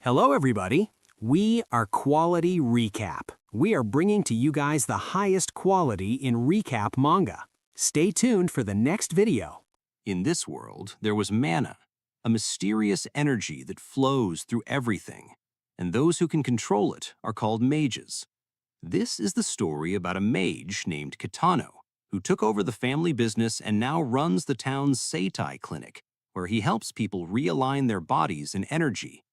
Hello, everybody. We are Quality Recap. We are bringing to you guys the highest quality in recap manga. Stay tuned for the next video. In this world, there was mana, a mysterious energy that flows through everything, and those who can control it are called mages. This is the story about a mage named Kitano, who took over the family business and now runs the town's seitai clinic, where he helps people realign their bodies and energy.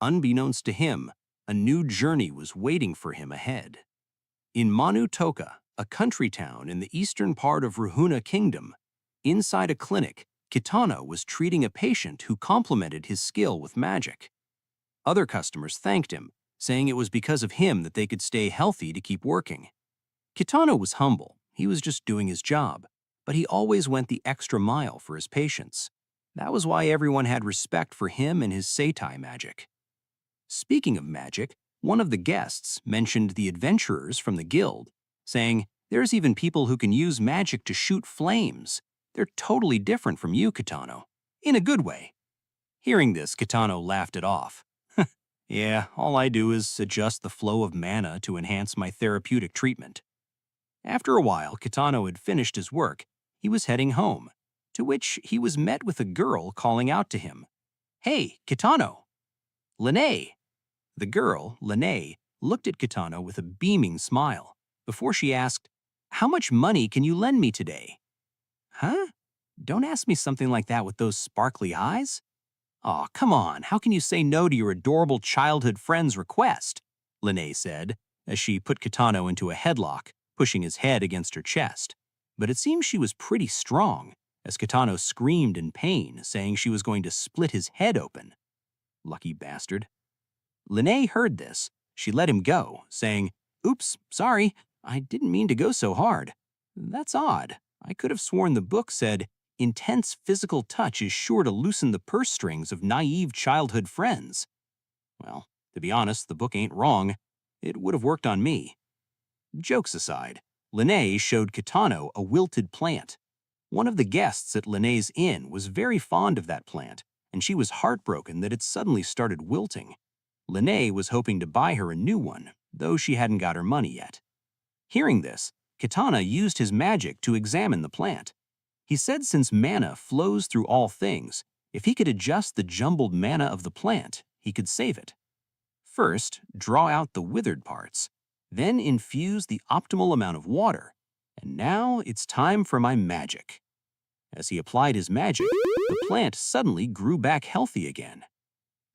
Unbeknownst to him, a new journey was waiting for him ahead. In Manu Toka, a country town in the eastern part of Ruhuna Kingdom, inside a clinic, Kitano was treating a patient who complemented his skill with magic. Other customers thanked him, saying it was because of him that they could stay healthy to keep working. Kitano was humble. He was just doing his job, but he always went the extra mile for his patients. That was why everyone had respect for him and his seitai magic. Speaking of magic, one of the guests mentioned the adventurers from the guild, saying, "There's even people who can use magic to shoot flames. They're totally different from you, Kitano. In a good way." Hearing this, Kitano laughed it off. "Yeah, all I do is adjust the flow of mana to enhance my therapeutic treatment." After a while, Kitano had finished his work. He was heading home, to which he was met with a girl calling out to him, "Hey, Kitano!" "Lene!" The girl, Lene, looked at Kitano with a beaming smile before she asked, "How much money can you lend me today?" "Huh? Don't ask me something like that with those sparkly eyes." "Aw, come on, how can you say no to your adorable childhood friend's request?" Lene said, as she put Kitano into a headlock, pushing his head against her chest. But it seems she was pretty strong, as Kitano screamed in pain, saying she was going to split his head open. Lucky bastard. Lene heard this. She let him go, saying, "Oops, sorry, I didn't mean to go so hard. That's odd. I could have sworn the book said, 'Intense physical touch is sure to loosen the purse strings of naive childhood friends.' Well, to be honest, the book ain't wrong. It would have worked on me." Jokes aside, Lene showed Kitano a wilted plant. One of the guests at Lene's inn was very fond of that plant, and she was heartbroken that it suddenly started wilting. Lene was hoping to buy her a new one, though she hadn't got her money yet. Hearing this, Kitano used his magic to examine the plant. He said since mana flows through all things, if he could adjust the jumbled mana of the plant, he could save it. First, draw out the withered parts, then infuse the optimal amount of water, and now it's time for my magic. As he applied his magic, the plant suddenly grew back healthy again.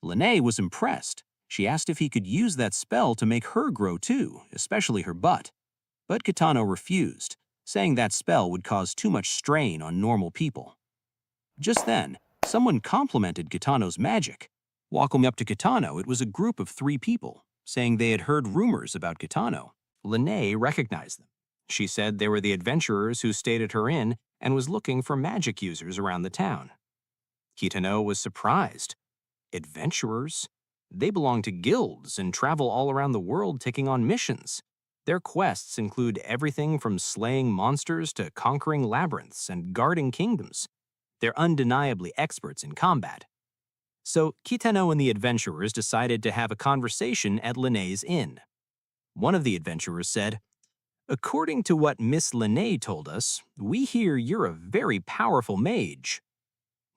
Lene was impressed. She asked if he could use that spell to make her grow too, especially her butt. But Kitano refused, saying that spell would cause too much strain on normal people. Just then, someone complimented Kitano's magic. Walking up to Kitano, it was a group of 3 people, saying they had heard rumors about Kitano. Lene recognized them. She said they were the adventurers who stayed at her inn and was looking for magic users around the town. Kitano was surprised. Adventurers? They belong to guilds and travel all around the world taking on missions. Their quests include everything from slaying monsters to conquering labyrinths and guarding kingdoms. They're undeniably experts in combat. So Kitano and the adventurers decided to have a conversation at Lene's inn. One of the adventurers said, "According to what Miss Lene told us, we hear you're a very powerful mage."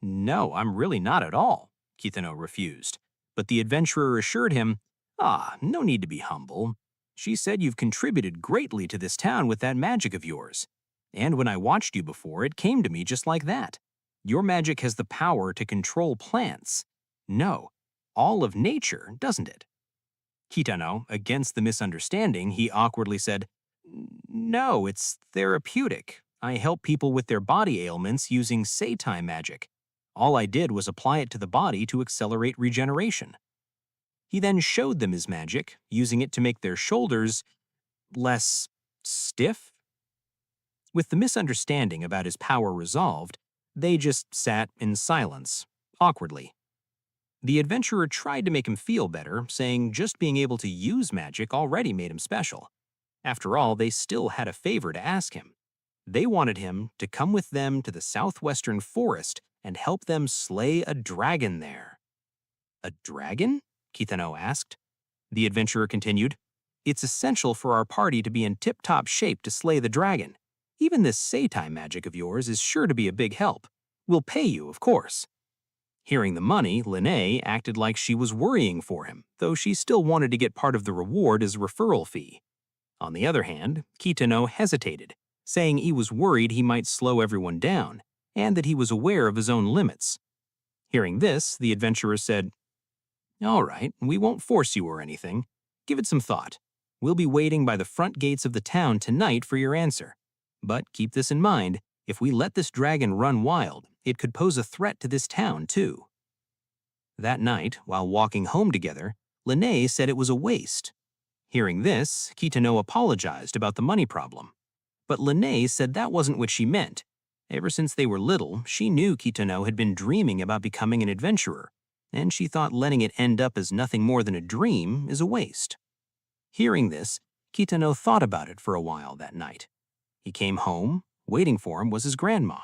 "No, I'm really not at all," Kitano refused. But the adventurer assured him, "No need to be humble. She said you've contributed greatly to this town with that magic of yours. And when I watched you before, it came to me just like that. Your magic has the power to control plants. No, all of nature, doesn't it?" Kitano, against the misunderstanding, he awkwardly said, "No, it's therapeutic. I help people with their body ailments using seitai magic. All I did was apply it to the body to accelerate regeneration." He then showed them his magic, using it to make their shoulders less stiff. With the misunderstanding about his power resolved, they just sat in silence, awkwardly. The adventurer tried to make him feel better, saying just being able to use magic already made him special. After all, they still had a favor to ask him. They wanted him to come with them to the southwestern forest and help them slay a dragon there. "A dragon?" Kitano asked. The adventurer continued, "It's essential for our party to be in tip-top shape to slay the dragon. Even this seitai magic of yours is sure to be a big help. We'll pay you, of course." Hearing the money, Linnae acted like she was worrying for him, though she still wanted to get part of the reward as a referral fee. On the other hand, Kitano hesitated, saying he was worried he might slow everyone down, and that he was aware of his own limits. Hearing this, the adventurer said, "All right, we won't force you or anything. Give it some thought. We'll be waiting by the front gates of the town tonight for your answer. But keep this in mind, if we let this dragon run wild, it could pose a threat to this town too." That night, while walking home together, Linnae said it was a waste. Hearing this, Kitano apologized about the money problem. But Linnae said that wasn't what she meant. Ever since they were little, she knew Kitano had been dreaming about becoming an adventurer, and she thought letting it end up as nothing more than a dream is a waste. Hearing this, Kitano thought about it for a while that night. He came home. Waiting for him was his grandma.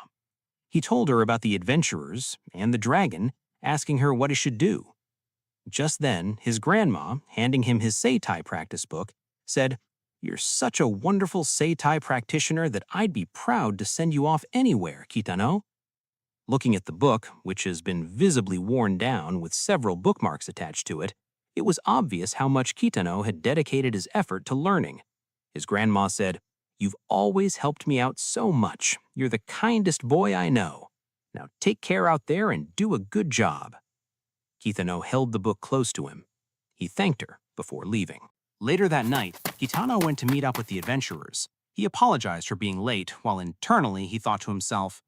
He told her about the adventurers and the dragon, asking her what he should do. Just then, his grandma, handing him his seitai practice book, said, "You're such a wonderful seitai practitioner that I'd be proud to send you off anywhere, Kitano." Looking at the book, which has been visibly worn down with several bookmarks attached to it, it was obvious how much Kitano had dedicated his effort to learning. His grandma said, "You've always helped me out so much. You're the kindest boy I know. Now take care out there and do a good job." Kitano held the book close to him. He thanked her before leaving. Later that night, Kitano went to meet up with the adventurers. He apologized for being late, while internally he thought to himself,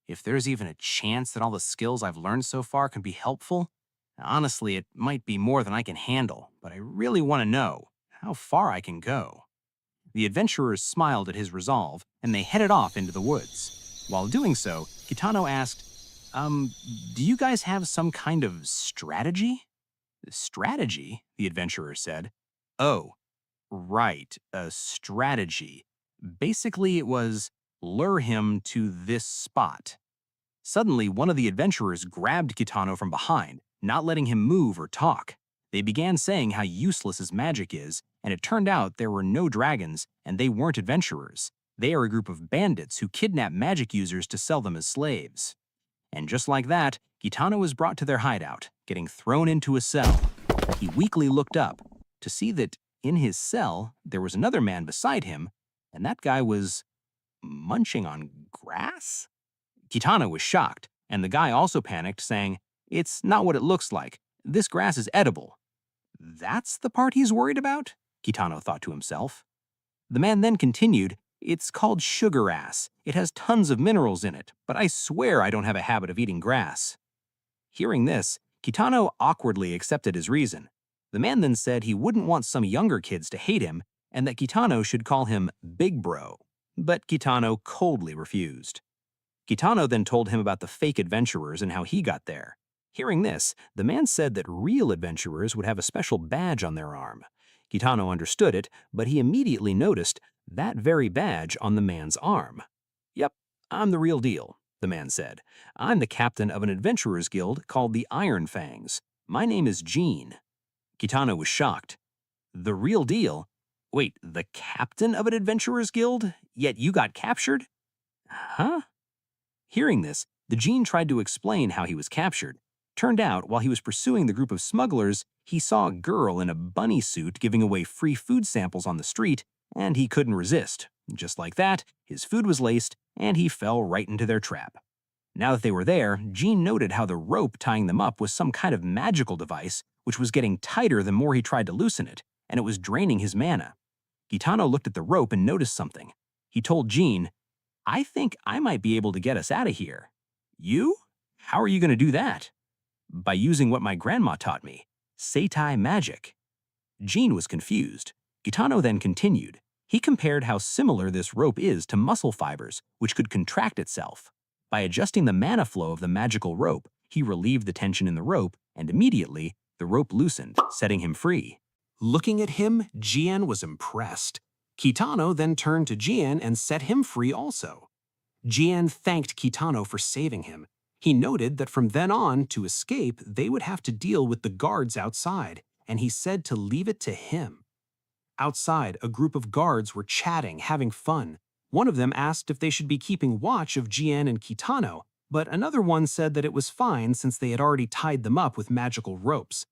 "If there's even a chance that all the skills I've learned so far can be helpful, honestly, it might be more than I can handle, but I really want to know how far I can go." The adventurers smiled at his resolve, and they headed off into the woods. While doing so, Kitano asked, "Do you guys have some kind of strategy?" "Strategy?" the adventurer said. "Oh, right, a strategy. Basically, it was lure him to this spot." Suddenly, one of the adventurers grabbed Kitano from behind, not letting him move or talk. They began saying how useless his magic is, and it turned out there were no dragons, and they weren't adventurers. They are a group of bandits who kidnap magic users to sell them as slaves. And just like that, Kitano was brought to their hideout, getting thrown into a cell. He weakly looked up to see that in his cell there was another man beside him, and that guy was munching on grass? Kitano was shocked, and the guy also panicked, saying, "It's not what it looks like. This grass is edible." "That's the part he's worried about?" Kitano thought to himself. The man then continued, "It's called sugar ass. It has tons of minerals in it, but I swear I don't have a habit of eating grass." Hearing this, Kitano awkwardly accepted his reason. The man then said he wouldn't want some younger kids to hate him, and that Kitano should call him Big Bro. But Kitano coldly refused. Kitano then told him about the fake adventurers and how he got there. Hearing this, the man said that real adventurers would have a special badge on their arm. Kitano understood it, but he immediately noticed that very badge on the man's arm. "Yep, I'm the real deal," the man said. "I'm the captain of an adventurers guild called the Iron Fangs. My name is Gene." Kitano was shocked. "The real deal? Wait, the captain of an adventurers guild? Yet you got captured?" "Huh?" Hearing this, the Gene tried to explain how he was captured. Turned out, while he was pursuing the group of smugglers, he saw a girl in a bunny suit giving away free food samples on the street, and he couldn't resist. Just like that, his food was laced, and he fell right into their trap. Now that they were there, Gene noted how the rope tying them up was some kind of magical device, which was getting tighter the more he tried to loosen it, and it was draining his mana. Kitano looked at the rope and noticed something. He told Gene, "I think I might be able to get us out of here." "You? How are you going to do that?" "By using what my grandma taught me, seitai magic." Gene was confused. Kitano then continued. He compared how similar this rope is to muscle fibers, which could contract itself. By adjusting the mana flow of the magical rope, he relieved the tension in the rope, and immediately, the rope loosened, setting him free. Looking at him, Jian was impressed. Kitano then turned to Jian and set him free also. Jian thanked Kitano for saving him. He noted that from then on, to escape, they would have to deal with the guards outside, and he said to leave it to him. Outside, a group of guards were chatting, having fun. One of them asked if they should be keeping watch of Jien and Kitano, but another one said that it was fine since they had already tied them up with magical ropes.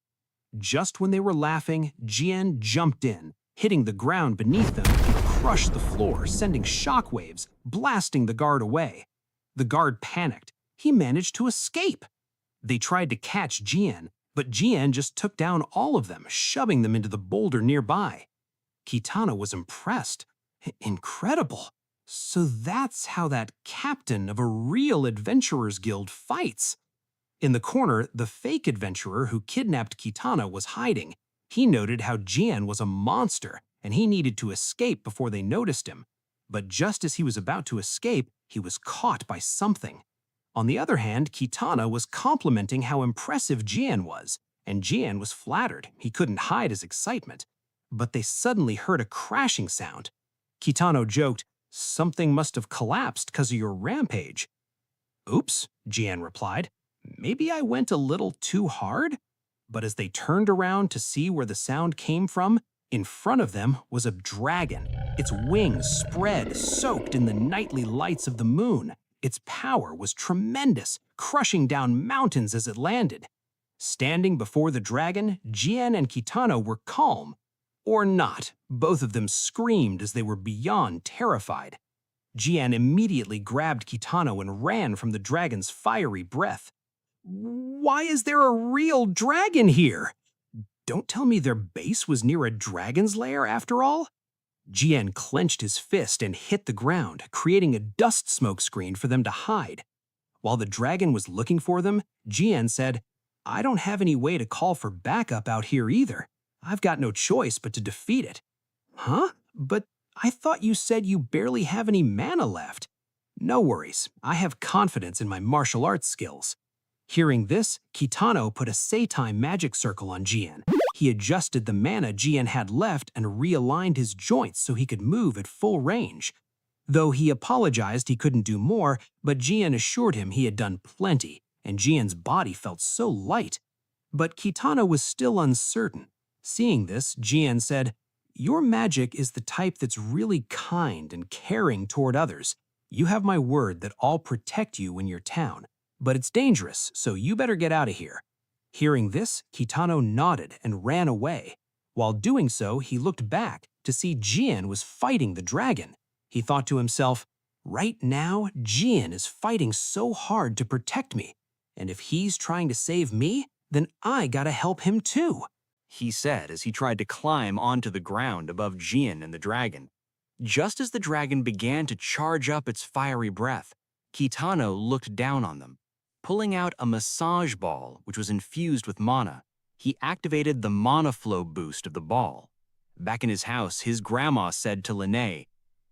Just when they were laughing, Jien jumped in, hitting the ground beneath them and crushed the floor, sending shockwaves, blasting the guard away. The guard panicked. He managed to escape. They tried to catch Jien, but Jien just took down all of them, shoving them into the boulder nearby. Kitano was impressed. Incredible. So that's how that captain of a real adventurers guild fights. In the corner, the fake adventurer who kidnapped Kitano was hiding. He noted how Jien was a monster, and he needed to escape before they noticed him. But just as he was about to escape, he was caught by something. On the other hand, Kitano was complimenting how impressive Jien was, and Jien was flattered. He couldn't hide his excitement. But they suddenly heard a crashing sound. Kitano joked, "Something must have collapsed because of your rampage." "Oops," Jien replied. "Maybe I went a little too hard?" But as they turned around to see where the sound came from, in front of them was a dragon, its wings spread, soaked in the nightly lights of the moon. Its power was tremendous, crushing down mountains as it landed. Standing before the dragon, Jien and Kitano were calm. Or not. Both of them screamed as they were beyond terrified. Jien immediately grabbed Kitano and ran from the dragon's fiery breath. "Why is there a real dragon here? Don't tell me their base was near a dragon's lair after all?" Jien clenched his fist and hit the ground, creating a dust smoke screen for them to hide. While the dragon was looking for them, Jien said, "I don't have any way to call for backup out here either. I've got no choice but to defeat it." "Huh? But I thought you said you barely have any mana left." "No worries, I have confidence in my martial arts skills." Hearing this, Kitano put a seitai magic circle on Jien. He adjusted the mana Jien had left and realigned his joints so he could move at full range. Though he apologized he couldn't do more, but Jien assured him he had done plenty, and Jien's body felt so light. But Kitano was still uncertain. Seeing this, Jien said, "Your magic is the type that's really kind and caring toward others. You have my word that I'll protect you in your town. But it's dangerous, so you better get out of here." Hearing this, Kitano nodded and ran away. While doing so, he looked back to see Jien was fighting the dragon. He thought to himself, "Right now, Jien is fighting so hard to protect me. And if he's trying to save me, then I gotta help him too," he said as he tried to climb onto the ground above Jien and the dragon. Just as the dragon began to charge up its fiery breath, Kitano looked down on them. Pulling out a massage ball, which was infused with mana, he activated the mana flow boost of the ball. Back in his house, his grandma said to Lene,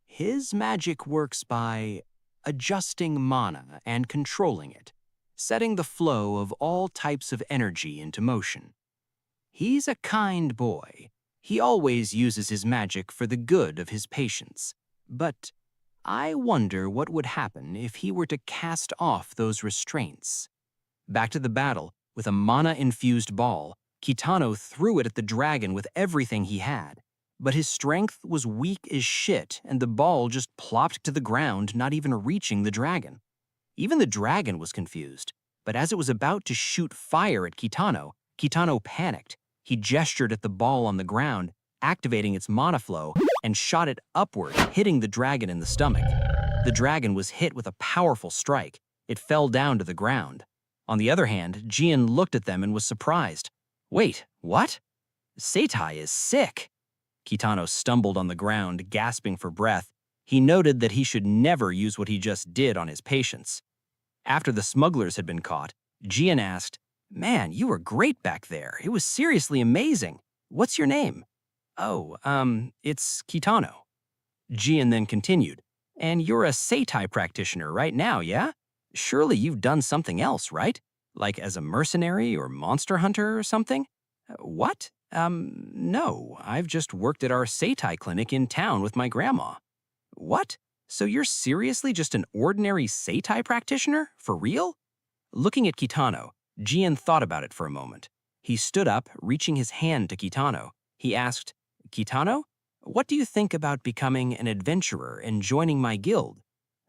"His magic works by adjusting mana and controlling it, setting the flow of all types of energy into motion. He's a kind boy. He always uses his magic for the good of his patients. But I wonder what would happen if he were to cast off those restraints." Back to the battle, with a mana-infused ball, Kitano threw it at the dragon with everything he had. But his strength was weak as shit, and the ball just plopped to the ground, not even reaching the dragon. Even the dragon was confused, but as it was about to shoot fire at Kitano, Kitano panicked. He gestured at the ball on the ground, activating its mana flow, and shot it upward, hitting the dragon in the stomach. The dragon was hit with a powerful strike. It fell down to the ground. On the other hand, Jien looked at them and was surprised. "Wait, what? Seitai is sick." Kitano stumbled on the ground, gasping for breath. He noted that he should never use what he just did on his patients. After the smugglers had been caught, Jien asked, "Man, you were great back there. It was seriously amazing. What's your name?" "Oh, it's Kitano." Jien then continued, "And you're a seitai practitioner right now, yeah? Surely you've done something else, right? Like as a mercenary or monster hunter or something?" "What? No, I've just worked at our seitai clinic in town with my grandma." "What? So you're seriously just an ordinary seitai practitioner? For real?" Looking at Kitano, Jien thought about it for a moment. He stood up, reaching his hand to Kitano. He asked, "Kitano, what do you think about becoming an adventurer and joining my guild?"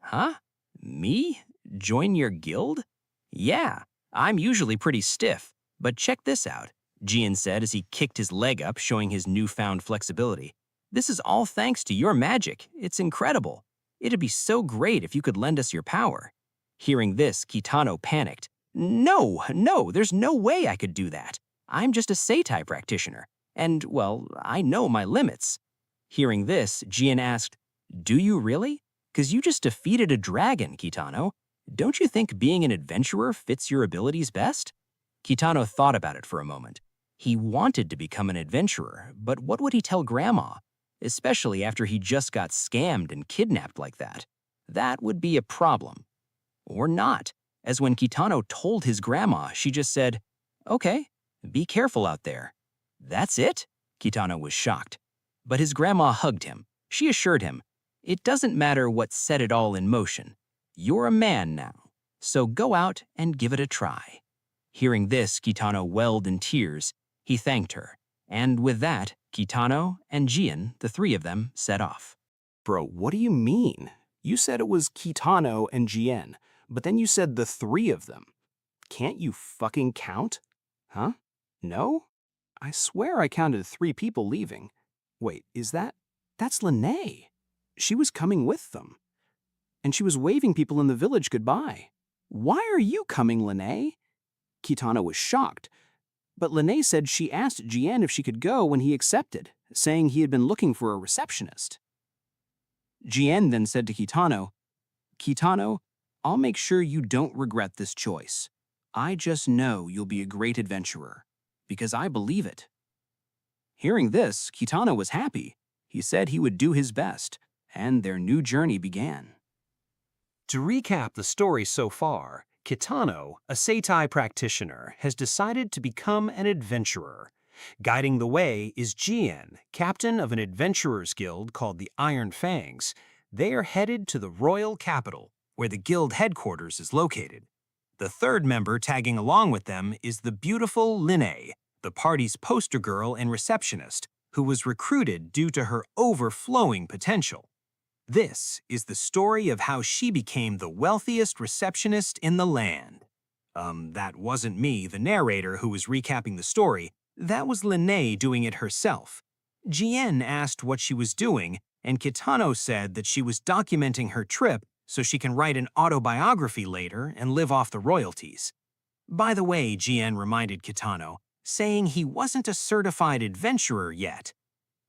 "Huh? Me? Join your guild?" "Yeah, I'm usually pretty stiff, but check this out," Jian said as he kicked his leg up, showing his newfound flexibility. "This is all thanks to your magic. It's incredible. It'd be so great if you could lend us your power." Hearing this, Kitano panicked. No, there's no way I could do that. I'm just a seitai practitioner, and, well, I know my limits." Hearing this, Jian asked, "Do you really? 'Cause you just defeated a dragon, Kitano. Don't you think being an adventurer fits your abilities best?" Kitano thought about it for a moment. He wanted to become an adventurer, but what would he tell Grandma? Especially after he just got scammed and kidnapped like that. That would be a problem. Or not, as when Kitano told his grandma, she just said, "Okay, be careful out there." "That's it?" Kitano was shocked. But his grandma hugged him. She assured him, "It doesn't matter what set it all in motion. You're a man now, so go out and give it a try." Hearing this, Kitano welled in tears. He thanked her, and with that, Kitano and Jian, the three of them, set off. Bro, what do you mean? You said it was Kitano and Jian, but then you said the three of them. Can't you fucking count? Huh? No? I swear I counted 3 people leaving. Wait, that's Lene. She was coming with them. And she was waving people in the village goodbye. Why are you coming, Lene? Kitano was shocked. But Lene said she asked Jian if she could go when he accepted, saying he had been looking for a receptionist. Jian then said to Kitano, "Kitano, I'll make sure you don't regret this choice. I just know you'll be a great adventurer, because I believe it." Hearing this, Kitano was happy. He said he would do his best, and their new journey began. To recap the story so far, Kitano, a seitai practitioner, has decided to become an adventurer. Guiding the way is Jian, captain of an adventurers guild called the Iron Fangs. They are headed to the royal capital, where the guild headquarters is located. The third member tagging along with them is the beautiful Lene, the party's poster girl and receptionist, who was recruited due to her overflowing potential. This is the story of how she became the wealthiest receptionist in the land. That wasn't me, the narrator, who was recapping the story. That was Lene doing it herself. Jian asked what she was doing, and Kitano said that she was documenting her trip so she can write an autobiography later and live off the royalties. By the way, Jian reminded Kitano, saying he wasn't a certified adventurer yet.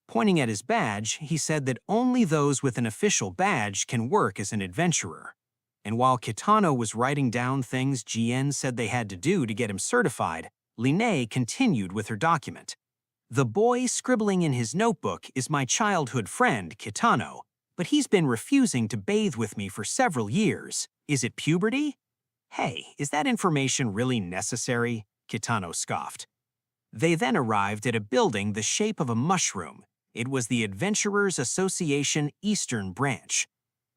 Pointing at his badge, he said that only those with an official badge can work as an adventurer. And while Kitano was writing down things Jian said they had to do to get him certified, Lene continued with her document. "The boy scribbling in his notebook is my childhood friend, Kitano, but he's been refusing to bathe with me for several years. Is it puberty?" "Hey, is that information really necessary?" Kitano scoffed. They then arrived at a building the shape of a mushroom. It was the Adventurers Association Eastern Branch.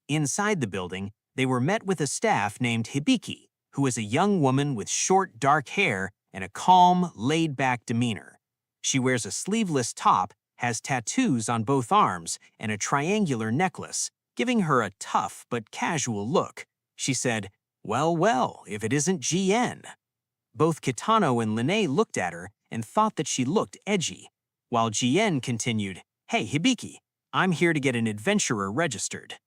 Inside the building, they were met with a staff named Hibiki, who is a young woman with short, dark hair and a calm, laid-back demeanor. She wears a sleeveless top, has tattoos on both arms, and a triangular necklace, giving her a tough but casual look. She said, well, if it isn't Jian." Both Kitano and Lene looked at her and thought that she looked edgy, while Jian continued, "Hey, Hibiki, I'm here to get an adventurer registered."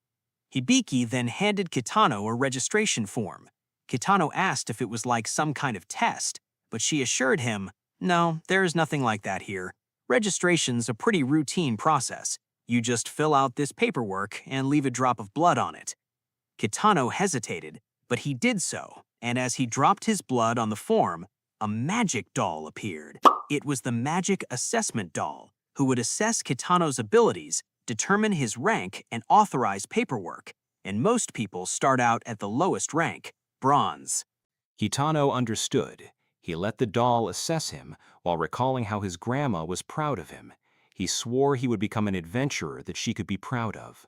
Hibiki then handed Kitano a registration form. Kitano asked if it was like some kind of test, but she assured him, "No, there is nothing like that here. Registration's a pretty routine process. You just fill out this paperwork and leave a drop of blood on it." Kitano hesitated, but he did so, and as he dropped his blood on the form, a magic doll appeared. It was the magic assessment doll, who would assess Kitano's abilities, determine his rank, and authorize paperwork, and most people start out at the lowest rank, bronze. Kitano understood. He let the doll assess him while recalling how his grandma was proud of him. He swore he would become an adventurer that she could be proud of.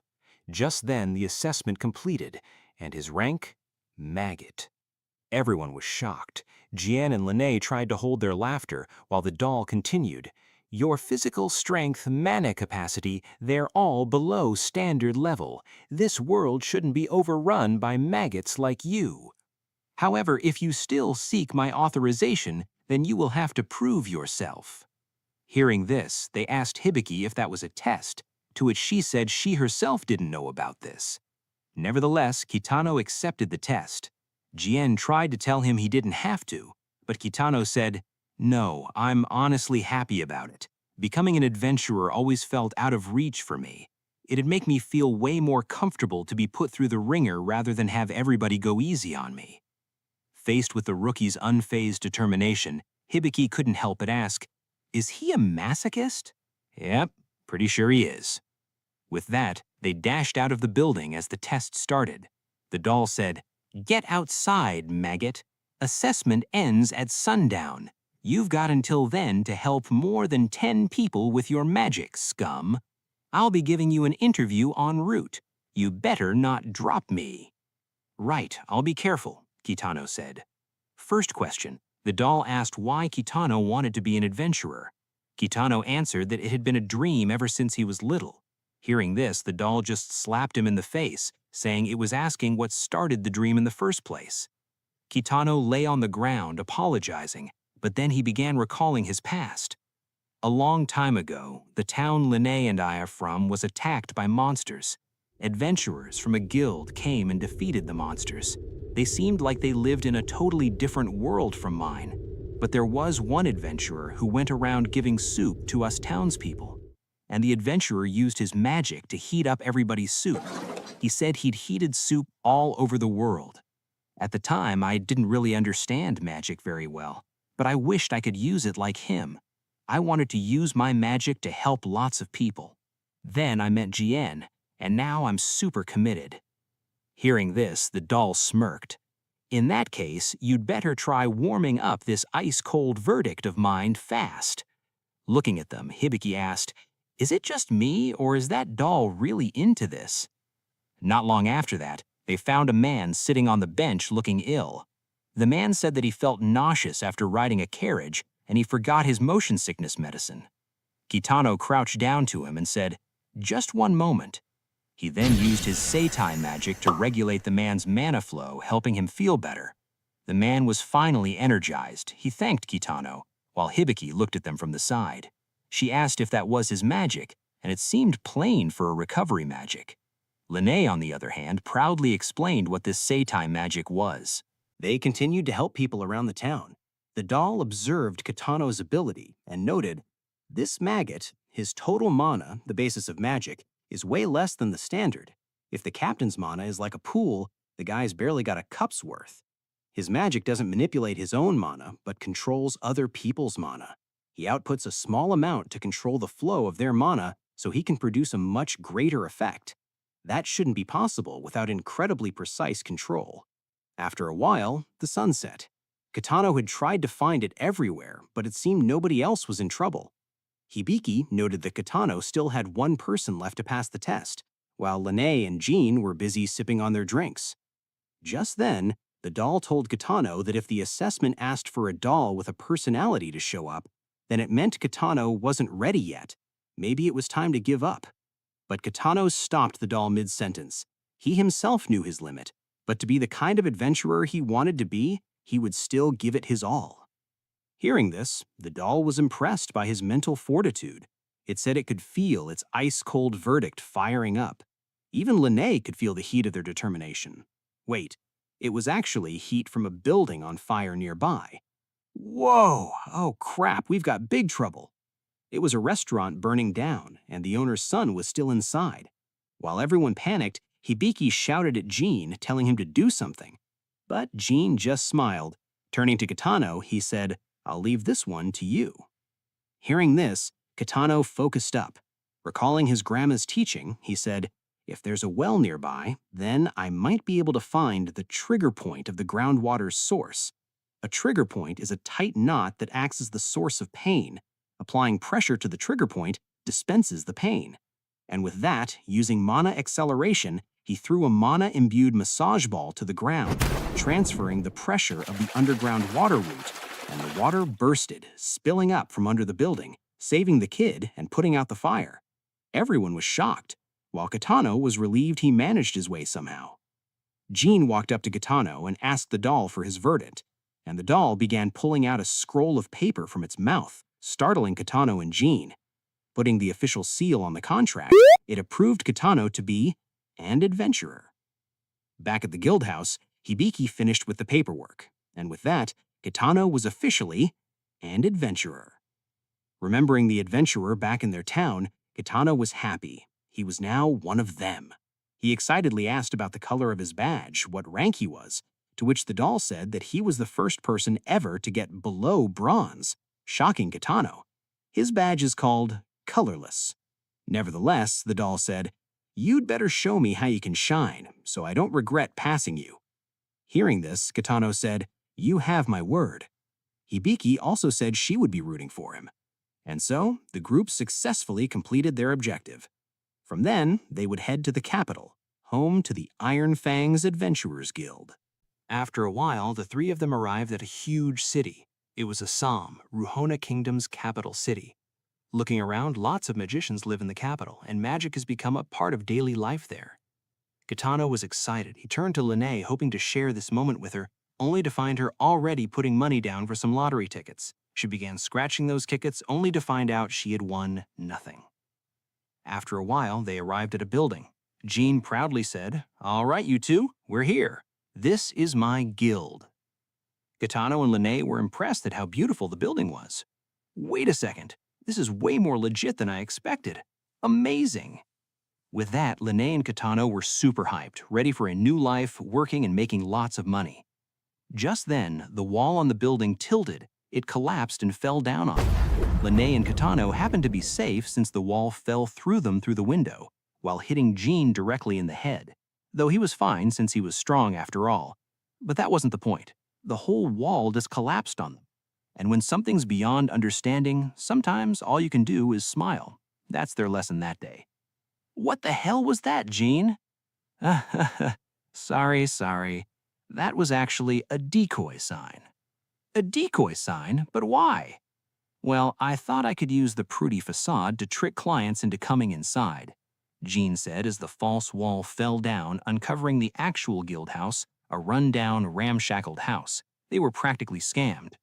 Just then the assessment completed, and his rank? Maggot. Everyone was shocked. Jian and Lene tried to hold their laughter while the doll continued. Your physical strength, mana capacity, they're all below standard level. This world shouldn't be overrun by maggots like you. However, if you still seek my authorization, then you will have to prove yourself. Hearing this, they asked Hibiki if that was a test, to which she said she herself didn't know about this. Nevertheless, Kitano accepted the test. Jian tried to tell him he didn't have to, but Kitano said, "No, I'm honestly happy about it. Becoming an adventurer always felt out of reach for me. It'd make me feel way more comfortable to be put through the ringer rather than have everybody go easy on me." Faced with the rookie's unfazed determination, Hibiki couldn't help but ask, "Is he a masochist?" "Yep, pretty sure he is." With that, they dashed out of the building as the test started. The doll said, "Get outside, maggot. Assessment ends at sundown. You've got until then to help more than 10 people with your magic, scum. I'll be giving you an interview en route. You better not drop me." "Right, I'll be careful," Kitano said. First question, the doll asked why Kitano wanted to be an adventurer. Kitano answered that it had been a dream ever since he was little. Hearing this, the doll just slapped him in the face, saying it was asking what started the dream in the first place. Kitano lay on the ground, apologizing, but then he began recalling his past. A long time ago, the town Lene and I are from was attacked by monsters. Adventurers from a guild came and defeated the monsters. They seemed like they lived in a totally different world from mine, but there was one adventurer who went around giving soup to us townspeople. And the adventurer used his magic to heat up everybody's soup. He said he'd heated soup all over the world. At the time, I didn't really understand magic very well, but I wished I could use it like him. I wanted to use my magic to help lots of people. Then I met Jian, and now I'm super committed." Hearing this, the doll smirked. "In that case, you'd better try warming up this ice-cold verdict of mine fast." Looking at them, Hibiki asked, "Is it just me, or is that doll really into this?" Not long after that, they found a man sitting on the bench looking ill. The man said that he felt nauseous after riding a carriage, and he forgot his motion sickness medicine. Kitano crouched down to him and said, "Just one moment." He then used his seitai magic to regulate the man's mana flow, helping him feel better. The man was finally energized. He thanked Kitano, while Hibiki looked at them from the side. She asked if that was his magic, and it seemed plain for a recovery magic. Lene, on the other hand, proudly explained what this seitai magic was. They continued to help people around the town. The doll observed Kitano's ability and noted, "This maggot, his total mana, the basis of magic, is way less than the standard. If the captain's mana is like a pool, the guy's barely got a cup's worth. His magic doesn't manipulate his own mana, but controls other people's mana. He outputs a small amount to control the flow of their mana so he can produce a much greater effect. That shouldn't be possible without incredibly precise control." After a while, the sun set. Kitano had tried to find it everywhere, but it seemed nobody else was in trouble. Hibiki noted that Kitano still had one person left to pass the test, while Lene and Jean were busy sipping on their drinks. Just then, the doll told Kitano that if the assessment asked for a doll with a personality to show up, then it meant Kitano wasn't ready yet. Maybe it was time to give up. But Kitano stopped the doll mid-sentence. He himself knew his limit, but to be the kind of adventurer he wanted to be, he would still give it his all. Hearing this, the doll was impressed by his mental fortitude. It said it could feel its ice-cold verdict firing up. Even Lene could feel the heat of their determination. Wait, it was actually heat from a building on fire nearby. Whoa! Oh crap, we've got big trouble. It was a restaurant burning down, and the owner's son was still inside. While everyone panicked, Hibiki shouted at Jean, telling him to do something. But Jean just smiled. Turning to Kitano, he said, "I'll leave this one to you." Hearing this, Kitano focused up. Recalling his grandma's teaching, he said, "If there's a well nearby, then I might be able to find the trigger point of the groundwater's source." A trigger point is a tight knot that acts as the source of pain. Applying pressure to the trigger point dispenses the pain. And with that, using mana acceleration, he threw a mana-imbued massage ball to the ground, transferring the pressure of the underground water route, and the water bursted, spilling up from under the building, saving the kid and putting out the fire. Everyone was shocked, while Kitano was relieved he managed his way somehow. Jean walked up to Kitano and asked the doll for his verdict, and the doll began pulling out a scroll of paper from its mouth, startling Kitano and Jean. Putting the official seal on the contract, it approved Kitano to be an adventurer. Back at the guild house, Hibiki finished with the paperwork, and with that, Kitano was officially an adventurer. Remembering the adventurer back in their town, Kitano was happy. He was now one of them. He excitedly asked about the color of his badge, what rank he was, to which the doll said that he was the first person ever to get below bronze, shocking Kitano. His badge is called colorless. Nevertheless, the doll said, "You'd better show me how you can shine, so I don't regret passing you." Hearing this, Kitano said, "You have my word." Hibiki also said she would be rooting for him. And so, the group successfully completed their objective. From then, they would head to the capital, home to the Iron Fangs Adventurers Guild. After a while, the three of them arrived at a huge city. It was Assam, Ruhona Kingdom's capital city. Looking around, lots of magicians live in the capital, and magic has become a part of daily life there. Kitano was excited. He turned to Lene, hoping to share this moment with her, only to find her already putting money down for some lottery tickets. She began scratching those tickets, only to find out she had won nothing. After a while, they arrived at a building. Jean proudly said, "All right, you two, we're here. This is my guild." Kitano and Lene were impressed at how beautiful the building was. "Wait a second. This is way more legit than I expected. Amazing." With that, Lene and Kitano were super hyped, ready for a new life, working and making lots of money. Just then, the wall on the building tilted. It collapsed and fell down on them. Lene and Kitano happened to be safe since the wall fell through them through the window, while hitting Jean directly in the head, though he was fine since he was strong after all. But that wasn't the point. The whole wall just collapsed on them. And when something's beyond understanding, sometimes all you can do is smile. That's their lesson that day. "What the hell was that, Jean?" Sorry. That was actually a decoy sign." "A decoy sign? But why?" "Well, I thought I could use the pretty facade to trick clients into coming inside," Jean said as the false wall fell down, uncovering the actual guild house, a run-down, ramshackled house. They were practically scammed.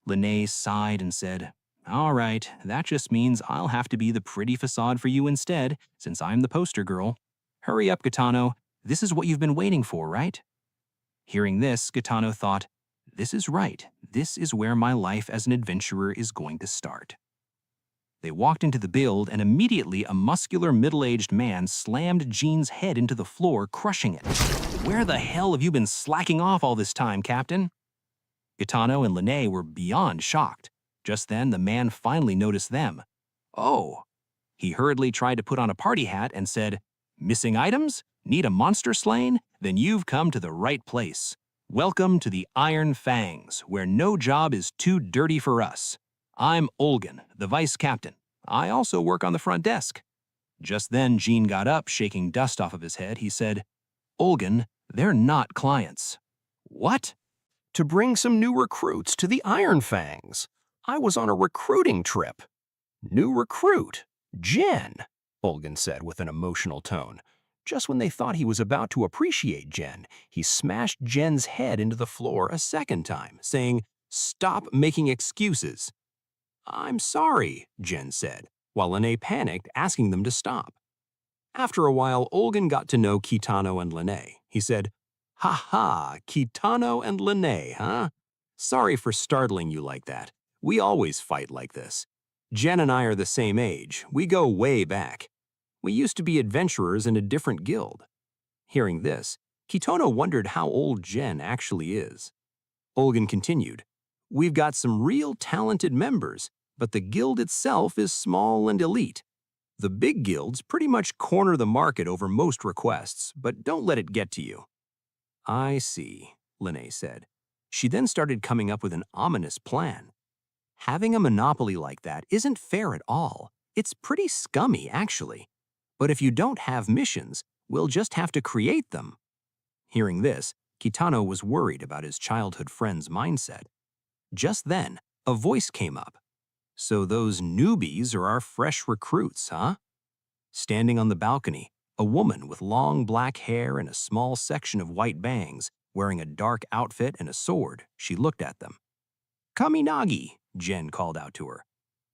Lene sighed and said, "All right, that just means I'll have to be the pretty facade for you instead, since I'm the poster girl. Hurry up, Kitano. This is what you've been waiting for, right?" Hearing this, Kitano thought, "This is right. This is where my life as an adventurer is going to start." They walked into the build, and immediately a muscular middle-aged man slammed Jean's head into the floor, crushing it. "Where the hell have you been slacking off all this time, Captain?" Kitano and Lene were beyond shocked. Just then, the man finally noticed them. "Oh." He hurriedly tried to put on a party hat and said, "Missing items? Need a monster slain? Then you've come to the right place. Welcome to the Iron Fangs, where no job is too dirty for us. I'm Olgan, the vice captain. I also work on the front desk." Just then, Jean got up, shaking dust off of his head. He said, "Olgan, they're not clients." "What?" To bring some new recruits to the Iron Fangs. I was on a recruiting trip. New recruit? Jen, Olgan said with an emotional tone. Just when they thought he was about to appreciate Jen, he smashed Jen's head into the floor a second time, saying, "Stop making excuses." "I'm sorry," Jen said, while Lene panicked, asking them to stop. After a while, Olgan got to know Kitano and Lene. He said, "Ha ha, Kitano and Lene, huh? Sorry for startling you like that. We always fight like this. Jen and I are the same age. We go way back. We used to be adventurers in a different guild." Hearing this, Kitano wondered how old Jen actually is. Olgan continued, "We've got some real talented members, but the guild itself is small and elite. The big guilds pretty much corner the market over most requests, but don't let it get to you." "I see," Lene said. She then started coming up with an ominous plan. "Having a monopoly like that isn't fair at all. It's pretty scummy, actually. But if you don't have missions, We'll just have to create them. Hearing this, Kitano was worried about his childhood friend's mindset. Just then, a voice came up. So those newbies are our fresh recruits, huh? Standing on the balcony, a woman with long black hair and a small section of white bangs, wearing a dark outfit and a sword, she looked at them. Kaminagi, Jen called out to her.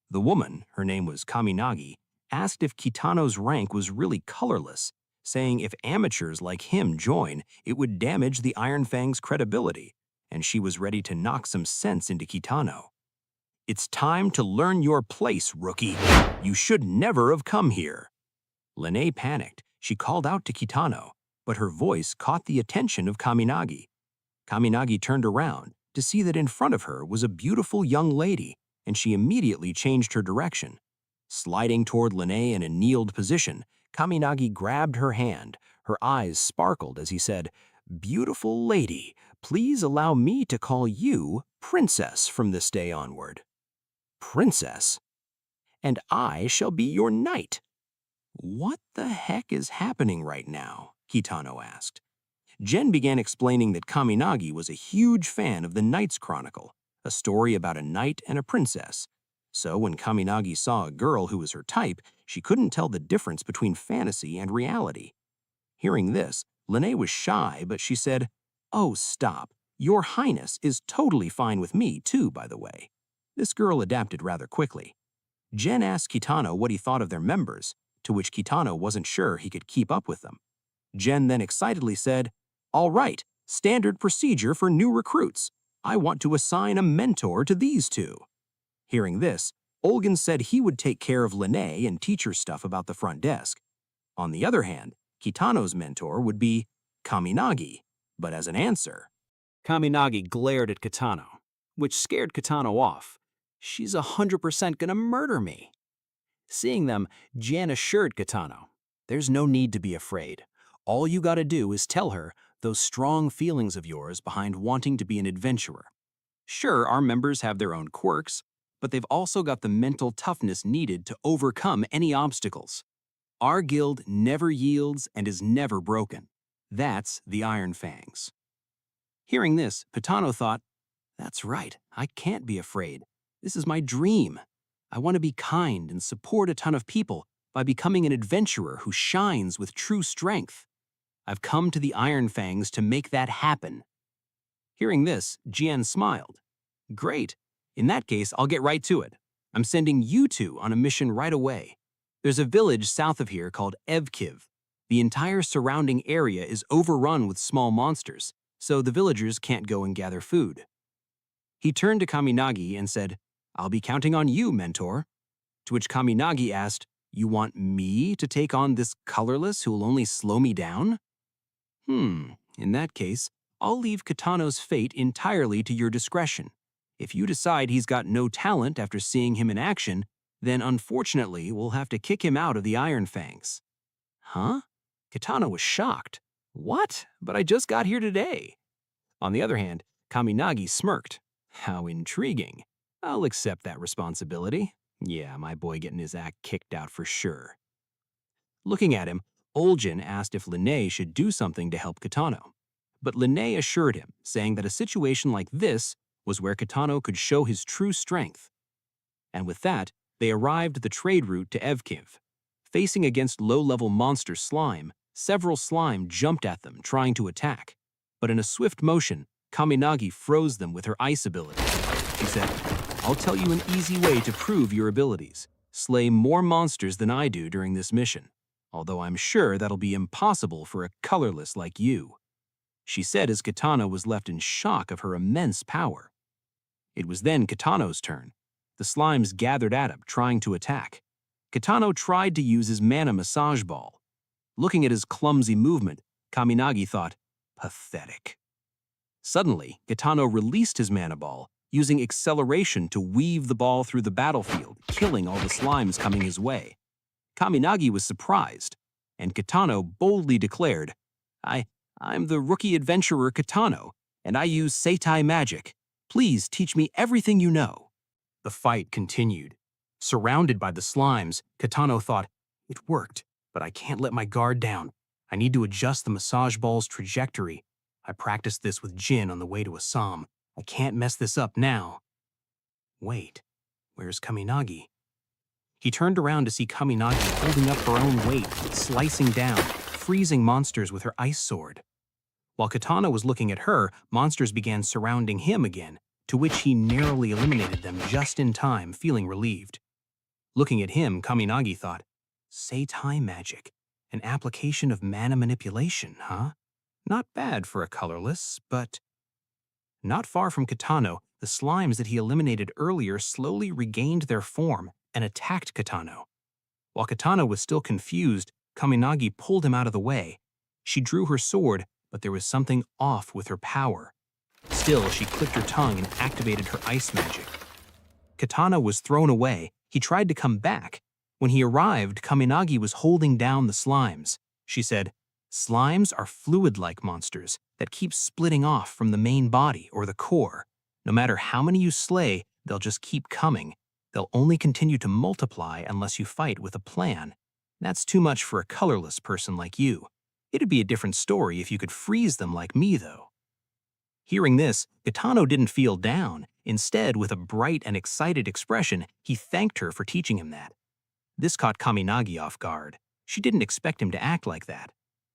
The woman, her name was Kaminagi, asked if Kitano's rank was really colorless, saying if amateurs like him join, it would damage the Iron Fang's credibility, and she was ready to knock some sense into Kitano. It's time to learn your place, rookie. You should never have come here. Lene panicked. She called out to Kitano, but her voice caught the attention of Kaminagi. Kaminagi turned around to see that in front of her was a beautiful young lady, and she immediately changed her direction. Sliding toward Lene in a kneeled position, Kaminagi grabbed her hand. Her eyes sparkled as he said, "Beautiful lady, please allow me to call you Princess from this day onward." Princess? And I shall be your knight. What the heck is happening right now? Kitano asked. Jen began explaining that Kaminagi was a huge fan of the Knight's Chronicle, a story about a knight and a princess. So when Kaminagi saw a girl who was her type, she couldn't tell the difference between fantasy and reality. Hearing this, Lene was shy, but she said, "Oh, stop. Your Highness is totally fine with me, too, by the way." This girl adapted rather quickly. Jen asked Kitano what he thought of their members, to which Kitano wasn't sure he could keep up with them. Jen then excitedly said, "All right, standard procedure for new recruits. I want to assign a mentor to these two." Hearing this, Olgin said he would take care of Lene and teach her stuff about the front desk. On the other hand, Kitano's mentor would be Kaminagi, but as an answer, Kaminagi glared at Kitano, which scared Kitano off. She's 100% gonna murder me. Seeing them, Jan assured Kitano, "There's no need to be afraid. All you gotta do is tell her those strong feelings of yours behind wanting to be an adventurer. Sure, our members have their own quirks, but they've also got the mental toughness needed to overcome any obstacles. Our guild never yields and is never broken. That's the Iron Fangs." Hearing this, Kitano thought, "That's right, I can't be afraid. This is my dream. I want to be kind and support a ton of people by becoming an adventurer who shines with true strength. I've come to the Iron Fangs to make that happen." Hearing this, Jian smiled. "Great. In that case, I'll get right to it. I'm sending you two on a mission right away. There's a village south of here called Evkiv. The entire surrounding area is overrun with small monsters, so the villagers can't go and gather food." He turned to Kaminagi and said, "I'll be counting on you, mentor." To which Kaminagi asked, "You want me to take on this colorless who'll only slow me down?" In that case, I'll leave Kitano's fate entirely to your discretion. If you decide he's got no talent after seeing him in action, then unfortunately we'll have to kick him out of the Iron Fangs." Huh? Kitano was shocked. What? But I just got here today. On the other hand, Kaminagi smirked. How intriguing. I'll accept that responsibility. Yeah, my boy getting his act kicked out for sure. Looking at him, Olgin asked if Lene should do something to help Kitano. But Lene assured him, saying that a situation like this was where Kitano could show his true strength. And with that, they arrived at the trade route to Evkiv. Facing against low-level monster slime, several slime jumped at them, trying to attack. But in a swift motion, Kaminagi froze them with her ice ability. She said, "I'll tell you an easy way to prove your abilities. Slay more monsters than I do during this mission, although I'm sure that'll be impossible for a colorless like you," she said as Kitano was left in shock of her immense power. It was then Kitano's turn. The slimes gathered at him, trying to attack. Kitano tried to use his mana massage ball. Looking at his clumsy movement, Kaminagi thought, pathetic. Suddenly, Kitano released his mana ball, using acceleration to weave the ball through the battlefield, killing all the slimes coming his way. Kaminagi was surprised, and Kitano boldly declared, I'm the rookie adventurer Kitano, and I use seitai magic. Please teach me everything you know." The fight continued. Surrounded by the slimes, Kitano thought, "It worked, but I can't let my guard down. I need to adjust the massage ball's trajectory. I practiced this with Jin on the way to Assam. I can't mess this up now. Wait, where's Kaminagi? He turned around to see Kaminagi holding up her own weight, slicing down, freezing monsters with her ice sword. While Kitano was looking at her, monsters began surrounding him again, to which he narrowly eliminated them just in time, feeling relieved. Looking at him, Kaminagi thought, seitai magic, an application of mana manipulation, huh? Not bad for a colorless, but... Not far from Kitano, the slimes that he eliminated earlier slowly regained their form and attacked Kitano. While Kitano was still confused, Kaminagi pulled him out of the way. She drew her sword, but there was something off with her power. Still, she clicked her tongue and activated her ice magic. Kitano was thrown away. He tried to come back. When he arrived, Kaminagi was holding down the slimes. She said, "Slimes are fluid-like monsters that keep splitting off from the main body or the core. No matter how many you slay, they'll just keep coming. They'll only continue to multiply unless you fight with a plan. That's too much for a colorless person like you. It'd be a different story if you could freeze them like me, though." Hearing this, Kitano didn't feel down. Instead, with a bright and excited expression, he thanked her for teaching him that. This caught Kaminagi off guard. She didn't expect him to act like that.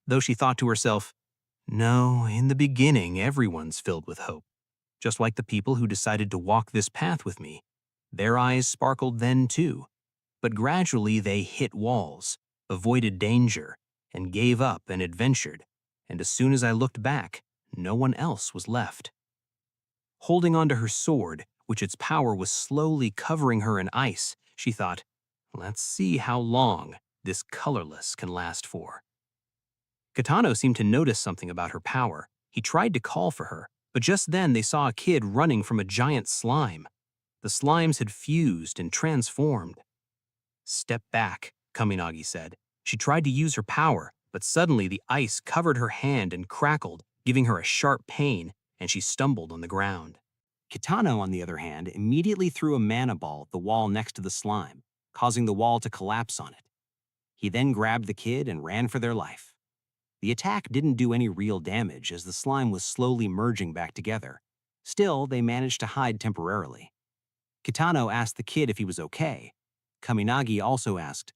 Though she thought to herself, no, in the beginning, everyone's filled with hope. Just like the people who decided to walk this path with me. Their eyes sparkled then too. But gradually they hit walls, avoided danger, and gave up and adventured. And as soon as I looked back, no one else was left. Holding onto her sword, which its power was slowly covering her in ice, she thought, let's see how long this colorless can last for. Kitano seemed to notice something about her power. He tried to call for her, but just then they saw a kid running from a giant slime. The slimes had fused and transformed. Step back, Kaminagi said. She tried to use her power, but suddenly the ice covered her hand and crackled, giving her a sharp pain, and she stumbled on the ground. Kitano, on the other hand, immediately threw a mana ball at the wall next to the slime, causing the wall to collapse on it. He then grabbed the kid and ran for their life. The attack didn't do any real damage as the slime was slowly merging back together. Still, they managed to hide temporarily. Kitano asked the kid if he was okay. Kaminagi also asked,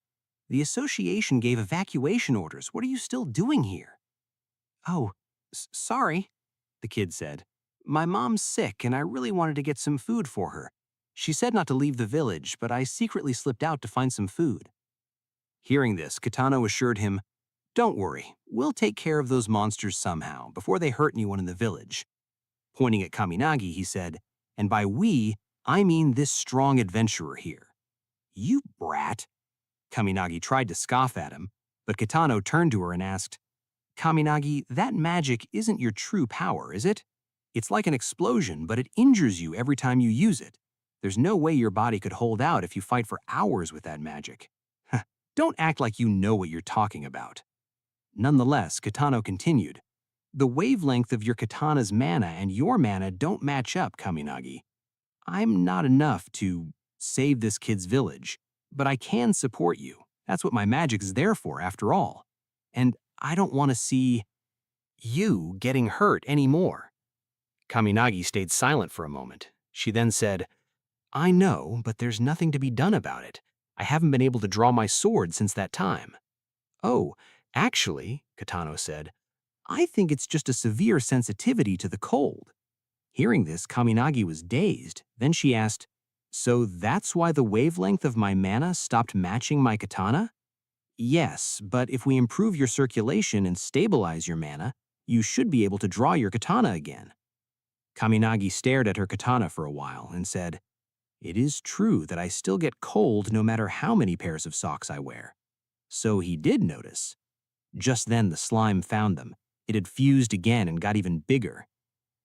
"The association gave evacuation orders. What are you still doing here?" "Oh, sorry," the kid said. "My mom's sick and I really wanted to get some food for her. She said not to leave the village, but I secretly slipped out to find some food." Hearing this, Kitano assured him, "Don't worry, we'll take care of those monsters somehow before they hurt anyone in the village." Pointing at Kaminagi, he said, "And by we, I mean this strong adventurer here." "You brat." Kaminagi tried to scoff at him, but Kitano turned to her and asked, "Kaminagi, that magic isn't your true power, is it? It's like an explosion, but it injures you every time you use it. There's no way your body could hold out if you fight for hours with that magic. Don't act like you know what you're talking about." Nonetheless, Kitano continued, "The wavelength of your katana's mana and your mana don't match up, Kaminagi. I'm not enough to save this kid's village, but I can support you. That's what my magic's there for, after all. And I don't want to see you getting hurt anymore." Kaminagi stayed silent for a moment. She then said, "I know, but there's nothing to be done about it. I haven't been able to draw my sword since that time." "Oh, actually," Kitano said, "I think it's just a severe sensitivity to the cold." Hearing this, Kaminagi was dazed. Then she asked, "So that's why the wavelength of my mana stopped matching my katana?" "Yes, but if we improve your circulation and stabilize your mana, you should be able to draw your katana again." Kaminagi stared at her katana for a while and said, "It is true that I still get cold no matter how many pairs of socks I wear." So he did notice. Just then the slime found them. It had fused again and got even bigger.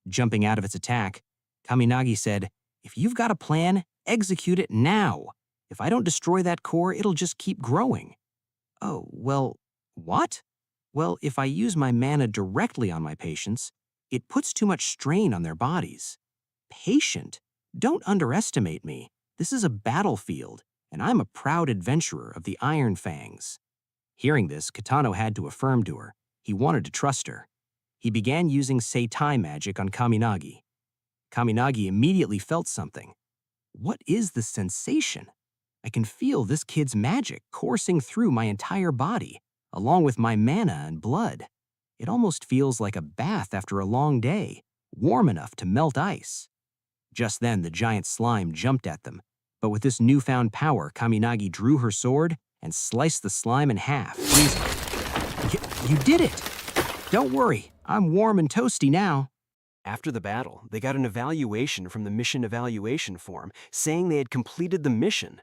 Jumping out of its attack, Kaminagi said, "If you've got a plan, execute it now. If I don't destroy that core, it'll just keep growing." "Oh, well, what?" "Well, if I use my mana directly on my patients, it puts too much strain on their bodies." "Patient? Don't underestimate me. This is a battlefield, and I'm a proud adventurer of the Iron Fangs." Hearing this, Kitano had to affirm to her, He wanted to trust her. He began using seitai magic on Kaminagi. Kaminagi immediately felt something. What is the sensation? I can feel this kid's magic coursing through my entire body, along with my mana and blood. It almost feels like a bath after a long day, warm enough to melt ice. Just then, the giant slime jumped at them, but with this newfound power, Kaminagi drew her sword and sliced the slime in half, freezing. You did it! Don't worry, I'm warm and toasty now. After the battle, they got an evaluation from the mission evaluation form saying they had completed the mission.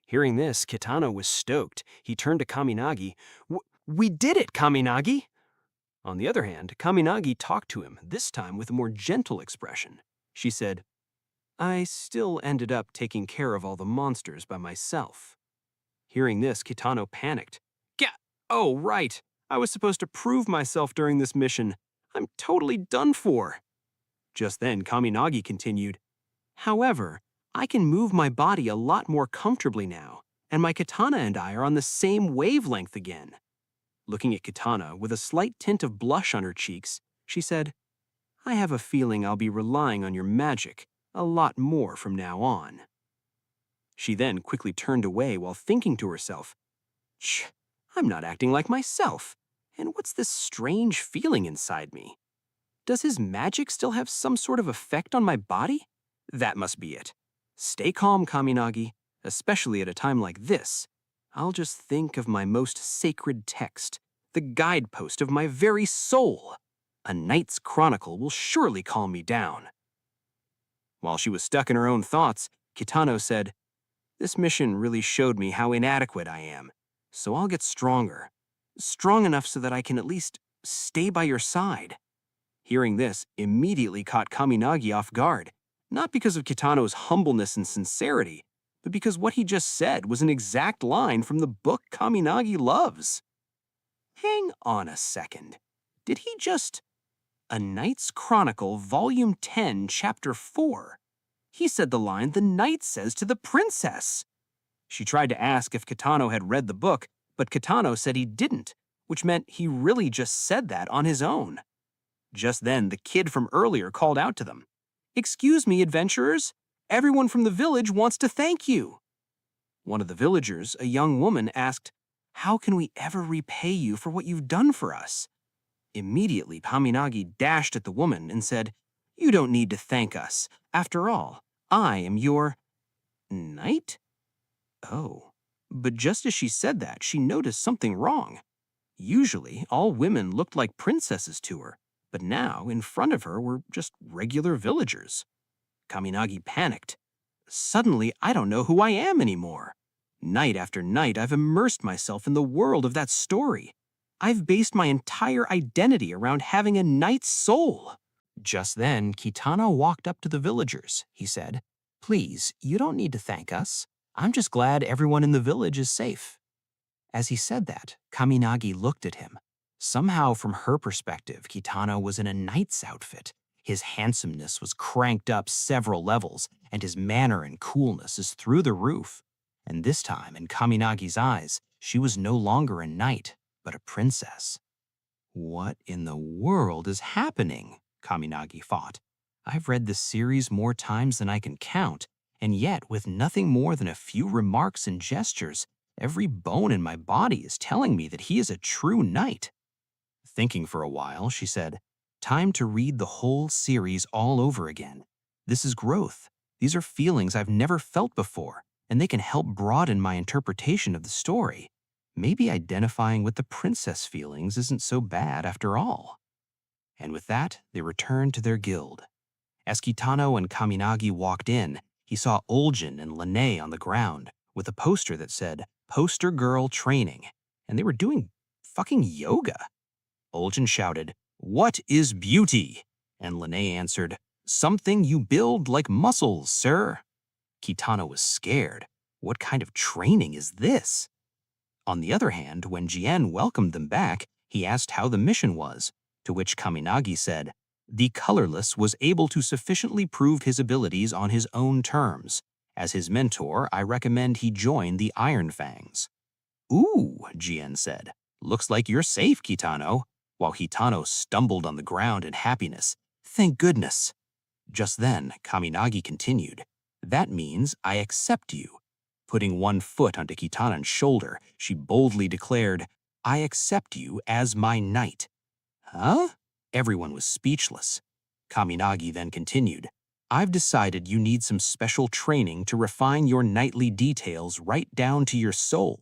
Hearing this, Kitano was stoked. He turned to Kaminagi. We did it, Kaminagi! On the other hand, Kaminagi talked to him, this time with a more gentle expression. She said, I still ended up taking care of all the monsters by myself. Hearing this, Kitano panicked. Oh, right. I was supposed to prove myself during this mission. I'm totally done for. Just then, Kaminagi continued, However, I can move my body a lot more comfortably now, and my katana and I are on the same wavelength again. Looking at Kitano with a slight tint of blush on her cheeks, she said, I have a feeling I'll be relying on your magic a lot more from now on. She then quickly turned away while thinking to herself, I'm not acting like myself, and what's this strange feeling inside me? Does his magic still have some sort of effect on my body? That must be it. Stay calm, Kaminagi, especially at a time like this. I'll just think of my most sacred text, the guidepost of my very soul. A knight's chronicle will surely calm me down. While she was stuck in her own thoughts, Kitano said, This mission really showed me how inadequate I am, so I'll get stronger. Strong enough so that I can at least stay by your side. Hearing this immediately caught Kaminagi off guard, not because of Kitano's humbleness and sincerity, but because what he just said was an exact line from the book Kaminagi loves. Hang on a second. Did he just... A Knight's Chronicle, Volume 10, Chapter 4. He said the line the knight says to the princess. She tried to ask if Kitano had read the book, but Kitano said he didn't, which meant he really just said that on his own. Just then, the kid from earlier called out to them. Excuse me, adventurers. Everyone from the village wants to thank you. One of the villagers, a young woman, asked, How can we ever repay you for what you've done for us? Immediately, Kaminagi dashed at the woman and said, You don't need to thank us. After all, I am your... knight? Oh. But just as she said that, she noticed something wrong. Usually, all women looked like princesses to her, but now, in front of her were just regular villagers. Kaminagi panicked. Suddenly, I don't know who I am anymore. Night after night, I've immersed myself in the world of that story. I've based my entire identity around having a knight's soul. Just then, Kitano walked up to the villagers. He said, Please, you don't need to thank us. I'm just glad everyone in the village is safe. As he said that, Kaminagi looked at him. Somehow, from her perspective, Kitano was in a knight's outfit. His handsomeness was cranked up several levels, and his manner and coolness is through the roof. And this time, in Kaminagi's eyes, she was no longer a knight, but a princess. What in the world is happening? Kaminagi thought. I've read this series more times than I can count, and yet, with nothing more than a few remarks and gestures, every bone in my body is telling me that he is a true knight. Thinking for a while, she said, Time to read the whole series all over again. This is growth. These are feelings I've never felt before, and they can help broaden my interpretation of the story. Maybe identifying with the princess feelings isn't so bad after all. And with that, they returned to their guild. As Kitano and Kaminagi walked in, he saw Olgin and Lene on the ground with a poster that said, Poster Girl Training, and they were doing fucking yoga. Olgin shouted, What is beauty? And Lene answered, Something you build like muscles, sir. Kitano was scared. What kind of training is this? On the other hand, when Jien welcomed them back, he asked how the mission was, to which Kaminagi said, The colorless was able to sufficiently prove his abilities on his own terms. As his mentor, I recommend he join the Iron Fangs. Ooh, Jien said. Looks like you're safe, Kitano. while Kitano stumbled on the ground in happiness. Thank goodness. Just then, Kaminagi continued, That means I accept you. Putting one foot onto Kitano's shoulder, she boldly declared, I accept you as my knight. Huh? Everyone was speechless. Kaminagi then continued, I've decided you need some special training to refine your knightly details right down to your soul.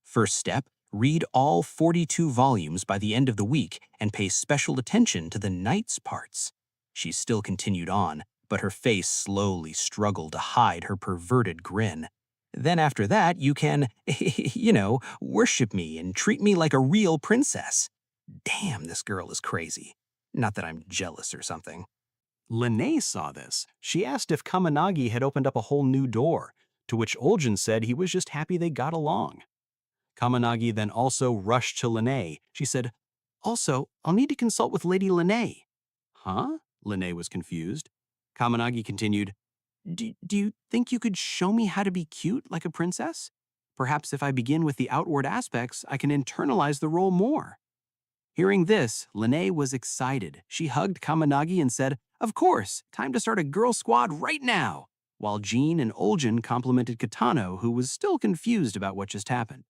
First step, read all 42 volumes by the end of the week and pay special attention to the knight's parts. She still continued on, but her face slowly struggled to hide her perverted grin. Then after that, you can, worship me and treat me like a real princess. Damn, this girl is crazy. Not that I'm jealous or something. Lene saw this. She asked if Kaminagi had opened up a whole new door, to which Oljin said he was just happy they got along. Kaminagi then also rushed to Lene. She said, Also, I'll need to consult with Lady Lene. Huh? Lene was confused. Kaminagi continued, Do you think you could show me how to be cute like a princess? Perhaps if I begin with the outward aspects, I can internalize the role more. Hearing this, Lene was excited. She hugged Kaminagi and said, Of course, time to start a girl squad right now, while Jean and Oljin complimented Kitano, who was still confused about what just happened.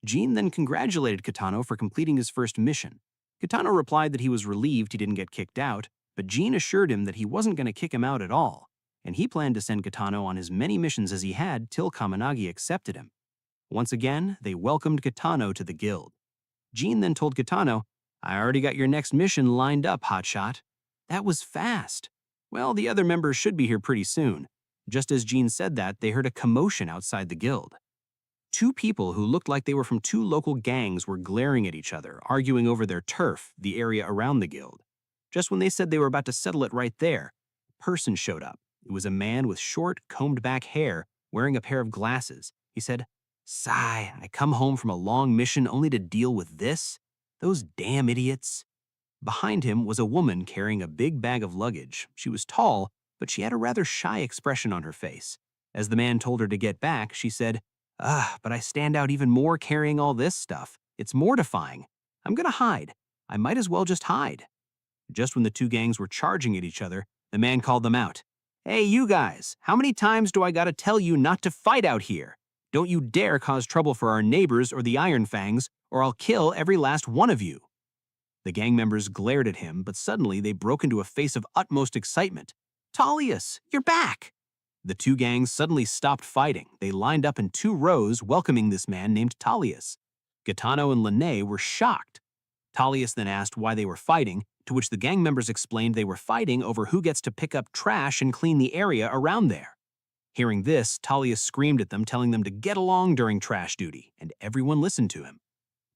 Jean then congratulated Kitano for completing his first mission. Kitano replied that he was relieved he didn't get kicked out, but Jean assured him that he wasn't going to kick him out at all, and he planned to send Kitano on as many missions as he had till Kaminagi accepted him. Once again, they welcomed Kitano to the guild. Jean then told Kitano, I already got your next mission lined up, hotshot. That was fast. Well, the other members should be here pretty soon. Just as Jean said that, they heard a commotion outside the guild. Two people who looked like they were from two local gangs were glaring at each other, arguing over their turf, the area around the guild. Just when they said they were about to settle it right there, a person showed up. It was a man with short, combed-back hair, wearing a pair of glasses. He said, Sigh, I come home from a long mission only to deal with this? Those damn idiots. Behind him was a woman carrying a big bag of luggage. She was tall, but she had a rather shy expression on her face. As the man told her to get back, she said, but I stand out even more carrying all this stuff. It's mortifying. I'm gonna hide. I might as well just hide. Just when the two gangs were charging at each other, the man called them out. Hey, you guys, how many times do I gotta tell you not to fight out here? Don't you dare cause trouble for our neighbors or the Iron Fangs, or I'll kill every last one of you. The gang members glared at him, but suddenly they broke into a face of utmost excitement. Talius, you're back! The two gangs suddenly stopped fighting. They lined up in two rows, welcoming this man named Talius. Kitano and Lene were shocked. Talius then asked why they were fighting, to which the gang members explained they were fighting over who gets to pick up trash and clean the area around there. Hearing this, Talius screamed at them, telling them to get along during trash duty, and everyone listened to him.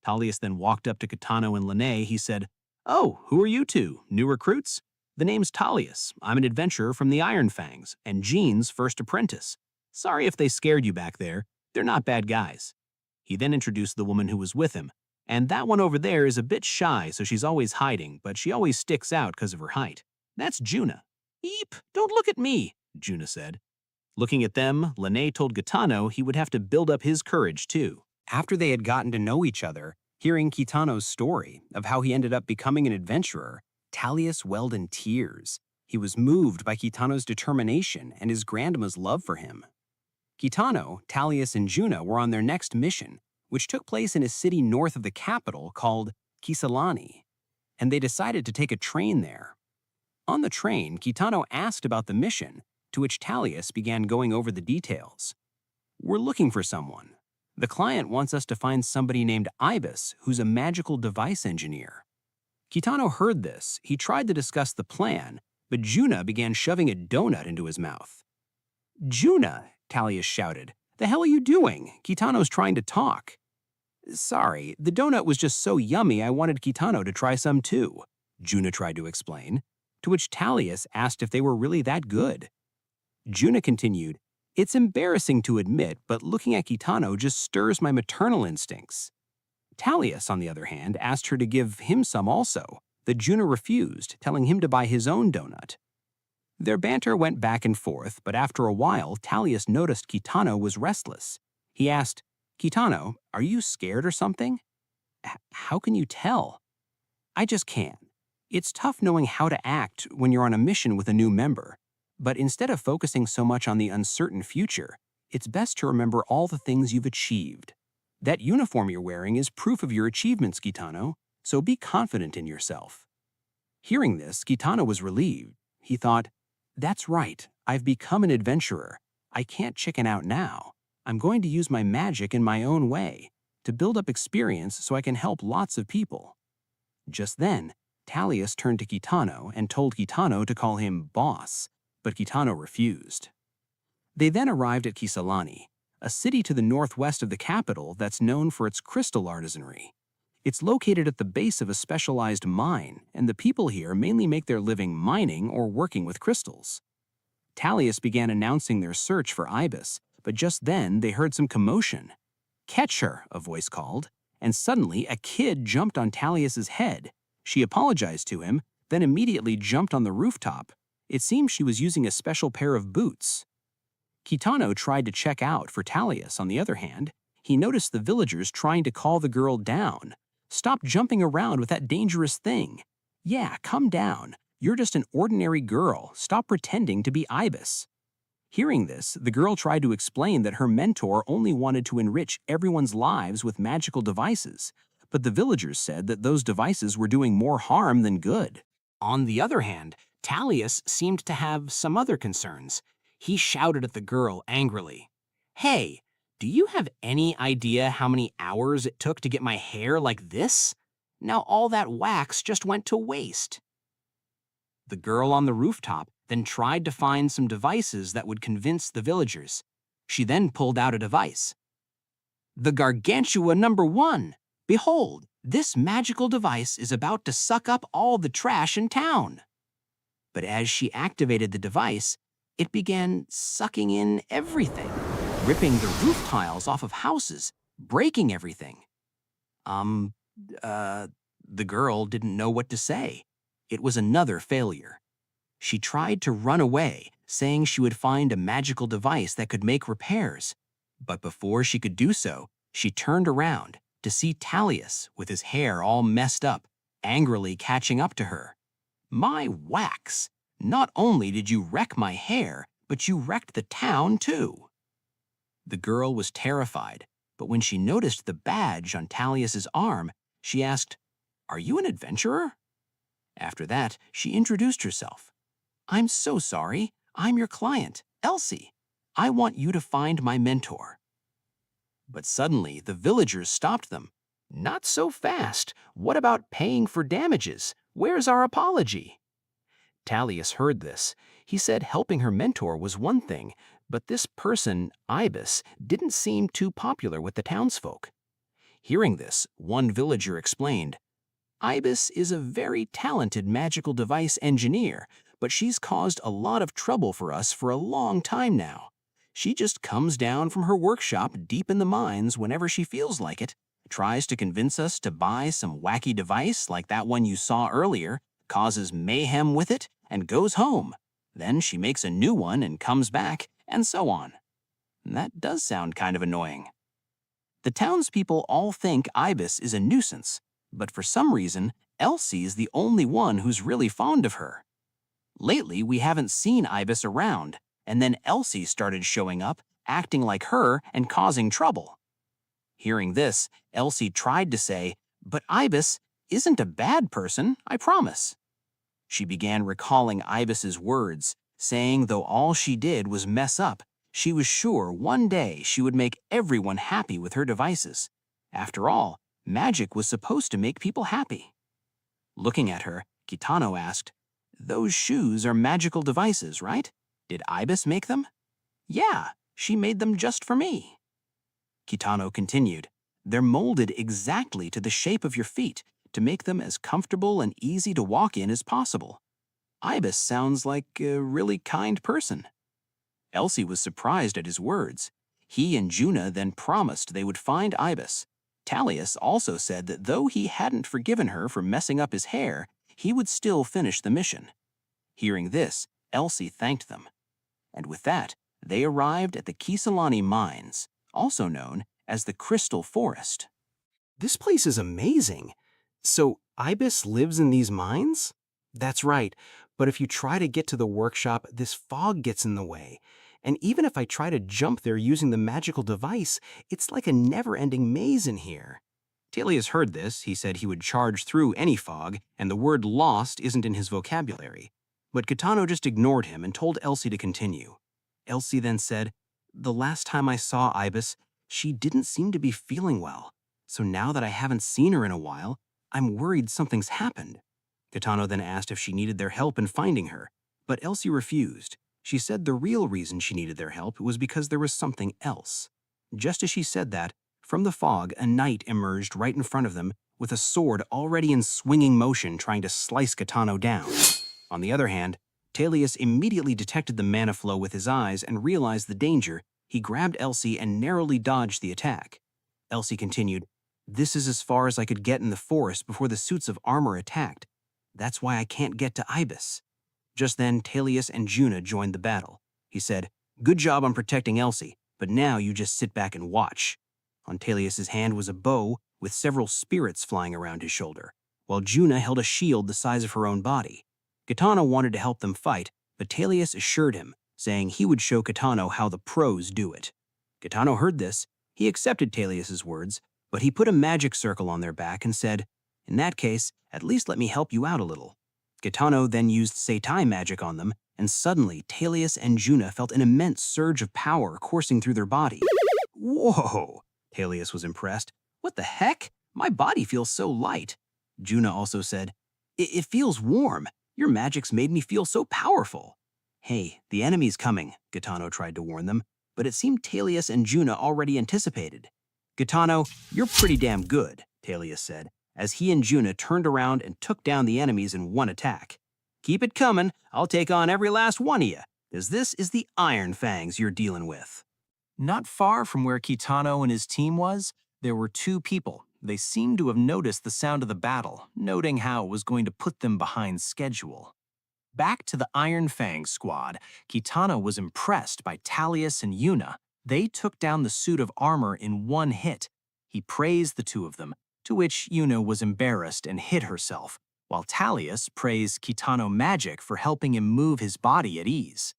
Talius then walked up to Kitano and Lene. He said, Oh, who are you two? New recruits? The name's Talius. I'm an adventurer from the Iron Fangs, and Jean's first apprentice. Sorry if they scared you back there. They're not bad guys. He then introduced the woman who was with him, and that one over there is a bit shy, so she's always hiding, but she always sticks out because of her height. That's Juna. Eep, don't look at me, Juna said. Looking at them, Lene told Kitano he would have to build up his courage too. After they had gotten to know each other, hearing Kitano's story of how he ended up becoming an adventurer, Talius welled in tears. He was moved by Kitano's determination and his grandma's love for him. Kitano, Talius, and Juna were on their next mission, which took place in a city north of the capital called Kisalani, and they decided to take a train there. On the train, Kitano asked about the mission, to which Talius began going over the details. We're looking for someone. The client wants us to find somebody named Ibis, who's a magical device engineer. Kitano heard this. He tried to discuss the plan, but Juna began shoving a donut into his mouth. Juna, Talius shouted, the hell are you doing? Kitano's trying to talk. Sorry, the donut was just so yummy I wanted Kitano to try some too, Juna tried to explain, to which Talius asked if they were really that good. Juna continued, It's embarrassing to admit, but looking at Kitano just stirs my maternal instincts. Talius, on the other hand, asked her to give him some also, but Juna refused, telling him to buy his own donut. Their banter went back and forth, but after a while, Talius noticed Kitano was restless. He asked, Kitano, are you scared or something? How can you tell? I just can. It's tough knowing how to act when you're on a mission with a new member. But instead of focusing so much on the uncertain future, it's best to remember all the things you've achieved. That uniform you're wearing is proof of your achievements, Kitano, so be confident in yourself. Hearing this, Kitano was relieved. He thought, that's right, I've become an adventurer. I can't chicken out now. I'm going to use my magic in my own way, to build up experience so I can help lots of people. Just then, Talius turned to Kitano and told Kitano to call him boss, but Kitano refused. They then arrived at Kisalani, a city to the northwest of the capital that's known for its crystal artisanry. It's located at the base of a specialized mine, and the people here mainly make their living mining or working with crystals. Talius began announcing their search for Ibis, but just then they heard some commotion. "Catch her," a voice called, and suddenly a kid jumped on Talius's head. She apologized to him, then immediately jumped on the rooftop. It seemed she was using a special pair of boots. Kitano tried to check out for Talius. On the other hand, he noticed the villagers trying to call the girl down. "Stop jumping around with that dangerous thing. Yeah, come down. You're just an ordinary girl. Stop pretending to be Ibis." Hearing this, the girl tried to explain that her mentor only wanted to enrich everyone's lives with magical devices, but the villagers said that those devices were doing more harm than good. On the other hand, Talius seemed to have some other concerns. He shouted at the girl angrily, "Hey, do you have any idea how many hours it took to get my hair like this? Now all that wax just went to waste." The girl on the rooftop then tried to find some devices that would convince the villagers. She then pulled out a device. "The Gargantua #1. Behold, this magical device is about to suck up all the trash in town." But as she activated the device, it began sucking in everything, ripping the roof tiles off of houses, breaking everything. The girl didn't know what to say. It was another failure. She tried to run away, saying she would find a magical device that could make repairs. But before she could do so, she turned around to see Talius with his hair all messed up, angrily catching up to her. "My wax! Not only did you wreck my hair, but you wrecked the town too." The girl was terrified, but when she noticed the badge on Talius's arm, she asked, "Are you an adventurer?" After that, she introduced herself. "I'm so sorry. I'm your client, Elsie. I want you to find my mentor." But suddenly, the villagers stopped them. "Not so fast. What about paying for damages? Where's our apology?" Talius heard this. He said helping her mentor was one thing, but this person, Ibis, didn't seem too popular with the townsfolk. Hearing this, one villager explained, "Ibis is a very talented magical device engineer, but she's caused a lot of trouble for us for a long time now. She just comes down from her workshop deep in the mines whenever she feels like it, tries to convince us to buy some wacky device like that one you saw earlier, causes mayhem with it, and goes home. Then she makes a new one and comes back, and so on." That does sound kind of annoying. The townspeople all think Ibis is a nuisance, but for some reason, Elsie is the only one who's really fond of her. Lately, we haven't seen Ibis around, and then Elsie started showing up, acting like her and causing trouble. Hearing this, Elsie tried to say, "But Ibis isn't a bad person, I promise." She began recalling Ibis's words, saying though all she did was mess up, she was sure one day she would make everyone happy with her devices. After all, magic was supposed to make people happy. Looking at her, Kitano asked, "Those shoes are magical devices, right? Did Ibis make them?" "Yeah, she made them just for me." Kitano continued, "They're molded exactly to the shape of your feet to make them as comfortable and easy to walk in as possible. Ibis sounds like a really kind person." Elsie was surprised at his words. He and Juna then promised they would find Ibis. Talius also said that though he hadn't forgiven her for messing up his hair, he would still finish the mission. Hearing this, Elsie thanked them. And with that, they arrived at the Kisalani mines, also known as the Crystal Forest. "This place is amazing. So, Ibis lives in these mines? That's right, but if you try to get to the workshop, this fog gets in the way. And even if I try to jump there using the magical device, it's like a never-ending maze in here. Talius heard this. He said he would charge through any fog, and the word lost isn't in his vocabulary. But Kitano just ignored him and told Elsie to continue. Elsie then said, "The last time I saw Ibis, she didn't seem to be feeling well. So now that I haven't seen her in a while, I'm worried something's happened." Kitano then asked if she needed their help in finding her, but Elsie refused. She said the real reason she needed their help was because there was something else. Just as she said that, from the fog, a knight emerged right in front of them with a sword already in swinging motion trying to slice Kitano down. On the other hand, Talius immediately detected the mana flow with his eyes and realized the danger. He grabbed Elsie and narrowly dodged the attack. Elsie continued, "This is as far as I could get in the forest before the suits of armor attacked. That's why I can't get to Ibis." Just then, Talius and Juna joined the battle. He said, "Good job on protecting Elsie, but now you just sit back and watch." On Talius's hand was a bow with several spirits flying around his shoulder, while Juna held a shield the size of her own body. Kitano wanted to help them fight, but Talius assured him, saying he would show Kitano how the pros do it. Kitano heard this. He accepted Talius's words, but he put a magic circle on their back and said, "In that case, at least let me help you out a little." Kitano then used seitai magic on them, and suddenly Talius and Juna felt an immense surge of power coursing through their body. "Whoa!" Talius was impressed. "What the heck? My body feels so light." Juna also said, It feels warm. Your magic's made me feel so powerful." "Hey, the enemy's coming," Kitano tried to warn them, but it seemed Talius and Juna already anticipated. "Kitano, you're pretty damn good," Talius said, as he and Juna turned around and took down the enemies in one attack. "Keep it coming. I'll take on every last one of you, as this is the Iron Fangs you're dealing with." Not far from where Kitano and his team was, there were two people. They seemed to have noticed the sound of the battle, noting how it was going to put them behind schedule. Back to the Iron Fang squad, Kitano was impressed by Talius and Yuna. They took down the suit of armor in one hit. He praised the two of them, to which Yuna was embarrassed and hid herself, while Talius praised Kitano Magic for helping him move his body at ease.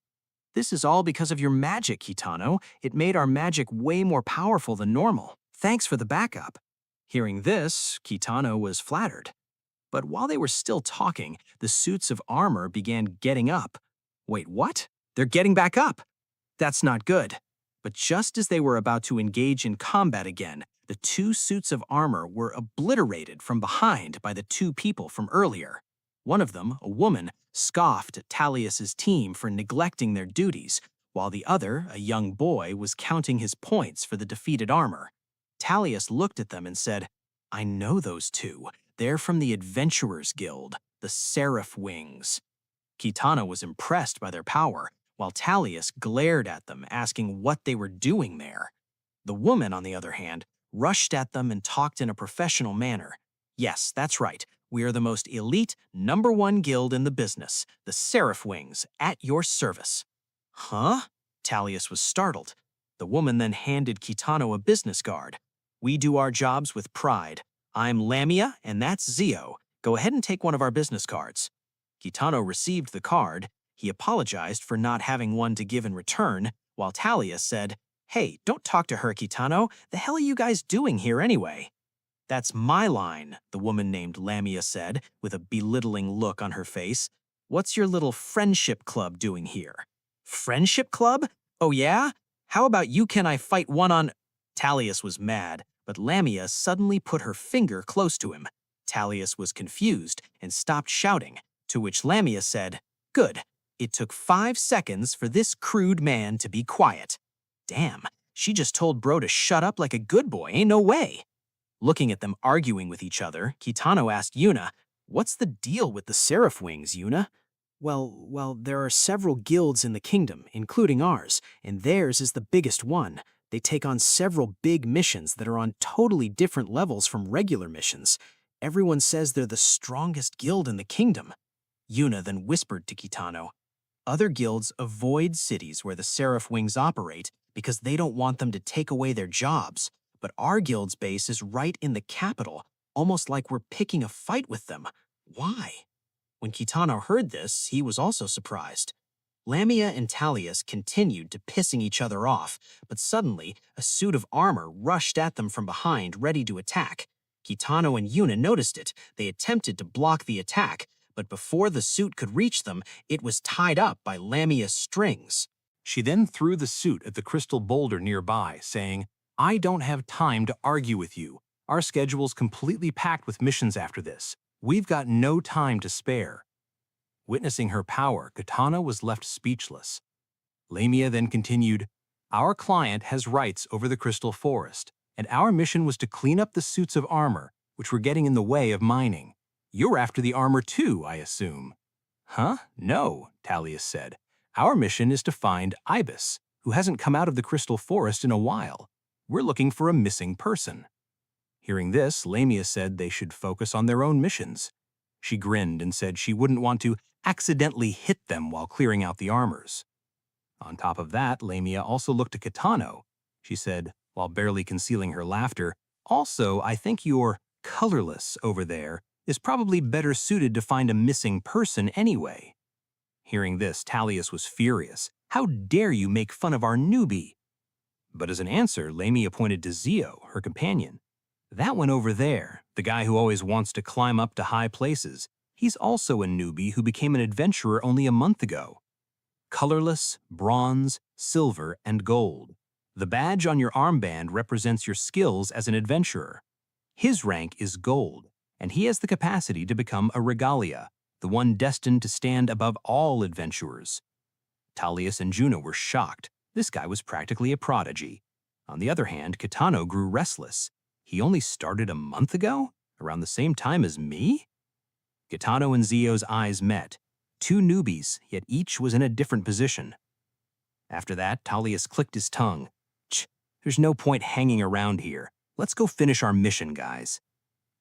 "This is all because of your magic, Kitano. It made our magic way more powerful than normal. Thanks for the backup." Hearing this, Kitano was flattered. But while they were still talking, the suits of armor began getting up. Wait, what? They're getting back up? That's not good. But just as they were about to engage in combat again, the two suits of armor were obliterated from behind by the two people from earlier. One of them, a woman, scoffed at Talius's team for neglecting their duties, while the other, a young boy, was counting his points for the defeated armor. Talius looked at them and said, "I know those two. They're from the Adventurers Guild, the Seraph Wings." Kitano was impressed by their power, while Talius glared at them, asking what they were doing there. The woman, on the other hand, rushed at them and talked in a professional manner. "Yes, that's right. We are the most elite, #1 guild in the business, the Seraph Wings, at your service." "Huh?" Talius was startled. The woman then handed Kitano a business card. "We do our jobs with pride. I'm Lamia, and that's Zio. Go ahead and take one of our business cards." Kitano received the card. He apologized for not having one to give in return, while Talius said, "Hey, don't talk to her, Kitano. The hell are you guys doing here anyway?" "That's my line," the woman named Lamia said, with a belittling look on her face. "What's your little friendship club doing here?" "Friendship club? Oh yeah? How about you can I fight one-on—" Talius was mad, but Lamia suddenly put her finger close to him. Talius was confused and stopped shouting, to which Lamia said, "Good. It took 5 seconds for this crude man to be quiet." Damn, she just told bro to shut up like a good boy, ain't no way. Looking at them arguing with each other, Kitano asked Yuna, "What's the deal with the Seraph Wings, Yuna?" Well, there are several guilds in the kingdom, including ours, and theirs is the biggest one. They take on several big missions that are on totally different levels from regular missions. Everyone says they're the strongest guild in the kingdom." Yuna then whispered to Kitano, "Other guilds avoid cities where the Seraph Wings operate because they don't want them to take away their jobs. But our guild's base is right in the capital. almost like we're picking a fight with them. Why? When Kitano heard this, he was also surprised. Lamia and Talius continued to pissing each other off, but suddenly a suit of armor rushed at them from behind, ready to attack. Kitano and Yuna noticed it. They attempted to block the attack, but before the suit could reach them, it was tied up by Lamia's strings. She then threw the suit at the crystal boulder nearby, saying, "I don't have time to argue with you. Our schedule's completely packed with missions after this. We've got no time to spare." Witnessing her power, Kitano was left speechless. Lamia then continued, "Our client has rights over the crystal forest, and our mission was to clean up the suits of armor, which were getting in the way of mining. You're after the armor too, I assume." "Huh? No," Talius said. "Our mission is to find Ibis, who hasn't come out of the crystal forest in a while. We're looking for a missing person." Hearing this, Lamia said they should focus on their own missions. She grinned and said she wouldn't want to accidentally hit them while clearing out the armors. On top of that, Lamia also looked to Kitano. She said, while barely concealing her laughter, "Also, I think your colorless over there is probably better suited to find a missing person anyway." Hearing this, Talius was furious. "How dare you make fun of our newbie?" But as an answer, Lamia pointed to Zio, her companion. "That one over there, the guy who always wants to climb up to high places, he's also a newbie who became an adventurer only a month ago. Colorless, bronze, silver, and gold. The badge on your armband represents your skills as an adventurer. His rank is gold, and he has the capacity to become a regalia, the one destined to stand above all adventurers." Talius and Juno were shocked. This guy was practically a prodigy. On the other hand, Kitano grew restless. He only started a month ago? Around the same time as me? Kitano and Zio's eyes met. Two newbies, yet each was in a different position. After that, Talius clicked his tongue. There's no point hanging around here. Let's go finish our mission, guys."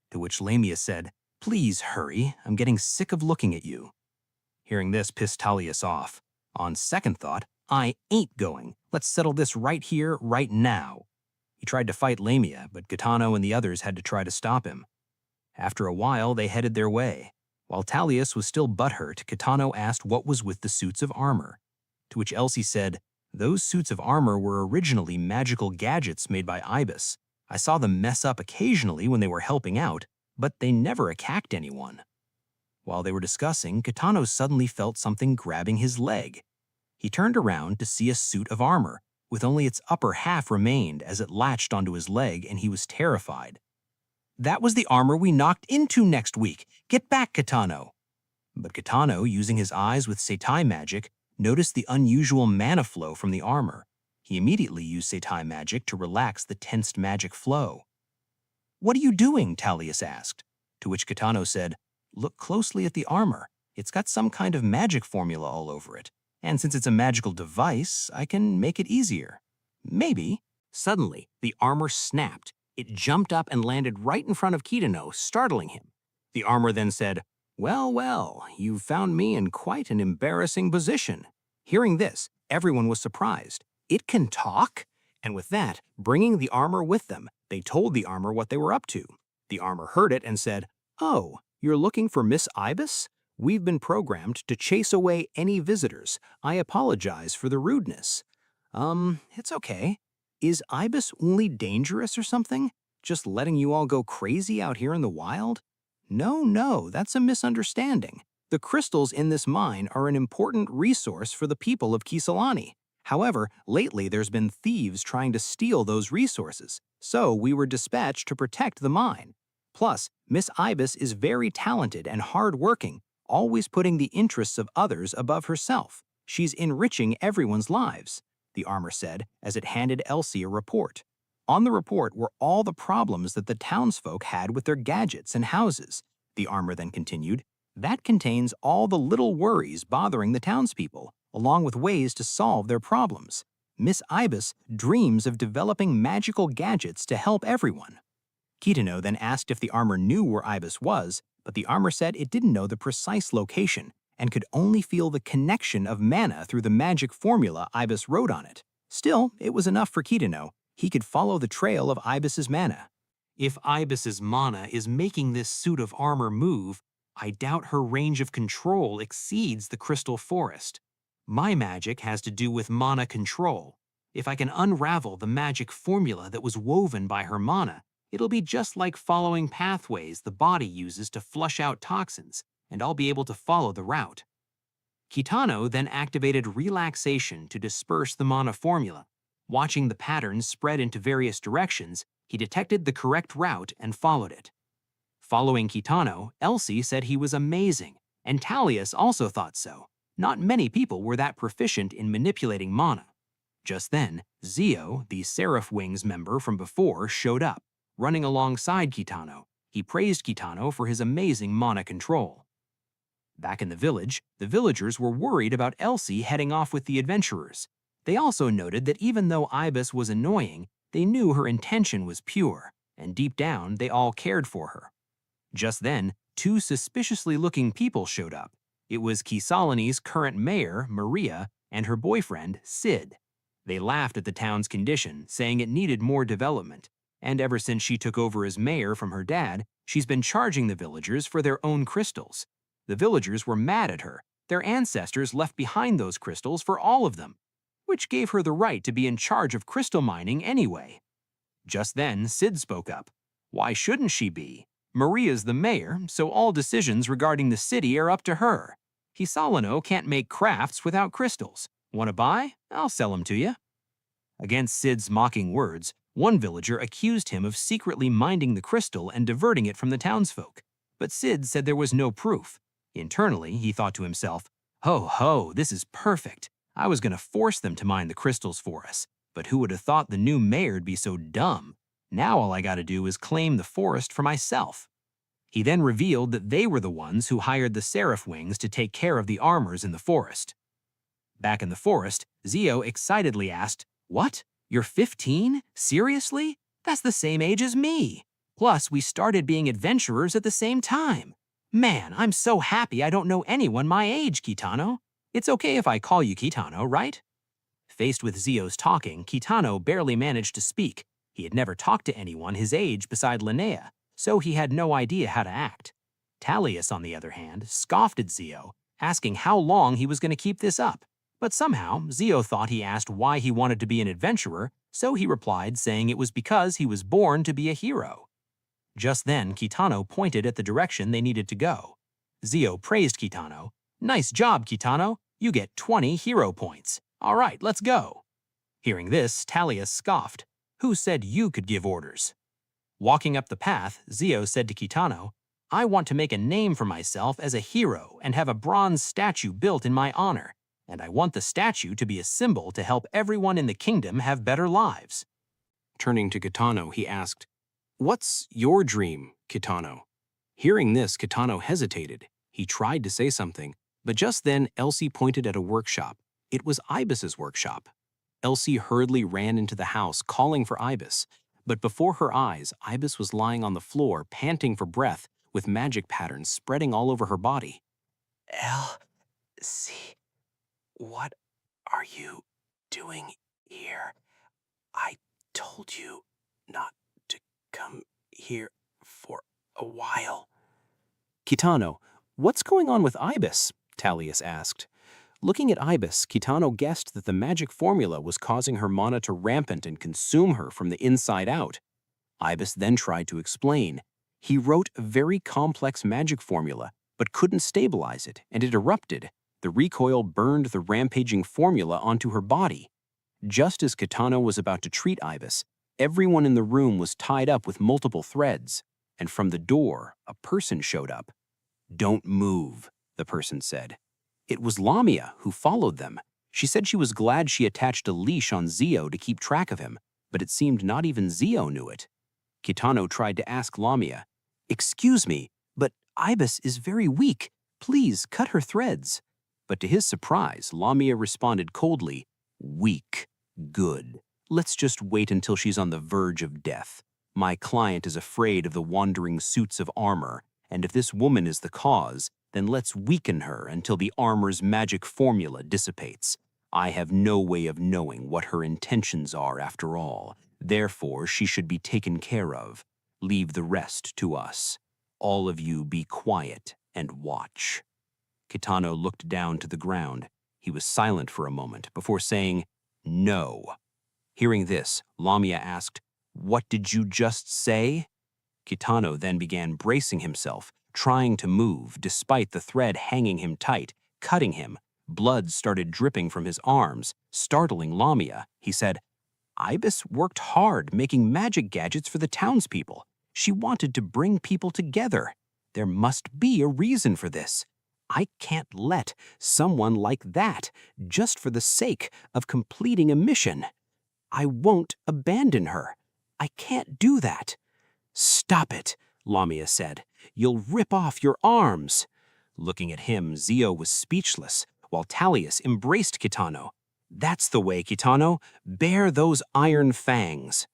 To which Lamia said, "Please hurry, I'm getting sick of looking at you." Hearing this pissed Talius off. On second thought, "I ain't going. Let's settle this right here, right now." He tried to fight Lamia, but Kitano and the others had to try to stop him. After a while, they headed their way. While Talius was still butthurt, Kitano asked what was with the suits of armor. To which Elsie said, "Those suits of armor were originally magical gadgets made by Ibis. I saw them mess up occasionally when they were helping out, but they never attacked anyone." While they were discussing, Kitano suddenly felt something grabbing his leg. He turned around to see a suit of armor, with only its upper half remained as it latched onto his leg, and he was terrified. "That was the armor we knocked into next week. Get back, Kitano." But Kitano, using his eyes with seitai magic, noticed the unusual mana flow from the armor. He immediately used seitai magic to relax the tensed magic flow. "What are you doing?" Talius asked. To which Kitano said, "Look closely at the armor. It's got some kind of magic formula all over it. And since it's a magical device, I can make it easier. Maybe." Suddenly, the armor snapped. It jumped up and landed right in front of Kitano, startling him. The armor then said, "Well, well, you've found me in quite an embarrassing position." Hearing this, everyone was surprised. It can talk? And with that, bringing the armor with them, they told the armor what they were up to. The armor heard it and said, "Oh, you're looking for Miss Ibis? We've been programmed to chase away any visitors. I apologize for the rudeness." It's okay. Is Ibis only dangerous or something? Just letting you all go crazy out here in the wild? No, that's a misunderstanding. The crystals in this mine are an important resource for the people of Kisalani. However, lately there's been thieves trying to steal those resources, so we were dispatched to protect the mine. Plus, Miss Ibis is very talented and hard-working, always putting the interests of others above herself. She's enriching everyone's lives," the armor said as it handed Elsie a report. On the report were all the problems that the townsfolk had with their gadgets and houses. The armor then continued, "That contains all the little worries bothering the townspeople, along with ways to solve their problems. Miss Ibis dreams of developing magical gadgets to help everyone." Kitano then asked if the armor knew where Ibis was, but the armor said it didn't know the precise location and could only feel the connection of mana through the magic formula Ibis wrote on it. Still, it was enough for Kitano. He could follow the trail of Ibis's mana. If Ibis's mana is making this suit of armor move, I doubt her range of control exceeds the crystal forest. My magic has to do with mana control. If I can unravel the magic formula that was woven by her mana, it'll be just like following pathways the body uses to flush out toxins, and I'll be able to follow the route. Kitano then activated relaxation to disperse the mana formula. Watching the patterns spread into various directions, he detected the correct route and followed it. Following Kitano, Elsie said he was amazing, and Talius also thought so. Not many people were that proficient in manipulating mana. Just then, Zio, the Seraph Wings member from before, showed up, running alongside Kitano. He praised Kitano for his amazing mana control. Back in the village, the villagers were worried about Elsie heading off with the adventurers. They also noted that even though Ibis was annoying, they knew her intention was pure, and deep down they all cared for her. Just then, two suspiciously looking people showed up. It was Kisalani's current mayor, Maria, and her boyfriend, Sid. They laughed at the town's condition, saying it needed more development, and ever since she took over as mayor from her dad, she's been charging the villagers for their own crystals. The villagers were mad at her. Their ancestors left behind those crystals for all of them, which gave her the right to be in charge of crystal mining anyway. Just then, Sid spoke up. Why shouldn't she be? Maria's the mayor, so all decisions regarding the city are up to her. Hisalano can't make crafts without crystals. Want to buy? I'll sell them to you. Against Sid's mocking words, one villager accused him of secretly minding the crystal and diverting it from the townsfolk. But Sid said there was no proof. Internally, he thought to himself, "Ho ho, this is perfect. I was going to force them to mine the crystals for us. But who would have thought the new mayor'd be so dumb? Now all I gotta do is claim the forest for myself." He then revealed that they were the ones who hired the Seraph Wings to take care of the armors in the forest. Back in the forest, Zio excitedly asked, "What? You're 15? Seriously? That's the same age as me. Plus, we started being adventurers at the same time. Man, I'm so happy I don't know anyone my age, Kitano. It's okay if I call you Kitano, right?" Faced with Zio's talking, Kitano barely managed to speak. He had never talked to anyone his age beside Linnea, so he had no idea how to act. Talius, on the other hand, scoffed at Zio, asking how long he was going to keep this up. But somehow, Zio thought he asked why he wanted to be an adventurer, so he replied saying it was because he was born to be a hero. Just then, Kitano pointed at the direction they needed to go. Zio praised Kitano. "Nice job, Kitano. You get 20 hero points. All right, let's go." Hearing this, Talius scoffed. "Who said you could give orders?" Walking up the path, Zio said to Kitano, "I want to make a name for myself as a hero and have a bronze statue built in my honor, and I want the statue to be a symbol to help everyone in the kingdom have better lives." Turning to Kitano, he asked, "What's your dream, Kitano?" Hearing this, Kitano hesitated. He tried to say something, but just then Elsie pointed at a workshop. It was Ibis's workshop. Elsie hurriedly ran into the house, calling for Ibis. But before her eyes, Ibis was lying on the floor, panting for breath, with magic patterns spreading all over her body. "Elsie, what are you doing here? I told you not to come here for a while." Kitano, what's going on with Ibis? Talius asked. Looking at Ibis, Kitano guessed that the magic formula was causing her mana to rampant and consume her from the inside out. Ibis then tried to explain. He wrote a very complex magic formula, but couldn't stabilize it, and it erupted. The recoil burned the rampaging formula onto her body. Just as Kitano was about to treat Ibis, everyone in the room was tied up with multiple threads, and from the door, a person showed up. "Don't move," the person said. It was Lamia who followed them. She said she was glad she attached a leash on Zio to keep track of him, but it seemed not even Zio knew it. Kitano tried to ask Lamia, "Excuse me, but Ibis is very weak. Please cut her threads." But to his surprise, Lamia responded coldly, "Weak. Good. Let's just wait until she's on the verge of death. My client is afraid of the wandering suits of armor, and if this woman is the cause, then let's weaken her until the armor's magic formula dissipates. I have no way of knowing what her intentions are after all. Therefore, she should be taken care of. Leave the rest to us. All of you be quiet and watch." Kitano looked down to the ground. He was silent for a moment before saying, "No." Hearing this, Lamia asked, "What did you just say?" Kitano then began bracing himself, trying to move despite the thread hanging him tight, cutting him. Blood started dripping from his arms, startling Lamia. He said, "Ibis worked hard making magic gadgets for the townspeople. She wanted to bring people together. There must be a reason for this. I can't let someone like that just for the sake of completing a mission. I won't abandon her. I can't do that." "Stop it," Lamia said. "You'll rip off your arms." Looking at him, Zio was speechless, while Talius embraced Kitano. "That's the way, Kitano. Bear those iron fangs."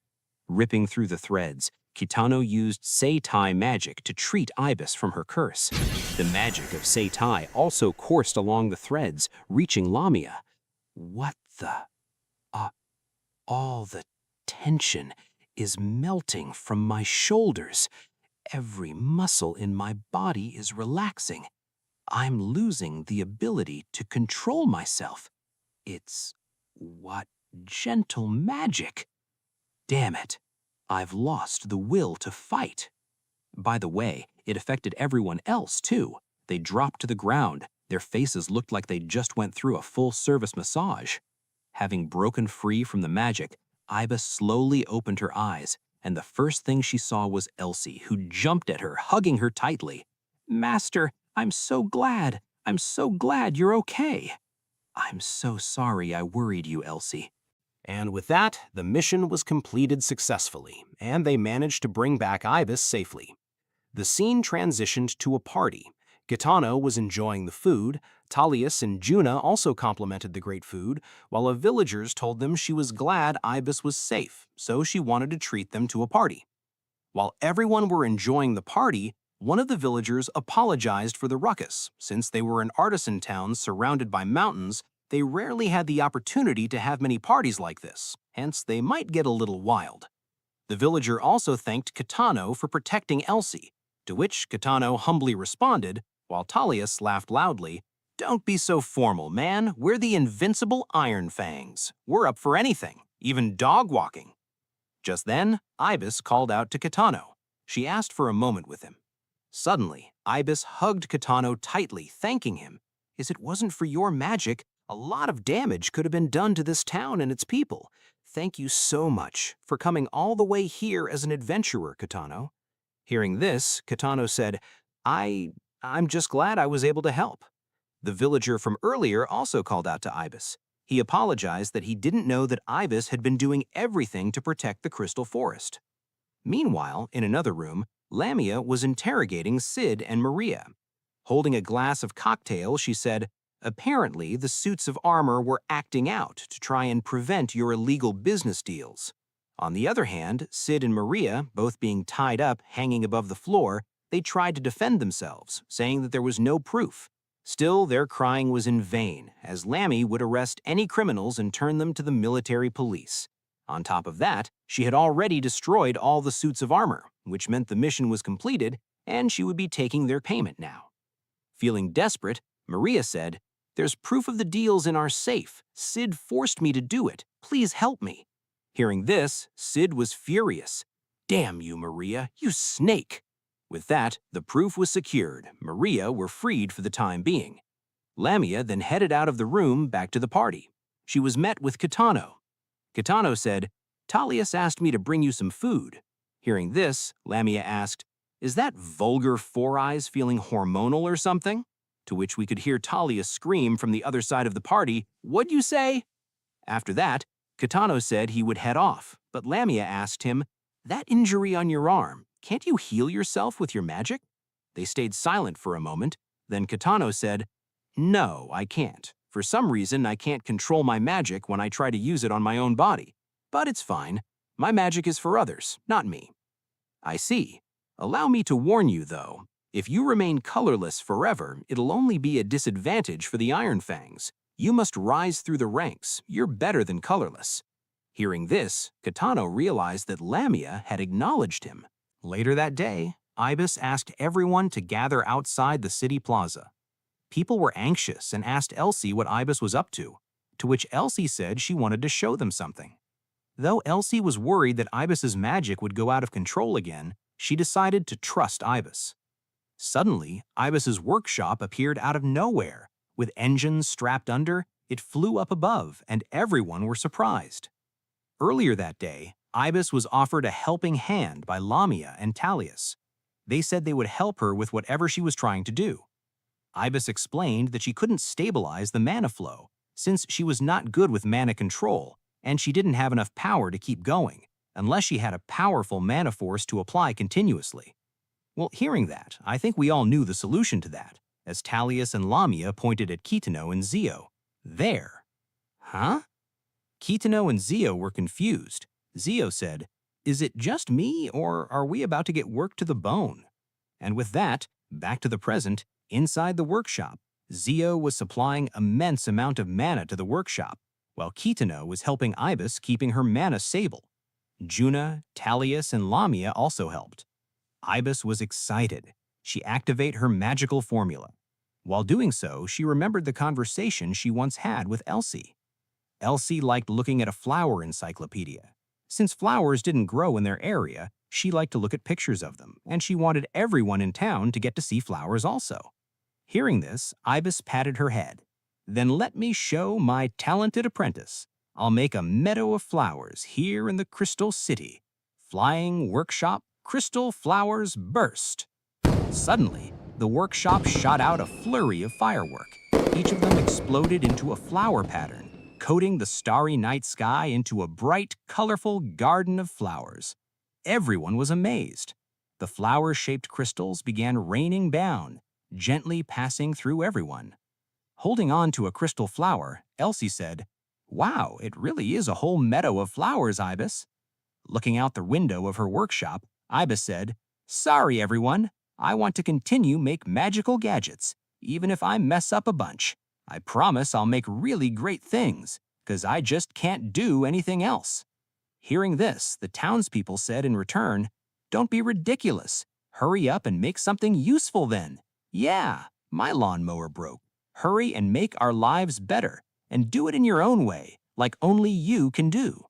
Ripping through the threads, Kitano used seitai magic to treat Ibis from her curse. The magic of seitai also coursed along the threads, reaching Lamia. "What the... all the tension is melting from my shoulders. Every muscle in my body is relaxing. I'm losing the ability to control myself. It's... what gentle magic. Damn it. I've lost the will to fight." By the way, it affected everyone else, too. They dropped to the ground. Their faces looked like they just went through a full-service massage. Having broken free from the magic, Ibis slowly opened her eyes, and the first thing she saw was Elsie, who jumped at her, hugging her tightly. "Master, I'm so glad. I'm so glad you're okay." "I'm so sorry I worried you, Elsie." And with that, the mission was completed successfully, and they managed to bring back Ibis safely. The scene transitioned to a party. Kitano was enjoying the food, Talius and Juna also complimented the great food, while the villagers told them she was glad Ibis was safe, so she wanted to treat them to a party. While everyone were enjoying the party, one of the villagers apologized for the ruckus. Since they were an artisan town surrounded by mountains, they rarely had the opportunity to have many parties like this, hence they might get a little wild. The villager also thanked Kitano for protecting Elsie, to which Kitano humbly responded, while Talius laughed loudly, "Don't be so formal, man. We're the invincible Iron Fangs. We're up for anything, even dog walking." Just then, Ibis called out to Kitano. She asked for a moment with him. Suddenly, Ibis hugged Kitano tightly, thanking him. "If it wasn't for your magic, a lot of damage could have been done to this town and its people. Thank you so much for coming all the way here as an adventurer, Kitano." Hearing this, Kitano said, I'm just glad I was able to help." The villager from earlier also called out to Ibis. He apologized that he didn't know that Ibis had been doing everything to protect the Crystal Forest. Meanwhile, in another room, Lamia was interrogating Sid and Maria. Holding a glass of cocktail, she said, "Apparently, the suits of armor were acting out to try and prevent your illegal business deals." On the other hand, Sid and Maria, both being tied up, hanging above the floor, they tried to defend themselves, saying that there was no proof. Still, their crying was in vain, as Lammy would arrest any criminals and turn them to the military police. On top of that, she had already destroyed all the suits of armor, which meant the mission was completed, and she would be taking their payment now. Feeling desperate, Maria said, "There's proof of the deals in our safe. Sid forced me to do it. Please help me." Hearing this, Sid was furious. "Damn you, Maria, you snake!" With that, the proof was secured. Maria were freed for the time being. Lamia then headed out of the room back to the party. She was met with Kitano. Kitano said, "Talius asked me to bring you some food." Hearing this, Lamia asked, "Is that vulgar Four Eyes feeling hormonal or something?" To which we could hear Talius scream from the other side of the party, "What'd you say?" After that, Kitano said he would head off, but Lamia asked him, "That injury on your arm, can't you heal yourself with your magic?" They stayed silent for a moment. Then Kitano said, "No, I can't. For some reason, I can't control my magic when I try to use it on my own body. But it's fine. My magic is for others, not me." "I see. Allow me to warn you, though. If you remain colorless forever, it'll only be a disadvantage for the Iron Fangs. You must rise through the ranks. You're better than colorless." Hearing this, Kitano realized that Lamia had acknowledged him. Later that day, Ibis asked everyone to gather outside the city plaza. People were anxious and asked Elsie what Ibis was up to which Elsie said she wanted to show them something. Though Elsie was worried that Ibis's magic would go out of control again, she decided to trust Ibis. Suddenly, Ibis's workshop appeared out of nowhere. With engines strapped under, it flew up above, and everyone were surprised. Earlier that day, Ibis was offered a helping hand by Lamia and Talius. They said they would help her with whatever she was trying to do. Ibis explained that she couldn't stabilize the mana flow, since she was not good with mana control, and she didn't have enough power to keep going, unless she had a powerful mana force to apply continuously. Well, hearing that, I think we all knew the solution to that, as Talius and Lamia pointed at Kitano and Zio. There. Huh? Kitano and Zio were confused. Zio said, "Is it just me, or are we about to get worked to the bone?" And with that, back to the present, inside the workshop, Zio was supplying immense amount of mana to the workshop, while Kitano was helping Ibis keeping her mana stable. Juna, Talius, and Lamia also helped. Ibis was excited. She activated her magical formula. While doing so, she remembered the conversation she once had with Elsie. Elsie liked looking at a flower encyclopedia. Since flowers didn't grow in their area, she liked to look at pictures of them, and she wanted everyone in town to get to see flowers also. Hearing this, Ibis patted her head. "Then let me show my talented apprentice. I'll make a meadow of flowers here in the Crystal City. Flying workshop, crystal flowers burst." Suddenly, the workshop shot out a flurry of firework. Each of them exploded into a flower pattern, coating the starry night sky into a bright, colorful garden of flowers. Everyone was amazed. The flower-shaped crystals began raining down, gently passing through everyone. Holding on to a crystal flower, Elsie said, "Wow, it really is a whole meadow of flowers, Ibis." Looking out the window of her workshop, Ibis said, "Sorry, everyone. I want to continue make magical gadgets, even if I mess up a bunch. I promise I'll make really great things, 'cause I just can't do anything else." Hearing this, the townspeople said in return, "Don't be ridiculous. Hurry up and make something useful then. Yeah, my lawnmower broke. Hurry and make our lives better, and do it in your own way, like only you can do."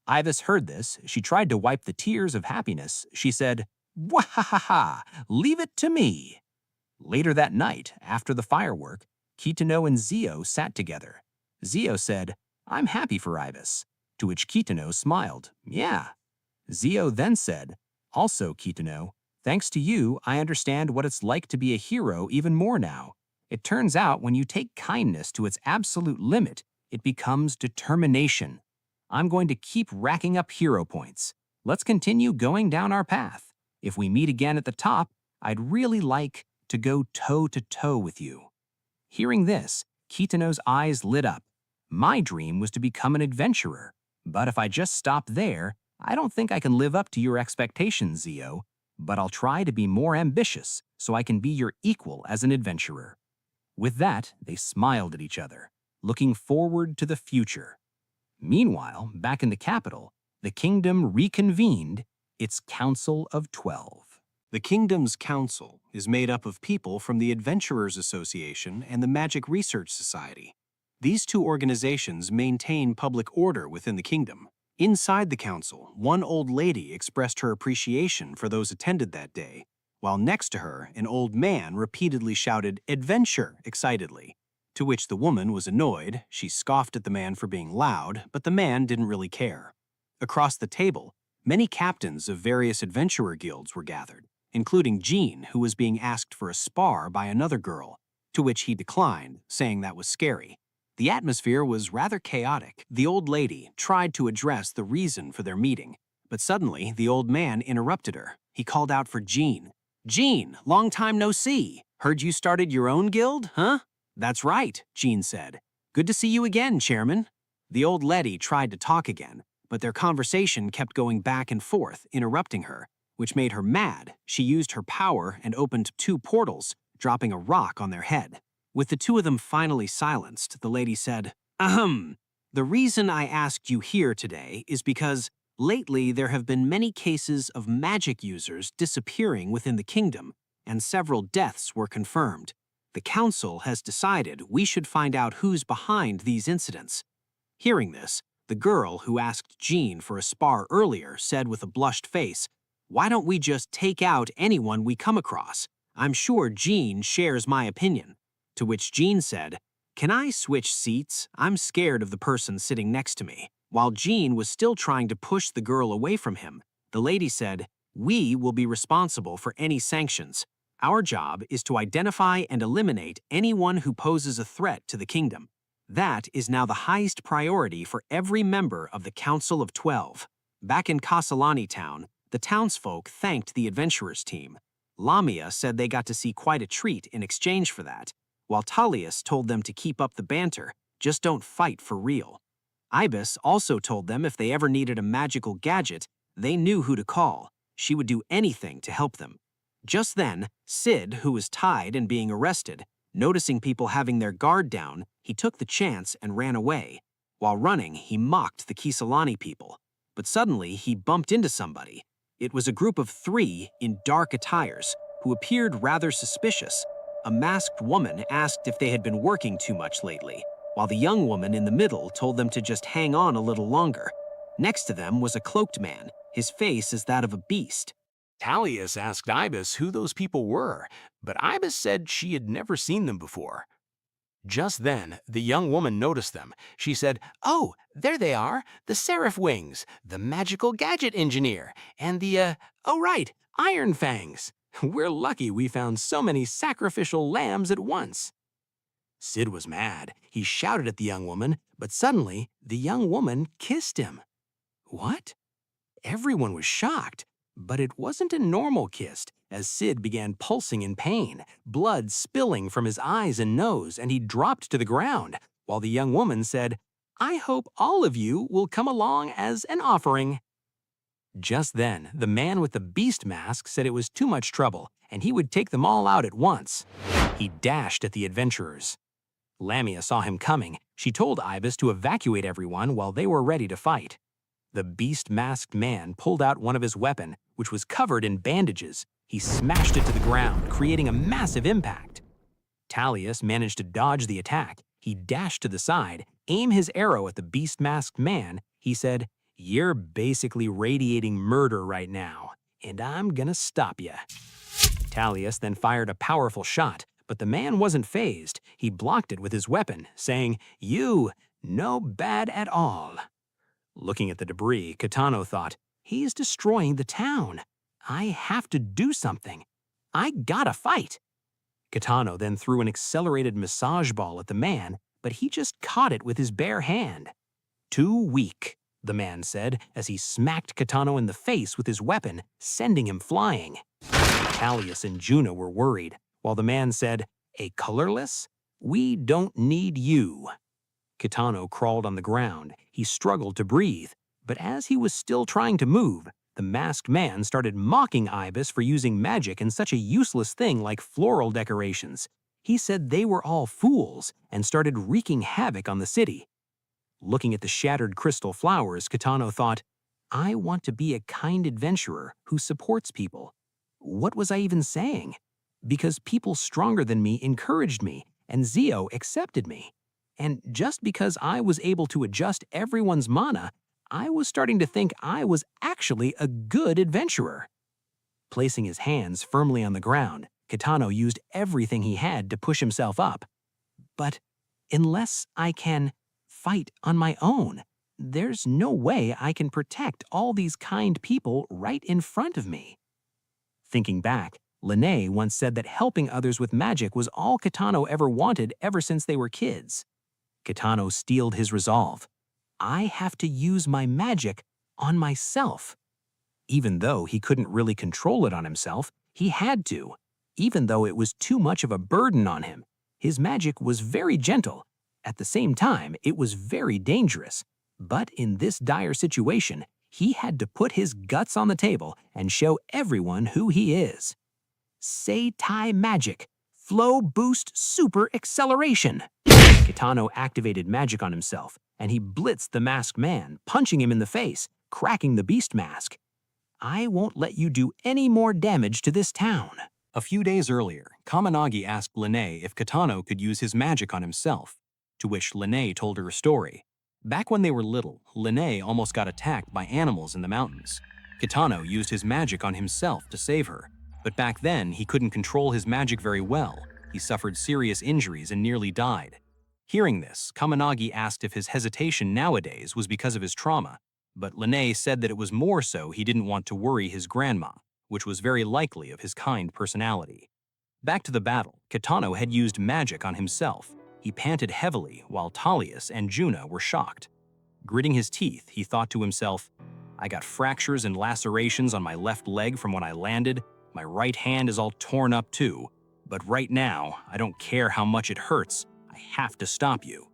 Ibis heard this. She tried to wipe the tears of happiness. She said, "Wahahaha, leave it to me." Later that night, after the firework, Kitano and Zio sat together. Zio said, "I'm happy for Ibis," to which Kitano smiled, "Yeah." Zio then said, "Also, Kitano, thanks to you, I understand what it's like to be a hero even more now. It turns out when you take kindness to its absolute limit, it becomes determination. I'm going to keep racking up hero points. Let's continue going down our path. If we meet again at the top, I'd really like to go toe-to-toe with you." Hearing this, Kitano's eyes lit up. "My dream was to become an adventurer, but if I just stop there, I don't think I can live up to your expectations, Zio. But I'll try to be more ambitious so I can be your equal as an adventurer." With that, they smiled at each other, looking forward to the future. Meanwhile, back in the capital, the kingdom reconvened its Council of 12. The kingdom's council is made up of people from the Adventurers Association and the Magic Research Society. These two organizations maintain public order within the kingdom. Inside the council, one old lady expressed her appreciation for those attended that day, while next to her, an old man repeatedly shouted, "Adventure!" excitedly. To which the woman was annoyed. She scoffed at the man for being loud, but the man didn't really care. Across the table, many captains of various adventurer guilds were gathered, including Jean, who was being asked for a spar by another girl, to which he declined, saying that was scary. The atmosphere was rather chaotic. The old lady tried to address the reason for their meeting, but suddenly the old man interrupted her. He called out for Jean. "Jean, long time no see. Heard you started your own guild, huh?" "That's right," Jean said. "Good to see you again, Chairman." The old lady tried to talk again, but their conversation kept going back and forth, interrupting her, which made her mad. She used her power and opened 2 portals, dropping a rock on their head. With the 2 of them finally silenced, the lady said, "Ahem. The reason I asked you here today is because Lately, there have been many cases of magic users disappearing within the kingdom, and several deaths were confirmed. The council has decided we should find out who's behind these incidents. Hearing this, the girl who asked Jean for a spar earlier said with a blushed face, "Why don't we just take out anyone we come across? I'm sure Jean shares my opinion." To which Jean said, "Can I switch seats? I'm scared of the person sitting next to me." While Jean was still trying to push the girl away from him, the lady said, "We will be responsible for any sanctions. Our job is to identify and eliminate anyone who poses a threat to the kingdom. That is now the highest priority for every member of the Council of 12. Back in Kasalani town, the townsfolk thanked the adventurers team. Lamia said they got to see quite a treat in exchange for that, while Talius told them to keep up the banter, just don't fight for real. Ibis also told them if they ever needed a magical gadget, they knew who to call. She would do anything to help them. Just then, Sid, who was tied and being arrested, noticing people having their guard down, he took the chance and ran away. While running, he mocked the Kisalani people. But suddenly, he bumped into somebody. It was a group of 3 in dark attires who appeared rather suspicious. A masked woman asked if they had been working too much lately, while the young woman in the middle told them to just hang on a little longer. Next to them was a cloaked man. His face is that of a beast. Talius asked Ibis who those people were, but Ibis said she had never seen them before. Just then, the young woman noticed them. She said, "Oh, there they are, the Seraph Wings, the magical gadget engineer, and the, oh right, Iron Fangs. We're lucky we found so many sacrificial lambs at once." Sid was mad. He shouted at the young woman, but suddenly, the young woman kissed him. What? Everyone was shocked, but it wasn't a normal kiss, as Sid began pulsing in pain, blood spilling from his eyes and nose, and he dropped to the ground, while the young woman said, "I hope all of you will come along as an offering." Just then, the man with the beast mask said it was too much trouble, and he would take them all out at once. He dashed at the adventurers. Lamia saw him coming. She told Ibis to evacuate everyone while they were ready to fight. The beast-masked man pulled out one of his weapons, which was covered in bandages. He smashed it to the ground, creating a massive impact. Talius managed to dodge the attack. He dashed to the side, aimed his arrow at the beast-masked man. He said, "You're basically radiating murder right now, and I'm gonna stop ya." Talius then fired a powerful shot, but the man wasn't fazed. He blocked it with his weapon, saying, "You, no bad at all." Looking at the debris, Kitano thought, "He's destroying the town. I have to do something. I gotta fight." Kitano then threw an accelerated massage ball at the man, but he just caught it with his bare hand. "Too weak," the man said as he smacked Kitano in the face with his weapon, sending him flying. Talius and Juno were worried, while the man said, "A colorless? We don't need you." Kitano crawled on the ground. He struggled to breathe, but as he was still trying to move, the masked man started mocking Ibis for using magic in such a useless thing like floral decorations. He said they were all fools and started wreaking havoc on the city. Looking at the shattered crystal flowers, Kitano thought, "I want to be a kind adventurer who supports people." What was I even saying? Because people stronger than me encouraged me, and Zio accepted me. And just because I was able to adjust everyone's mana, I was starting to think I was actually a good adventurer. Placing his hands firmly on the ground, Kitano used everything he had to push himself up. But unless I can fight on my own, there's no way I can protect all these kind people right in front of me. Thinking back, Lene once said that helping others with magic was all Kitano ever wanted ever since they were kids. Kitano steeled his resolve. I have to use my magic on myself. Even though he couldn't really control it on himself, he had to. Even though it was too much of a burden on him, his magic was very gentle. At the same time, it was very dangerous. But in this dire situation, he had to put his guts on the table and show everyone who he is. Seitai Magic, Flow Boost Super Acceleration. Kitano activated magic on himself, and he blitzed the masked man, punching him in the face, cracking the beast mask. "I won't let you do any more damage to this town." A few days earlier, Kaminagi asked Linne if Kitano could use his magic on himself, to which Linne told her a story. Back when they were little, Linne almost got attacked by animals in the mountains. Kitano used his magic on himself to save her, but back then he couldn't control his magic very well. He suffered serious injuries and nearly died. Hearing this, Kaminagi asked if his hesitation nowadays was because of his trauma, but Linne said that it was more so he didn't want to worry his grandma, which was very likely of his kind personality. Back to the battle, Kitano had used magic on himself. He panted heavily while Talius and Juna were shocked. Gritting his teeth, he thought to himself, "I got fractures and lacerations on my left leg from when I landed. My right hand is all torn up too. But right now, I don't care how much it hurts. I have to stop you."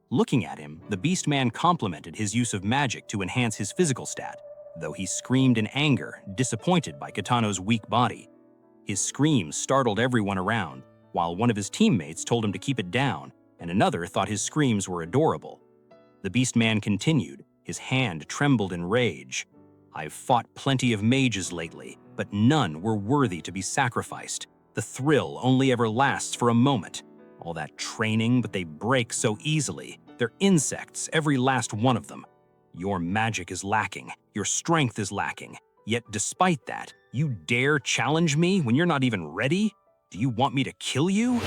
Looking at him, the Beast Man complimented his use of magic to enhance his physical stat, though he screamed in anger, disappointed by Kitano's weak body. His screams startled everyone around, while one of his teammates told him to keep it down, and another thought his screams were adorable. The Beast Man continued, his hand trembled in rage. "I've fought plenty of mages lately, but none were worthy to be sacrificed. The thrill only ever lasts for a moment. All that training, but they break so easily. They're insects, every last one of them. Your magic is lacking, your strength is lacking. Yet despite that, you dare challenge me when you're not even ready? Do you want me to kill you?"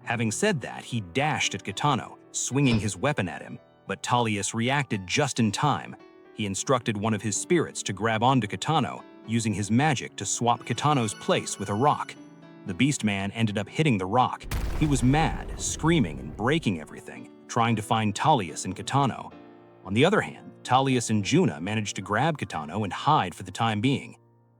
Having said that, he dashed at Kitano, swinging his weapon at him, but Talius reacted just in time. He instructed one of his spirits to grab onto Kitano, using his magic to swap Kitano's place with a rock. The Beast Man ended up hitting the rock. He was mad, screaming and breaking everything, trying to find Talius and Kitano. On the other hand, Talius and Juna managed to grab Kitano and hide for the time being.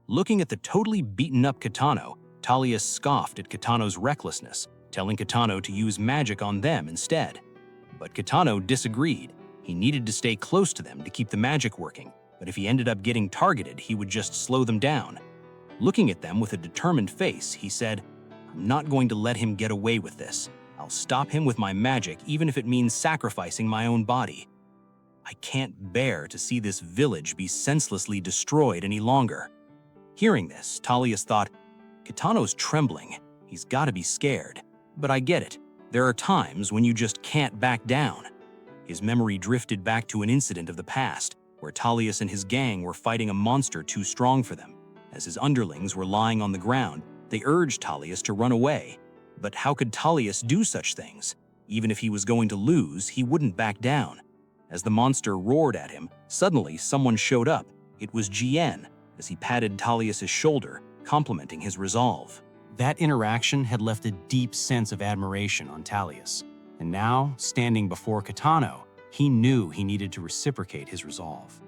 Looking at the totally beaten-up Kitano, Talius scoffed at Kitano's recklessness, telling Kitano to use magic on them instead. But Kitano disagreed. He needed to stay close to them to keep the magic working, but if he ended up getting targeted, he would just slow them down. Looking at them with a determined face, he said, "I'm not going to let him get away with this. I'll stop him with my magic even if it means sacrificing my own body. I can't bear to see this village be senselessly destroyed any longer." Hearing this, Talius thought, "Kitano's trembling. He's got to be scared. But I get it. There are times when you just can't back down." His memory drifted back to an incident of the past, where Talius and his gang were fighting a monster too strong for them. As his underlings were lying on the ground, they urged Talius to run away. But how could Talius do such things? Even if he was going to lose, he wouldn't back down. As the monster roared at him, suddenly someone showed up. It was Jien, as he patted Talius' shoulder, complimenting his resolve. That interaction had left a deep sense of admiration on Talius, and now, standing before Kitano, he knew he needed to reciprocate his resolve.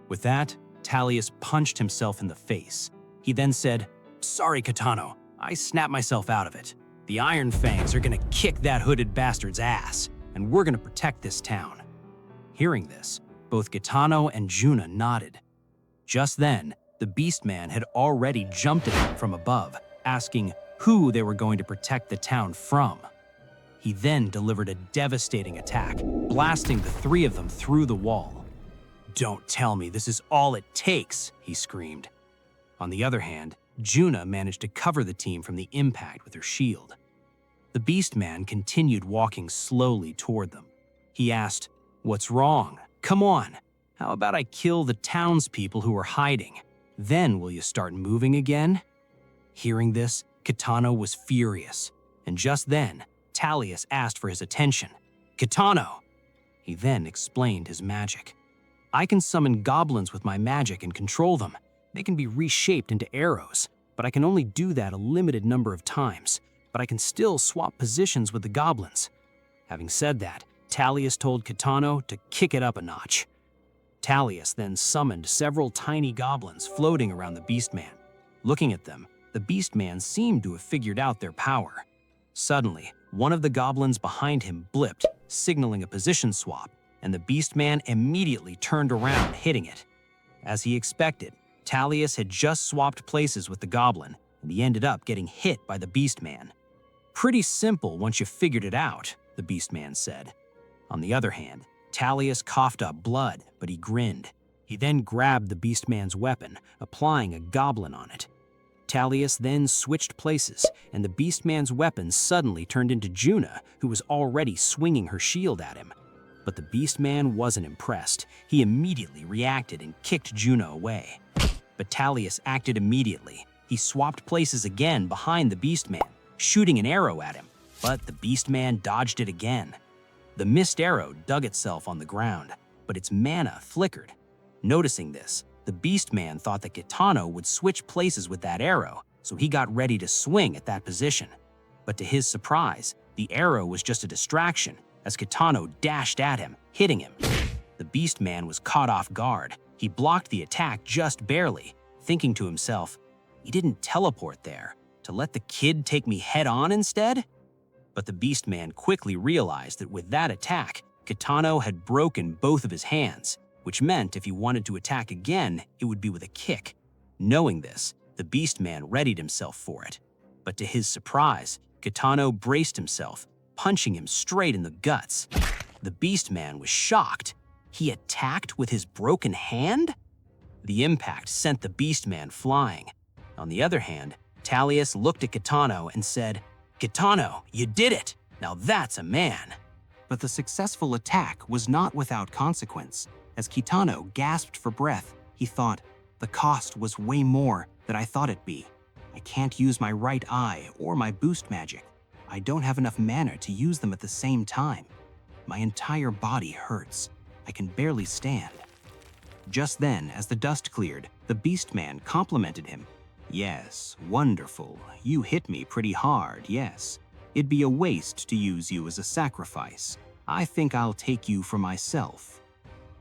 With that, Talius punched himself in the face. He then said, "Sorry, Kitano, I snapped myself out of it. The Iron Fangs are gonna kick that hooded bastard's ass, and we're gonna protect this town." Hearing this, both Kitano and Juna nodded. Just then, the Beast Man had already jumped at them from above, asking who they were going to protect the town from. He then delivered a devastating attack, blasting the three of them through the wall. "Don't tell me this is all it takes," he screamed. On the other hand, Juna managed to cover the team from the impact with her shield. The Beast Man continued walking slowly toward them. He asked, "What's wrong? Come on. How about I kill the townspeople who are hiding? Then will you start moving again?" Hearing this, Kitano was furious, and just then, Talius asked for his attention. "Kitano!" He then explained his magic. "I can summon goblins with my magic and control them. They can be reshaped into arrows, but I can only do that a limited number of times, but I can still swap positions with the goblins." Having said that, Talius told Kitano to kick it up a notch. Talius then summoned several tiny goblins floating around the Beast Man. Looking at them, the Beast Man seemed to have figured out their power. Suddenly, one of the goblins behind him blipped, signaling a position swap, and the Beast Man immediately turned around, hitting it. As he expected, Talius had just swapped places with the goblin, and he ended up getting hit by the Beast Man. "Pretty simple once you figured it out," the Beast Man said. On the other hand, Talius coughed up blood, but he grinned. He then grabbed the Beastman's weapon, applying a goblin on it. Talius then switched places, and the Beastman's weapon suddenly turned into Juna, who was already swinging her shield at him. But the Beastman wasn't impressed. He immediately reacted and kicked Juna away. But Talius acted immediately. He swapped places again behind the Beastman, shooting an arrow at him, but the Beastman dodged it again. The missed arrow dug itself on the ground, but its mana flickered. Noticing this, the Beastman thought that Kitano would switch places with that arrow, so he got ready to swing at that position. But to his surprise, the arrow was just a distraction, as Kitano dashed at him, hitting him. The Beastman was caught off guard. He blocked the attack just barely, thinking to himself, "He didn't teleport there. To let the kid take me head-on instead?" But the Beastman quickly realized that with that attack, Kitano had broken both of his hands, which meant if he wanted to attack again, it would be with a kick. Knowing this, the Beastman readied himself for it. But to his surprise, Kitano braced himself, punching him straight in the guts. The Beastman was shocked. He attacked with his broken hand? The impact sent the Beastman flying. On the other hand, Talius looked at Kitano and said, "Kitano, you did it! Now that's a man!" But the successful attack was not without consequence. As Kitano gasped for breath, he thought, "The cost was way more than I thought it'd be. I can't use my right eye or my boost magic. I don't have enough mana to use them at the same time. My entire body hurts. I can barely stand." Just then, as the dust cleared, the Beastman complimented him. "Yes, wonderful. You hit me pretty hard, yes. It'd be a waste to use you as a sacrifice. I think I'll take you for myself."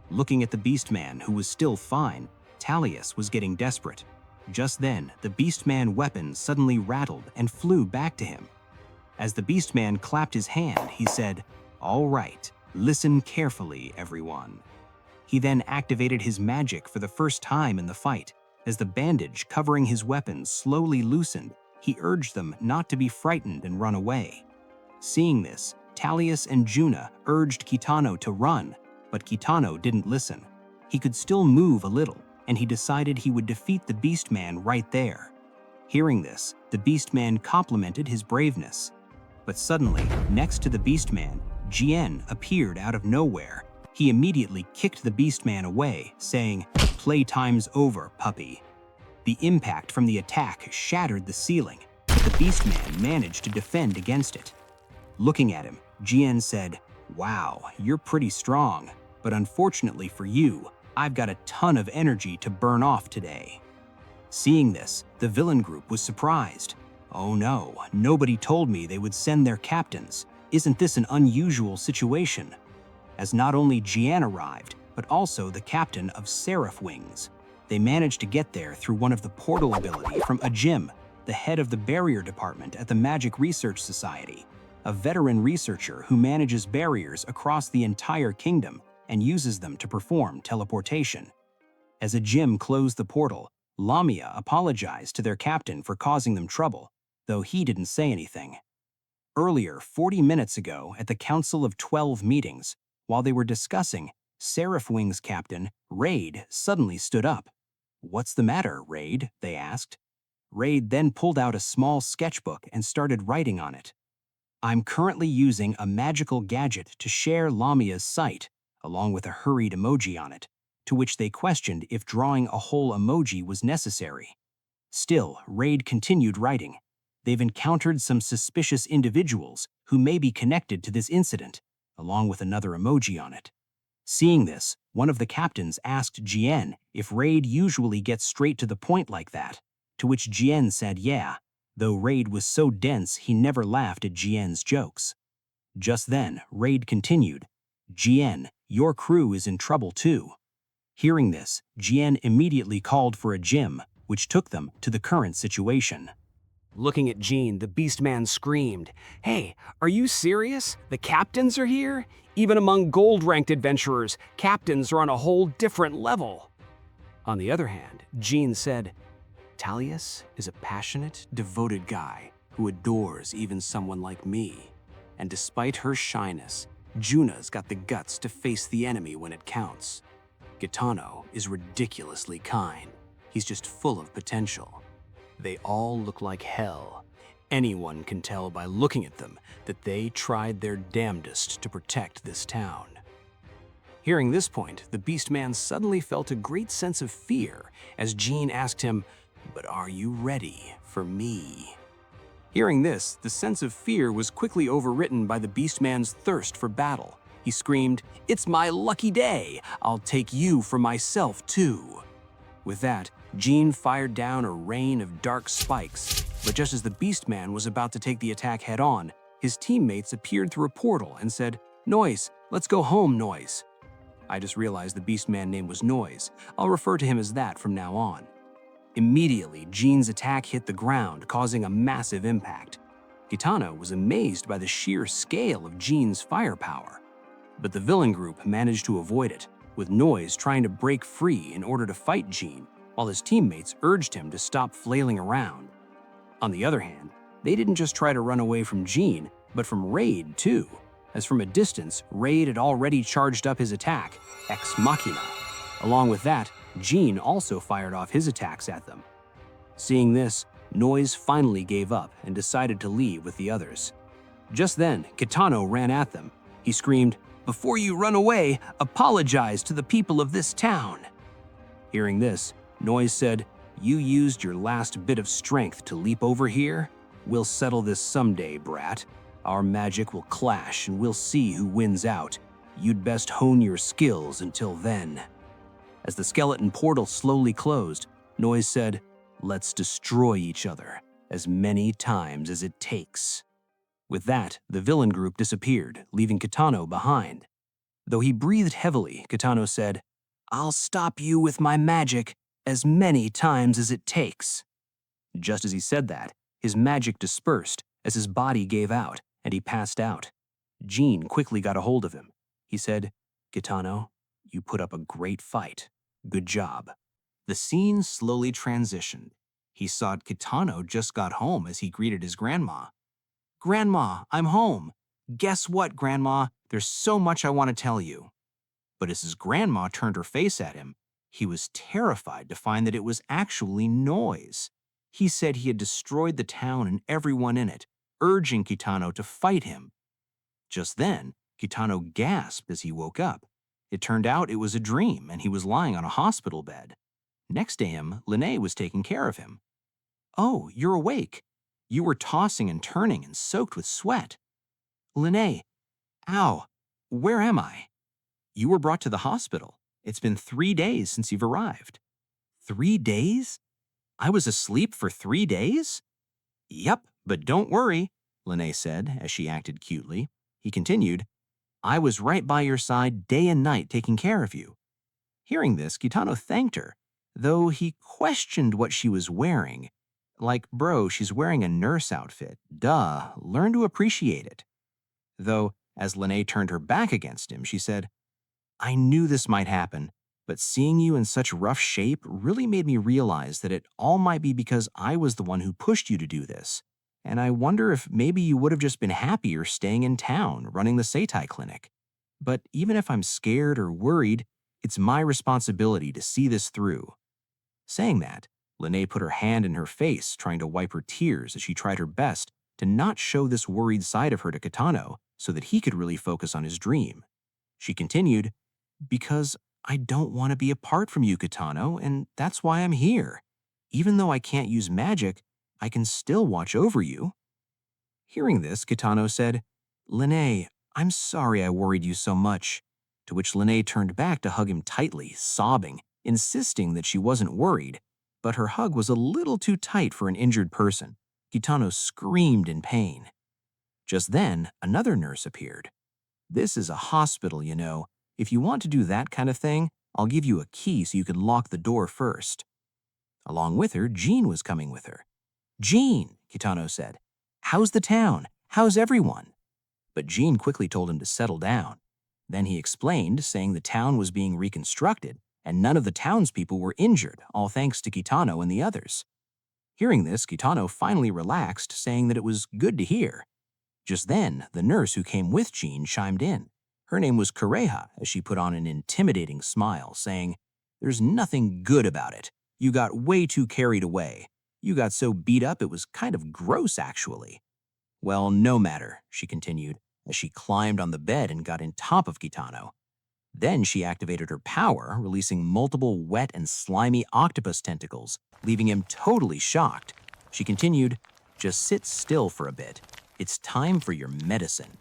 Looking at the Beastman, who was still fine, Talius was getting desperate. Just then, the Beastman weapon suddenly rattled and flew back to him. As the Beastman clapped his hand, he said, "All right, listen carefully, everyone." He then activated his magic for the first time in the fight. As the bandage covering his weapon slowly loosened, he urged them not to be frightened and run away. Seeing this, Talius and Juna urged Kitano to run, but Kitano didn't listen. He could still move a little, and he decided he would defeat the Beastman right there. Hearing this, the Beastman complimented his braveness. But suddenly, next to the Beastman, Jien appeared out of nowhere. He immediately kicked the Beastman away, saying, "Playtime's over, puppy." The impact from the attack shattered the ceiling, but the Beastman managed to defend against it. Looking at him, Jien said, "Wow, you're pretty strong, but unfortunately for you, I've got a ton of energy to burn off today." Seeing this, the villain group was surprised. "Oh no, nobody told me they would send their captains. Isn't this an unusual situation?" As not only Jien arrived, but also the captain of Seraph Wings. They managed to get there through one of the portal ability from Ajim, the head of the barrier department at the Magic Research Society, a veteran researcher who manages barriers across the entire kingdom and uses them to perform teleportation. As Ajim closed the portal, Lamia apologized to their captain for causing them trouble, though he didn't say anything. Earlier, 40 minutes ago, at the Council of 12 meetings, while they were discussing, Seraph Wings captain, Raid, suddenly stood up. "What's the matter, Raid?" they asked. Raid then pulled out a small sketchbook and started writing on it. "I'm currently using a magical gadget to share Lamia's sight," along with a hurried emoji on it, to which they questioned if drawing a whole emoji was necessary. Still, Raid continued writing. "They've encountered some suspicious individuals who may be connected to this incident," along with another emoji on it. Seeing this, one of the captains asked Jien if Raid usually gets straight to the point like that, to which Jien said yeah, though Raid was so dense he never laughed at Jien's jokes. Just then, Raid continued, "Jien, your crew is in trouble too." Hearing this, Jien immediately called for a gym, which took them to the current situation. Looking at Jean, the Beastman screamed, "Hey, are you serious? The captains are here? Even among gold-ranked adventurers, captains are on a whole different level." On the other hand, Jean said, "Talius is a passionate, devoted guy who adores even someone like me. And despite her shyness, Juna's got the guts to face the enemy when it counts." Kitano is ridiculously kind. He's just full of potential. They all look like hell. Anyone can tell by looking at them that they tried their damnedest to protect this town. Hearing this point, the Beast Man suddenly felt a great sense of fear as Jean asked him, "But are you ready for me?" Hearing this, the sense of fear was quickly overwritten by the Beast Man's thirst for battle. He screamed, "It's my lucky day! I'll take you for myself too!" With that, Jean fired down a rain of dark spikes, but just as the Beast Man was about to take the attack head-on, his teammates appeared through a portal and said, "Noise, let's go home, Noise." I just realized the Beast Man name was Noise. I'll refer to him as that from now on. Immediately, Jean's attack hit the ground, causing a massive impact. Kitano was amazed by the sheer scale of Jean's firepower. But the villain group managed to avoid it, with Noise trying to break free in order to fight Jean, while his teammates urged him to stop flailing around. On the other hand, they didn't just try to run away from Jean, but from Raid too, as from a distance, Raid had already charged up his attack, Ex Machina. Along with that, Jean also fired off his attacks at them. Seeing this, Noise finally gave up and decided to leave with the others. Just then, Kitano ran at them. He screamed, "Before you run away, apologize to the people of this town." Hearing this, Noise said, "You used your last bit of strength to leap over here? We'll settle this someday, brat. Our magic will clash and we'll see who wins out. You'd best hone your skills until then." As the skeleton portal slowly closed, Noise said, "Let's destroy each other as many times as it takes." With that, the villain group disappeared, leaving Kitano behind. Though he breathed heavily, Kitano said, "I'll stop you with my magic as many times as it takes." Just as he said that, his magic dispersed as his body gave out, and he passed out. Jean quickly got a hold of him. He said, "Kitano, you put up a great fight. Good job." The scene slowly transitioned. He saw Kitano just got home as he greeted his grandma. "Grandma, I'm home. Guess what, Grandma? There's so much I want to tell you." But as his grandma turned her face at him, he was terrified to find that it was actually Noise. He said he had destroyed the town and everyone in it, urging Kitano to fight him. Just then, Kitano gasped as he woke up. It turned out it was a dream, and he was lying on a hospital bed. Next to him, Linnae was taking care of him. "Oh, you're awake. You were tossing and turning and soaked with sweat." "Linnae, ow, where am I?" "You were brought to the hospital. It's been 3 days since you've arrived." "3 days? I was asleep for 3 days?" "Yep, but don't worry," Linnae said as she acted cutely. He continued, "I was right by your side day and night taking care of you." Hearing this, Kitano thanked her, though he questioned what she was wearing. Like, bro, she's wearing a nurse outfit. Duh, learn to appreciate it. Though, as Linnae turned her back against him, she said, "I knew this might happen, but seeing you in such rough shape really made me realize that it all might be because I was the one who pushed you to do this. And I wonder if maybe you would have just been happier staying in town, running the seitai clinic. But even if I'm scared or worried, it's my responsibility to see this through." Saying that, Linnae put her hand in her face, trying to wipe her tears as she tried her best to not show this worried side of her to Kitano so that he could really focus on his dream. She continued, "Because I don't want to be apart from you, Kitano, and that's why I'm here. Even though I can't use magic, I can still watch over you." Hearing this, Kitano said, "Linnae, I'm sorry I worried you so much." To which Linnae turned back to hug him tightly, sobbing, insisting that she wasn't worried, but her hug was a little too tight for an injured person. Kitano screamed in pain. Just then, another nurse appeared. "This is a hospital, you know. If you want to do that kind of thing, I'll give you a key so you can lock the door first." Along with her, Jean was coming with her. "Jean," Kitano said, "how's the town? How's everyone?" But Jean quickly told him to settle down. Then he explained, saying the town was being reconstructed and none of the townspeople were injured, all thanks to Kitano and the others. Hearing this, Kitano finally relaxed, saying that it was good to hear. Just then, the nurse who came with Jean chimed in. Her name was Kureha, as she put on an intimidating smile, saying, "There's nothing good about it. You got way too carried away. You got so beat up it was kind of gross, actually." "Well, no matter," she continued, as she climbed on the bed and got in top of Kitano. Then she activated her power, releasing multiple wet and slimy octopus tentacles, leaving him totally shocked. She continued, "Just sit still for a bit. It's time for your medicine."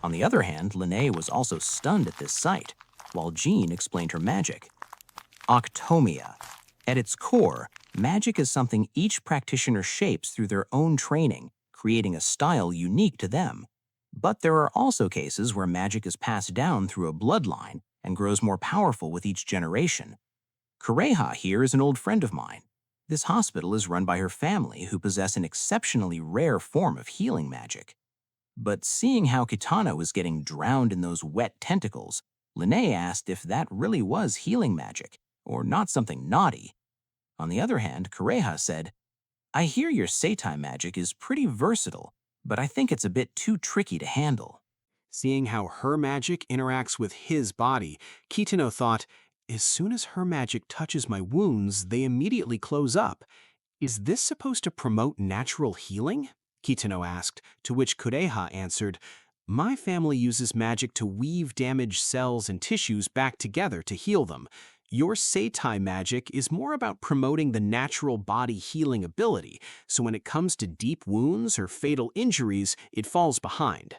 On the other hand, Lene was also stunned at this sight, while Jean explained her magic. Octomia. At its core, magic is something each practitioner shapes through their own training, creating a style unique to them. But there are also cases where magic is passed down through a bloodline and grows more powerful with each generation. Kureha here is an old friend of mine. This hospital is run by her family, who possess an exceptionally rare form of healing magic. But seeing how Kitano was getting drowned in those wet tentacles, Lene asked if that really was healing magic, or not something naughty. On the other hand, Kureha said, "I hear your seitai magic is pretty versatile, but I think it's a bit too tricky to handle." Seeing how her magic interacts with his body, Kitano thought, as soon as her magic touches my wounds, they immediately close up. Is this supposed to promote natural healing? Kitano asked, to which Kureha answered, "My family uses magic to weave damaged cells and tissues back together to heal them. Your seitai magic is more about promoting the natural body healing ability, so when it comes to deep wounds or fatal injuries, it falls behind."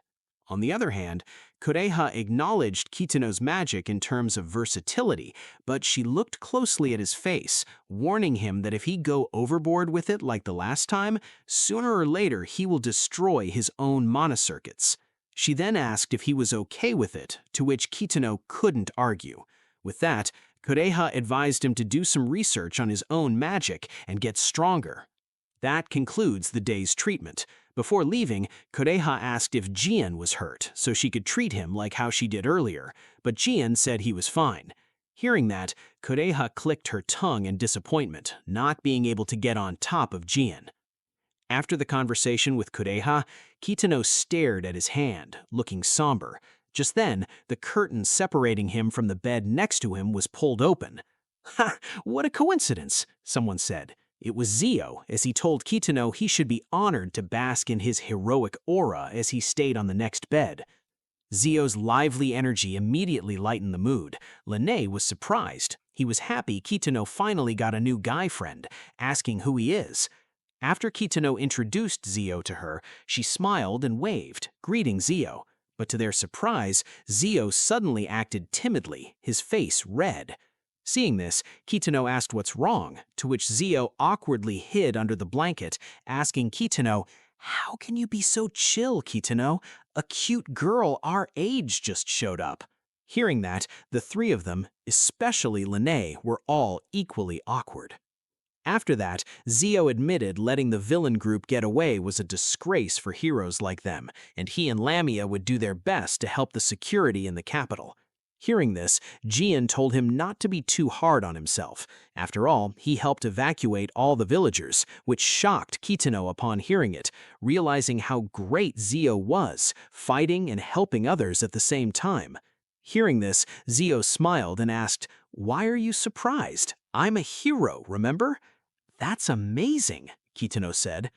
On the other hand, Kureha acknowledged Kitano's magic in terms of versatility, but she looked closely at his face, warning him that if he go overboard with it like the last time, sooner or later he will destroy his own mana circuits. She then asked if he was okay with it, to which Kitano couldn't argue. With that, Kureha advised him to do some research on his own magic and get stronger. That concludes the day's treatment. Before leaving, Kureha asked if Jian was hurt, so she could treat him like how she did earlier, but Jian said he was fine. Hearing that, Kureha clicked her tongue in disappointment, not being able to get on top of Jian. After the conversation with Kureha, Kitano stared at his hand, looking somber. Just then, the curtain separating him from the bed next to him was pulled open. "Ha! What a coincidence," someone said. It was Zio, as he told Kitano he should be honored to bask in his heroic aura as he stayed on the next bed. Zio's lively energy immediately lightened the mood. Lene was surprised. He was happy Kitano finally got a new guy friend, asking who he is. After Kitano introduced Zio to her, she smiled and waved, greeting Zio. But to their surprise, Zio suddenly acted timidly, his face red. Seeing this, Kitano asked what's wrong, to which Zio awkwardly hid under the blanket, asking Kitano, "How can you be so chill, Kitano? A cute girl our age just showed up." Hearing that, the three of them, especially Lene, were all equally awkward. After that, Zio admitted letting the villain group get away was a disgrace for heroes like them, and he and Lamia would do their best to help the security in the capital. Hearing this, Jian told him not to be too hard on himself. After all, he helped evacuate all the villagers, which shocked Kitano upon hearing it, realizing how great Zio was, fighting and helping others at the same time. Hearing this, Zio smiled and asked, "Why are you surprised? I'm a hero, remember?" "That's amazing," Kitano said.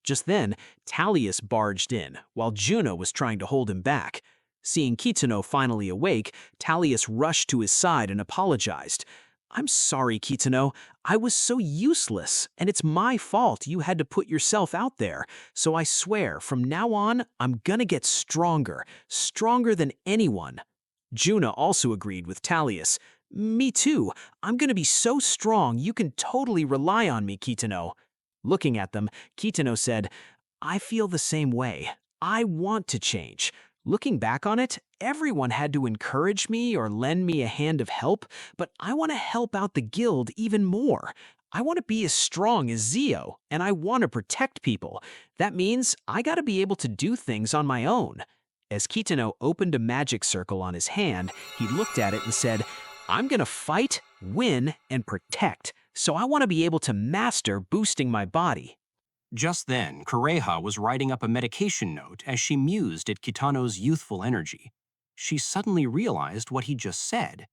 Just then, Talius barged in, while Juno was trying to hold him back. Seeing Kitano finally awake, Talius rushed to his side and apologized. "I'm sorry, Kitano. I was so useless, and it's my fault you had to put yourself out there. So I swear, from now on, I'm gonna get stronger, stronger than anyone." Juno also agreed with Talius. "Me too. I'm gonna be so strong you can totally rely on me, Kitano." Looking at them, Kitano said, "I feel the same way. I want to change. Looking back on it, everyone had to encourage me or lend me a hand of help, but I want to help out the guild even more. I want to be as strong as Zio, and I want to protect people. That means I gotta be able to do things on my own." As Kitano opened a magic circle on his hand, he looked at it and said, "I'm gonna fight, win, and protect, so I want to be able to master boosting my body." Just then, Kureha was writing up a medication note as she mused at Kitano's youthful energy. she suddenly realized what he just said.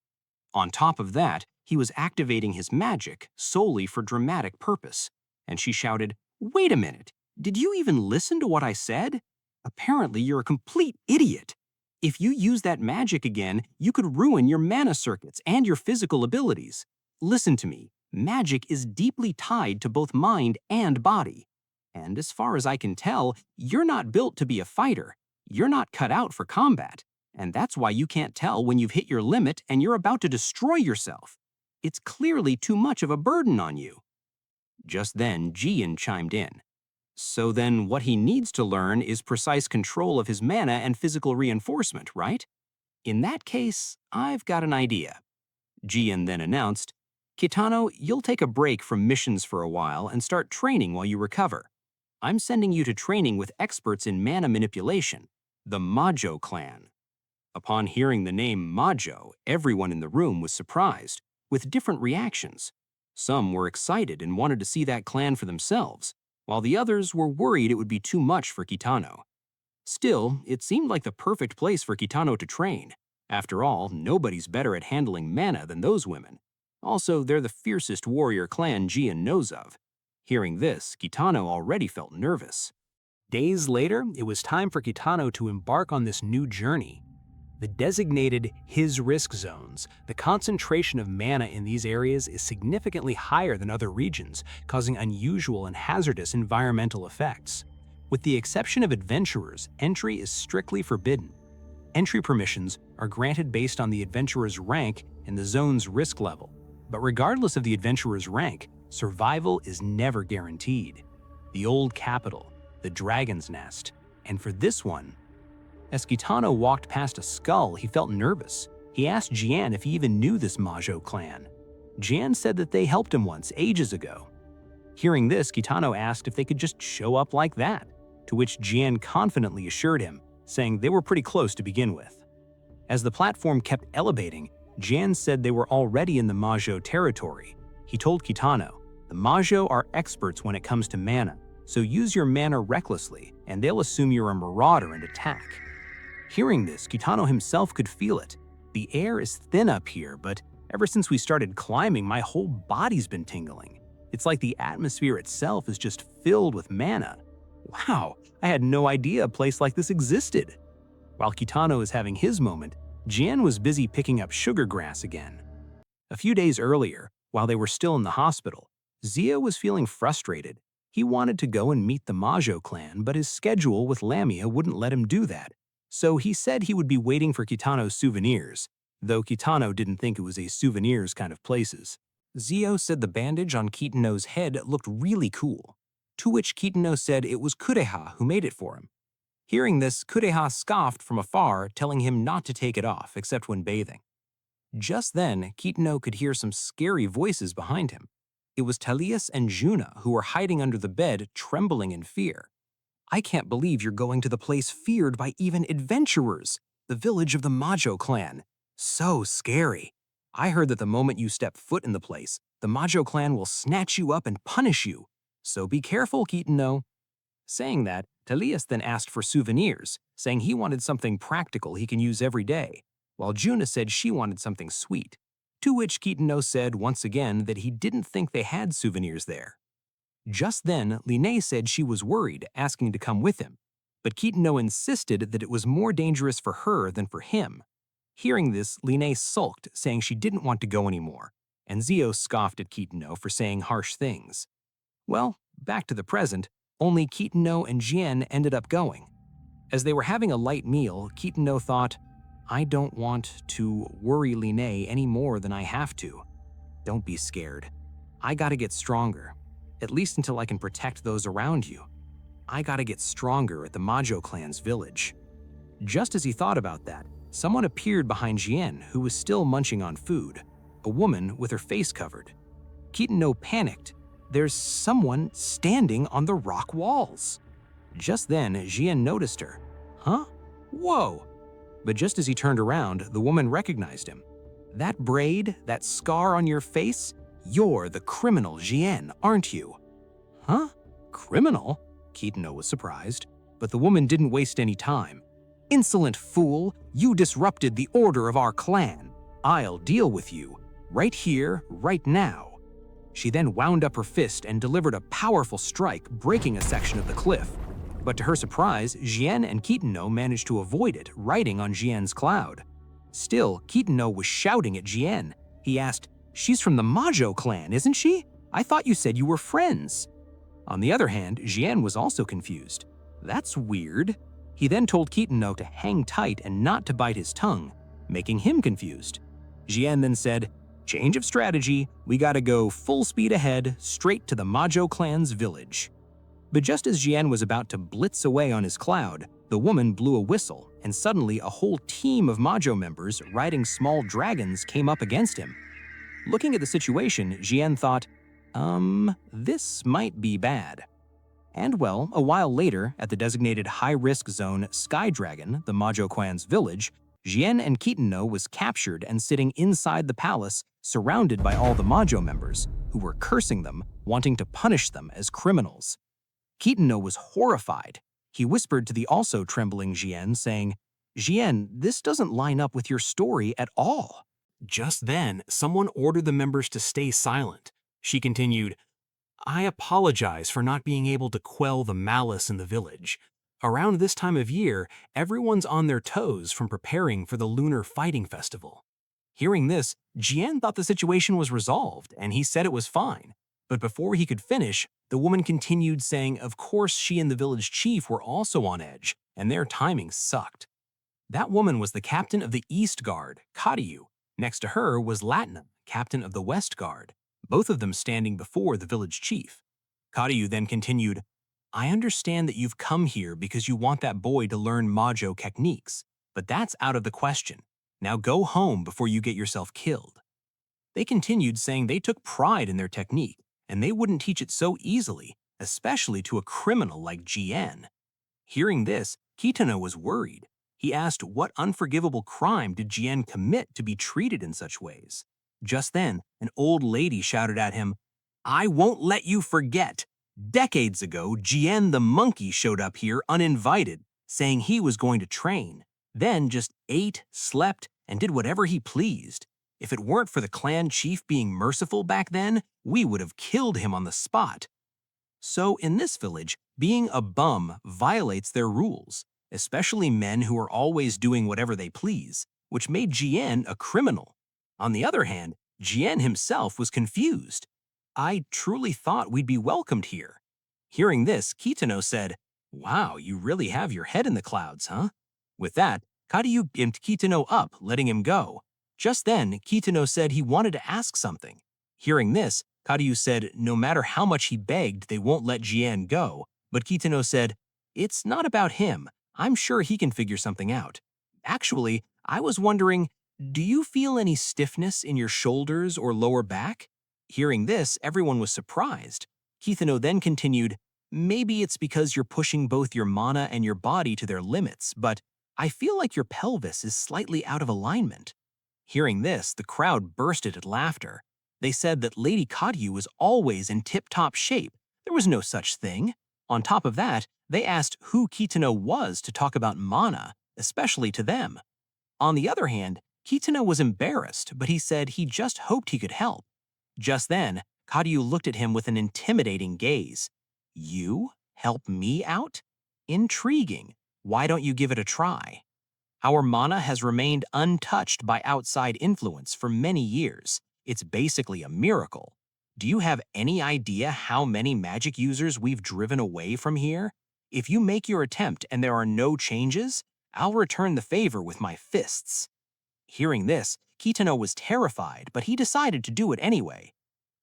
On top of that, he was activating his magic solely for dramatic purpose, and she shouted, "Wait a minute, did you even listen to what I said? Apparently you're a complete idiot. If you use that magic again, you could ruin your mana circuits and your physical abilities. Listen to me, magic is deeply tied to both mind and body. And as far as I can tell, you're not built to be a fighter. You're not cut out for combat. And that's why you can't tell when you've hit your limit and you're about to destroy yourself. It's clearly too much of a burden on you." Just then, Jian chimed in. "So then what he needs to learn is precise control of his mana and physical reinforcement, right? In that case, I've got an idea." Jian then announced, "Kitano, you'll take a break from missions for a while and start training while you recover. I'm sending you to training with experts in mana manipulation, the Majo clan." Upon hearing the name Majo, everyone in the room was surprised, with different reactions. Some were excited and wanted to see that clan for themselves, while the others were worried it would be too much for Kitano. Still, it seemed like the perfect place for Kitano to train. After all, nobody's better at handling mana than those women. Also, they're the fiercest warrior clan Jian knows of. Hearing this, Kitano already felt nervous. Days later, it was time for Kitano to embark on this new journey. The designated his risk zones, the concentration of mana in these areas is significantly higher than other regions, causing unusual and hazardous environmental effects. With the exception of adventurers, entry is strictly forbidden. Entry permissions are granted based on the adventurer's rank and the zone's risk level. But regardless of the adventurer's rank, survival is never guaranteed. The old capital, the Dragon's Nest, and for this one, as Kitano walked past a skull, he felt nervous. He asked Jian if he even knew this Majo clan. Jian said that they helped him once, ages ago. Hearing this, Kitano asked if they could just show up like that, to which Jian confidently assured him, saying they were pretty close to begin with. As the platform kept elevating, Jian said they were already in the Majo territory. He told Kitano, "The Majo are experts when it comes to mana, so use your mana recklessly, and they'll assume you're a marauder and attack." Hearing this, Kitano himself could feel it. The air is thin up here, but ever since we started climbing, my whole body's been tingling. It's like the atmosphere itself is just filled with mana. Wow, I had no idea a place like this existed. While Kitano is having his moment, Jian was busy picking up sugar grass again. A few days earlier, while they were still in the hospital, Zio was feeling frustrated. He wanted to go and meet the Majo clan, but his schedule with Lamia wouldn't let him do that. So he said he would be waiting for Kitano's souvenirs, though Kitano didn't think it was a souvenirs kind of places. Zio said the bandage on Kitano's head looked really cool, to which Kitano said it was Kureha who made it for him. Hearing this, Kureha scoffed from afar, telling him not to take it off except when bathing. Just then, Kitano could hear some scary voices behind him. It was Talius and Juna who were hiding under the bed, trembling in fear. "I can't believe you're going to the place feared by even adventurers, the village of the Majo clan. So scary. I heard that the moment you step foot in the place, the Majo clan will snatch you up and punish you. So be careful, Kitano." Saying that, Talius then asked for souvenirs, saying he wanted something practical he can use every day, while Juna said she wanted something sweet, to which Kitano said once again that he didn't think they had souvenirs there. Just then, Linne said she was worried, asking to come with him, but Kitano insisted that it was more dangerous for her than for him. Hearing this, Linne sulked, saying she didn't want to go anymore, and Zio scoffed at Kitano for saying harsh things. Well, back to the present, only Kitano and Jian ended up going. As they were having a light meal, Kitano thought, "I don't want to worry Linne any more than I have to. Don't be scared. I gotta get stronger. At least until I can protect those around you. I gotta get stronger at the Majo clan's village." Just as he thought about that, someone appeared behind Jian, who was still munching on food, a woman with her face covered. Kitano panicked. There's someone standing on the rock walls. Just then, Jian noticed her. Huh? Whoa! But just as he turned around, the woman recognized him. "That braid, that scar on your face? You're the criminal Jian, aren't you?" Huh? Criminal? Kitano was surprised, but the woman didn't waste any time. "Insolent fool, you disrupted the order of our clan. I'll deal with you, right here, right now." She then wound up her fist and delivered a powerful strike, breaking a section of the cliff. But to her surprise, Jian and Kitano managed to avoid it, riding on Jian's cloud. Still, Kitano was shouting at Jian. He asked, "She's from the Majo clan, isn't she? I thought you said you were friends." On the other hand, Jian was also confused. "That's weird." He then told Kitano to hang tight and not to bite his tongue, making him confused. Jian then said, "Change of strategy, we gotta go full speed ahead, straight to the Majo clan's village." But just as Jian was about to blitz away on his cloud, the woman blew a whistle, and suddenly a whole team of Majo members riding small dragons came up against him. Looking at the situation, Jian thought, this might be bad. And well, a while later, at the designated high-risk zone Sky Dragon, the Majo clan's village, Jian and Kitano was captured and sitting inside the palace, surrounded by all the Majo members, who were cursing them, wanting to punish them as criminals. Kitano was horrified. He whispered to the also trembling Jian, saying, "Jian, this doesn't line up with your story at all." Just then, someone ordered the members to stay silent. She continued, "I apologize for not being able to quell the malice in the village. Around this time of year, everyone's on their toes from preparing for the Lunar Fighting Festival." Hearing this, Jian thought the situation was resolved, and he said it was fine. But before he could finish, the woman continued saying of course she and the village chief were also on edge, and their timing sucked. That woman was the captain of the East Guard, Kariyu. Next to her was Latinum, captain of the West Guard, both of them standing before the village chief. Kariyu then continued, "I understand that you've come here because you want that boy to learn Majo techniques, but that's out of the question. Now go home before you get yourself killed." They continued saying they took pride in their technique, and they wouldn't teach it so easily, especially to a criminal like Jian. Hearing this, Kitano was worried. He asked what unforgivable crime did Jian commit to be treated in such ways. Just then, an old lady shouted at him, "I won't let you forget. Decades ago, Jian the monkey showed up here uninvited, saying he was going to train, then just ate, slept, and did whatever he pleased. If it weren't for the clan chief being merciful back then, we would have killed him on the spot." So in this village, being a bum violates their rules, especially men who are always doing whatever they please, which made Jian a criminal. On the other hand, Jian himself was confused. "I truly thought we'd be welcomed here." Hearing this, Kitano said, "Wow, you really have your head in the clouds, huh?" With that, Kariyu imped Kitano up, letting him go. Just then, Kitano said he wanted to ask something. Hearing this, Kariyu said no matter how much he begged, they won't let Jian go, but Kitano said, "It's not about him. I'm sure he can figure something out. Actually, I was wondering, do you feel any stiffness in your shoulders or lower back?" Hearing this, everyone was surprised. Kitano then continued, "Maybe it's because you're pushing both your mana and your body to their limits, but I feel like your pelvis is slightly out of alignment." Hearing this, the crowd bursted at laughter. They said that Lady Kariyu was always in tip-top shape. There was no such thing. On top of that, they asked who Kitano was to talk about mana, especially to them. On the other hand, Kitano was embarrassed, but he said he just hoped he could help. Just then, Kariyu looked at him with an intimidating gaze. "You? Help me out? Intriguing. Why don't you give it a try?" Our mana has remained untouched by outside influence for many years. It's basically a miracle. Do you have any idea how many magic users we've driven away from here? If you make your attempt and there are no changes, I'll return the favor with my fists. Hearing this, Kitano was terrified, but he decided to do it anyway.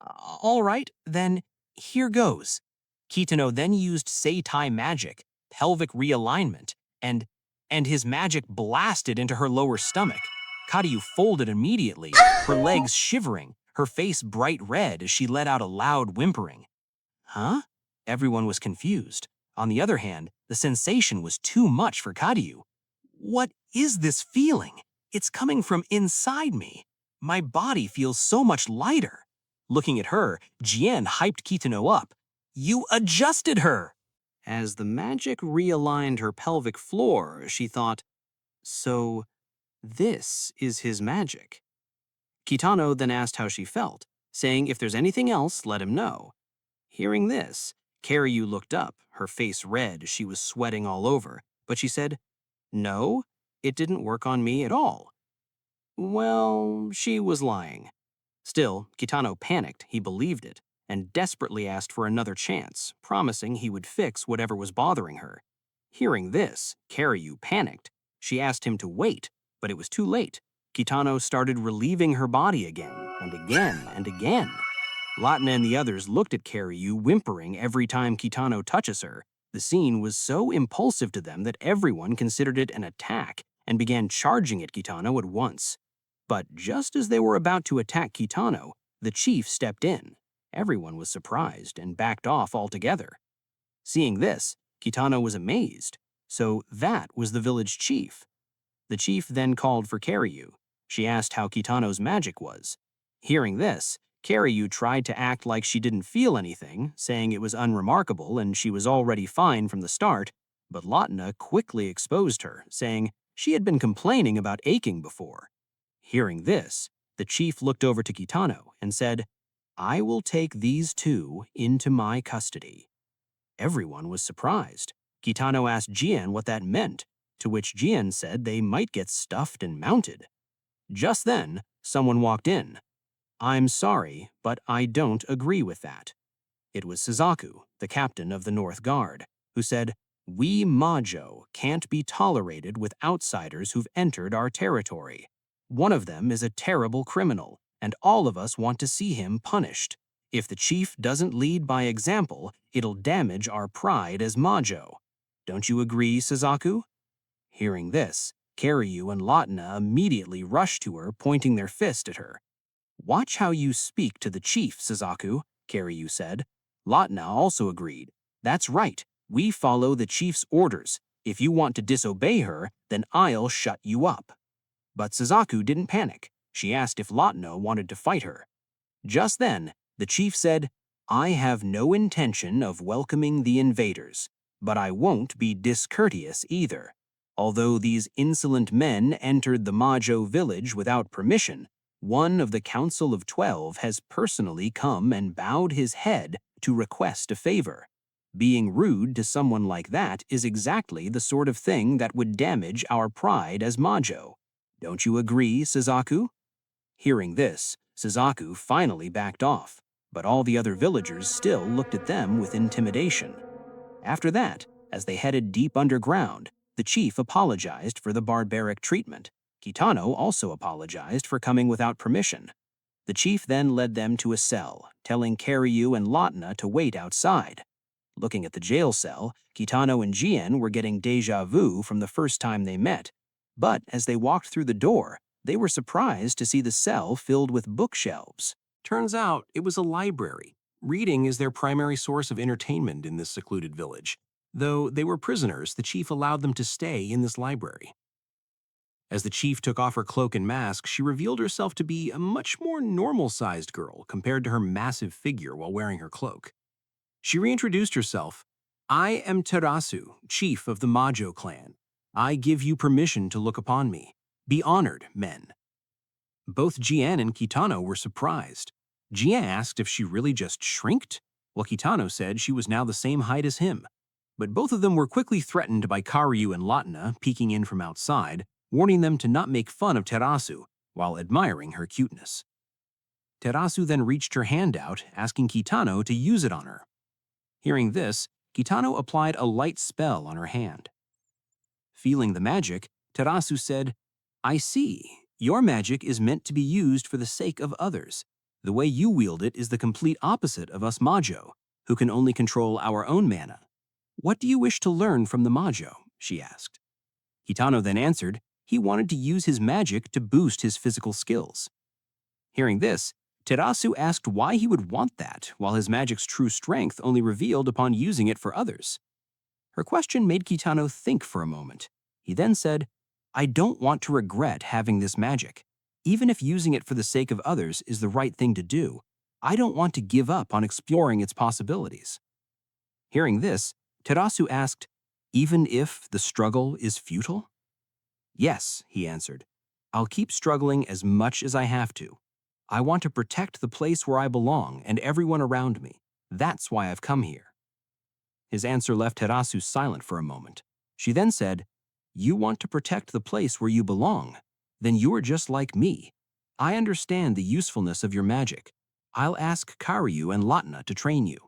All right, then here goes." Kitano then used seitai magic, pelvic realignment, and his magic blasted into her lower stomach. Kariyu folded immediately, her legs shivering, her face bright red as she let out a loud whimpering. Huh? Everyone was confused. On the other hand, the sensation was too much for Kariyu. "What is this feeling? It's coming from inside me. My body feels so much lighter." Looking at her, Jian hyped Kitano up. "You adjusted her!" As the magic realigned her pelvic floor, she thought, So, this is his magic. Kitano then asked how she felt, saying if there's anything else, let him know. Hearing this, Karyu looked up, her face red as she was sweating all over, but she said, "No, it didn't work on me at all." Well, she was lying. Still, Kitano panicked, he believed it, and desperately asked for another chance, promising he would fix whatever was bothering her. Hearing this, Karyu panicked. She asked him to wait, but it was too late. Kitano started relieving her body again, and again, and again. Latina and the others looked at Karyu, whimpering every time Kitano touches her. The scene was so impulsive to them that everyone considered it an attack and began charging at Kitano at once. But just as they were about to attack Kitano, the chief stepped in. Everyone was surprised and backed off altogether. Seeing this, Kitano was amazed. So that was the village chief. The chief then called for Karyu. She asked how Kitano's magic was. Hearing this, Karyu tried to act like she didn't feel anything, saying it was unremarkable and she was already fine from the start, but Latina quickly exposed her, saying she had been complaining about aching before. Hearing this, the chief looked over to Kitano and said, "I will take these two into my custody." Everyone was surprised. Kitano asked Jian what that meant, to which Jian said they might get stuffed and mounted. Just then, someone walked in. "I'm sorry, but I don't agree with that." It was Suzaku, the captain of the North Guard, who said, "We Majo can't be tolerated with outsiders who've entered our territory. One of them is a terrible criminal, and all of us want to see him punished. If the chief doesn't lead by example, it'll damage our pride as Majo. Don't you agree, Suzaku?" Hearing this, Karyu and Latina immediately rushed to her, pointing their fist at her. "Watch how you speak to the chief, Suzaku," Karyu said. Latina also agreed. "That's right, we follow the chief's orders. If you want to disobey her, then I'll shut you up." But Suzaku didn't panic. She asked if Latina wanted to fight her. Just then, the chief said, "I have no intention of welcoming the invaders, but I won't be discourteous either. Although these insolent men entered the Majo village without permission, one of the Council of 12 has personally come and bowed his head to request a favor. Being rude to someone like that is exactly the sort of thing that would damage our pride as Majo. Don't you agree, Suzaku?" Hearing this, Suzaku finally backed off, but all the other villagers still looked at them with intimidation. After that, as they headed deep underground, the chief apologized for the barbaric treatment. Kitano also apologized for coming without permission. The chief then led them to a cell, telling Karyu and Latina to wait outside. Looking at the jail cell, Kitano and Jian were getting déjà vu from the first time they met. But as they walked through the door, they were surprised to see the cell filled with bookshelves. Turns out it was a library. Reading is their primary source of entertainment in this secluded village. Though they were prisoners, the chief allowed them to stay in this library. As the chief took off her cloak and mask, she revealed herself to be a much more normal-sized girl compared to her massive figure while wearing her cloak. She reintroduced herself. "I am Terasu, chief of the Majo clan. I give you permission to look upon me. Be honored, men." Both Jian and Kitano were surprised. Jian asked if she really just shrinked, while Kitano said she was now the same height as him. But both of them were quickly threatened by Karyu and Latina peeking in from outside, warning them to not make fun of Terasu while admiring her cuteness. Terasu then reached her hand out, asking Kitano to use it on her. Hearing this, Kitano applied a light spell on her hand. Feeling the magic, Terasu said, "I see. Your magic is meant to be used for the sake of others. The way you wield it is the complete opposite of us Majo, who can only control our own mana. What do you wish to learn from the Majo?" she asked. Kitano then answered he wanted to use his magic to boost his physical skills. Hearing this, Terasu asked why he would want that, while his magic's true strength only revealed upon using it for others. Her question made Kitano think for a moment. He then said, "I don't want to regret having this magic. Even if using it for the sake of others is the right thing to do, I don't want to give up on exploring its possibilities." Hearing this, Terasu asked, "Even if the struggle is futile?" Yes, he answered. I'll keep struggling as much as I have to. I want to protect the place where I belong and everyone around me. That's why I've come here. His answer left Terasu silent for a moment. She then said, You want to protect the place where you belong? Then you are just like me. I understand the usefulness of your magic. I'll ask Karyu and Latna to train you.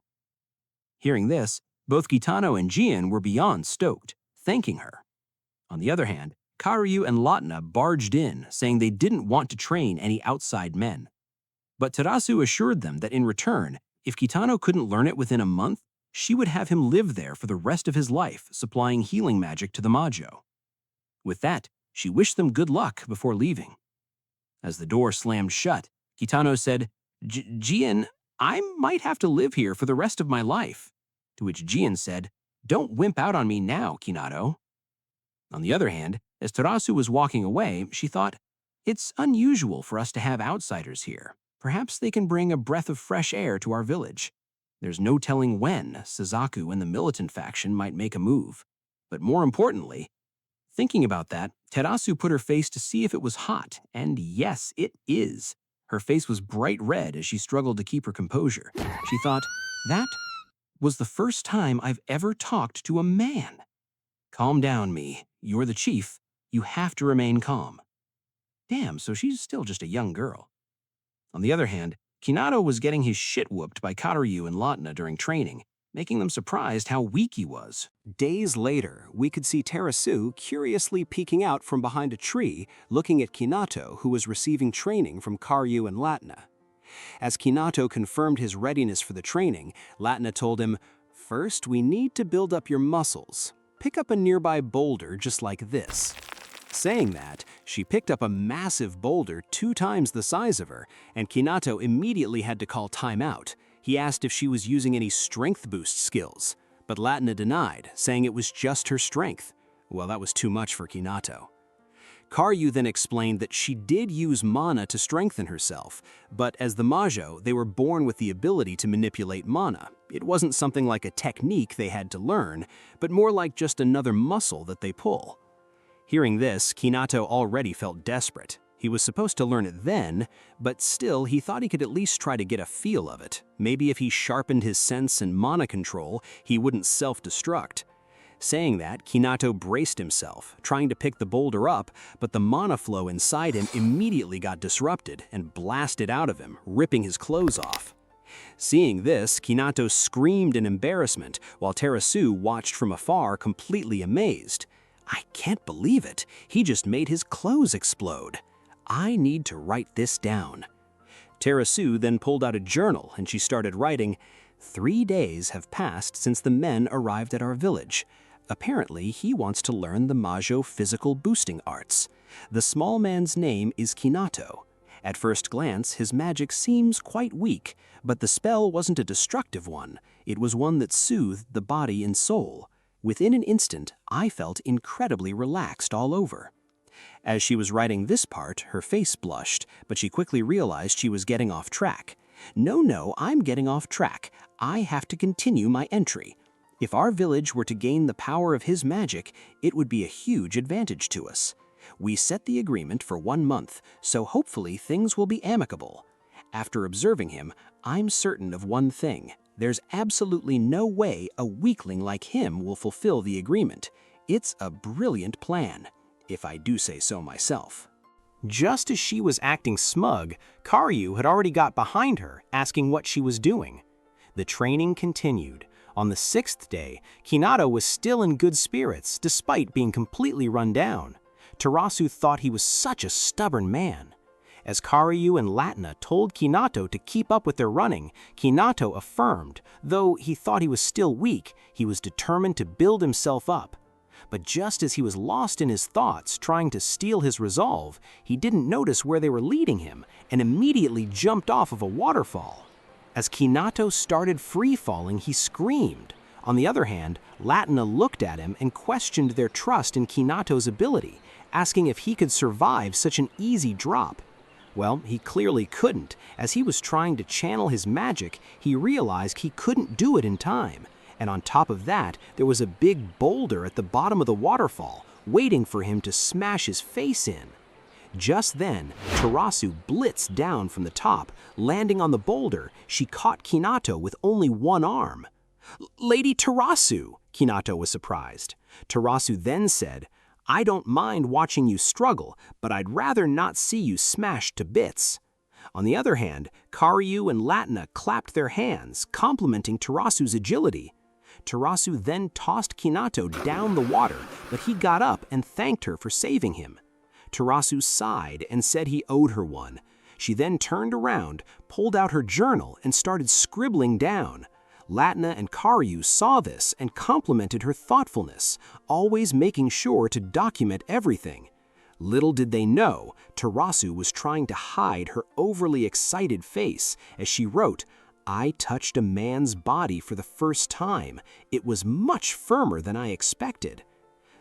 Hearing this, both Kitano and Jian were beyond stoked, thanking her. On the other hand, Karyu and Latna barged in, saying they didn't want to train any outside men. But Terasu assured them that in return, if Kitano couldn't learn it within a month, she would have him live there for the rest of his life, supplying healing magic to the Majo. With that, she wished them good luck before leaving. As the door slammed shut, Kitano said, Jian, I might have to live here for the rest of my life. To which Jian said, Don't wimp out on me now, Kinato. On the other hand, as Terasu was walking away, she thought, It's unusual for us to have outsiders here. Perhaps they can bring a breath of fresh air to our village. There's no telling when Suzaku and the militant faction might make a move. But more importantly, thinking about that, Terasu put her face to see if it was hot, and yes, it is. Her face was bright red as she struggled to keep her composure. She thought, that was the first time I've ever talked to a man. Calm down, me. You're the chief. You have to remain calm. Damn, so she's still just a young girl. On the other hand, Kinato was getting his shit whooped by Karyu and Latna during training, making them surprised how weak he was. Days later, we could see Terasu curiously peeking out from behind a tree, looking at Kinato, who was receiving training from Karyu and Latna. As Kinato confirmed his readiness for the training, Latna told him, First, we need to build up your muscles. Pick up a nearby boulder just like this. Saying that, she picked up a massive boulder 2 times the size of her, and Kinato immediately had to call time out. He asked if she was using any strength boost skills, but Latna denied, saying it was just her strength. Well, that was too much for Kinato. Karyu then explained that she did use mana to strengthen herself, but as the Majo, they were born with the ability to manipulate mana. It wasn't something like a technique they had to learn, but more like just another muscle that they pull. Hearing this, Kinato already felt desperate. He was supposed to learn it then, but still he thought he could at least try to get a feel of it. Maybe if he sharpened his sense and mana control, he wouldn't self-destruct. Saying that, Kinato braced himself, trying to pick the boulder up, but the mana flow inside him immediately got disrupted and blasted out of him, ripping his clothes off. Seeing this, Kinato screamed in embarrassment, while Terasu watched from afar, completely amazed. I can't believe it. He just made his clothes explode. I need to write this down. Terasu then pulled out a journal and she started writing, 3 days have passed since the men arrived at our village. Apparently, he wants to learn the Majo physical boosting arts. The small man's name is Kinato. At first glance, his magic seems quite weak, but the spell wasn't a destructive one. It was one that soothed the body and soul. Within an instant, I felt incredibly relaxed all over. As she was writing this part, her face blushed, but she quickly realized she was getting off track. No, I'm getting off track. I have to continue my entry. If our village were to gain the power of his magic, it would be a huge advantage to us. We set the agreement for 1 month, so hopefully things will be amicable. After observing him, I'm certain of one thing. There's absolutely no way a weakling like him will fulfill the agreement. It's a brilliant plan, if I do say so myself. Just as she was acting smug, Karyu had already got behind her, asking what she was doing. The training continued. On the 6th day, Kinato was still in good spirits, despite being completely run down. Terasu thought he was such a stubborn man. As Karyu and Latna told Kinato to keep up with their running, Kinato affirmed, though he thought he was still weak, he was determined to build himself up. But just as he was lost in his thoughts, trying to steel his resolve, he didn't notice where they were leading him and immediately jumped off of a waterfall. As Kinato started free-falling, he screamed. On the other hand, Latna looked at him and questioned their trust in Kinato's ability, asking if he could survive such an easy drop. Well, he clearly couldn't. As he was trying to channel his magic, he realized he couldn't do it in time. And on top of that, there was a big boulder at the bottom of the waterfall, waiting for him to smash his face in. Just then, Tarasu blitzed down from the top, landing on the boulder. She caught Kinato with only one arm. "Lady Tarasu," Kinato was surprised. Tarasu then said, "I don't mind watching you struggle, but I'd rather not see you smashed to bits." On the other hand, Karyu and Latina clapped their hands, complimenting Tarasu's agility. Tarasu then tossed Kinato down the water, but he got up and thanked her for saving him. Tarasu sighed and said he owed her one. She then turned around, pulled out her journal, and started scribbling down. Latina and Karyu saw this and complimented her thoughtfulness, always making sure to document everything. Little did they know, Tarasu was trying to hide her overly excited face as she wrote, "I touched a man's body for the first time. It was much firmer than I expected."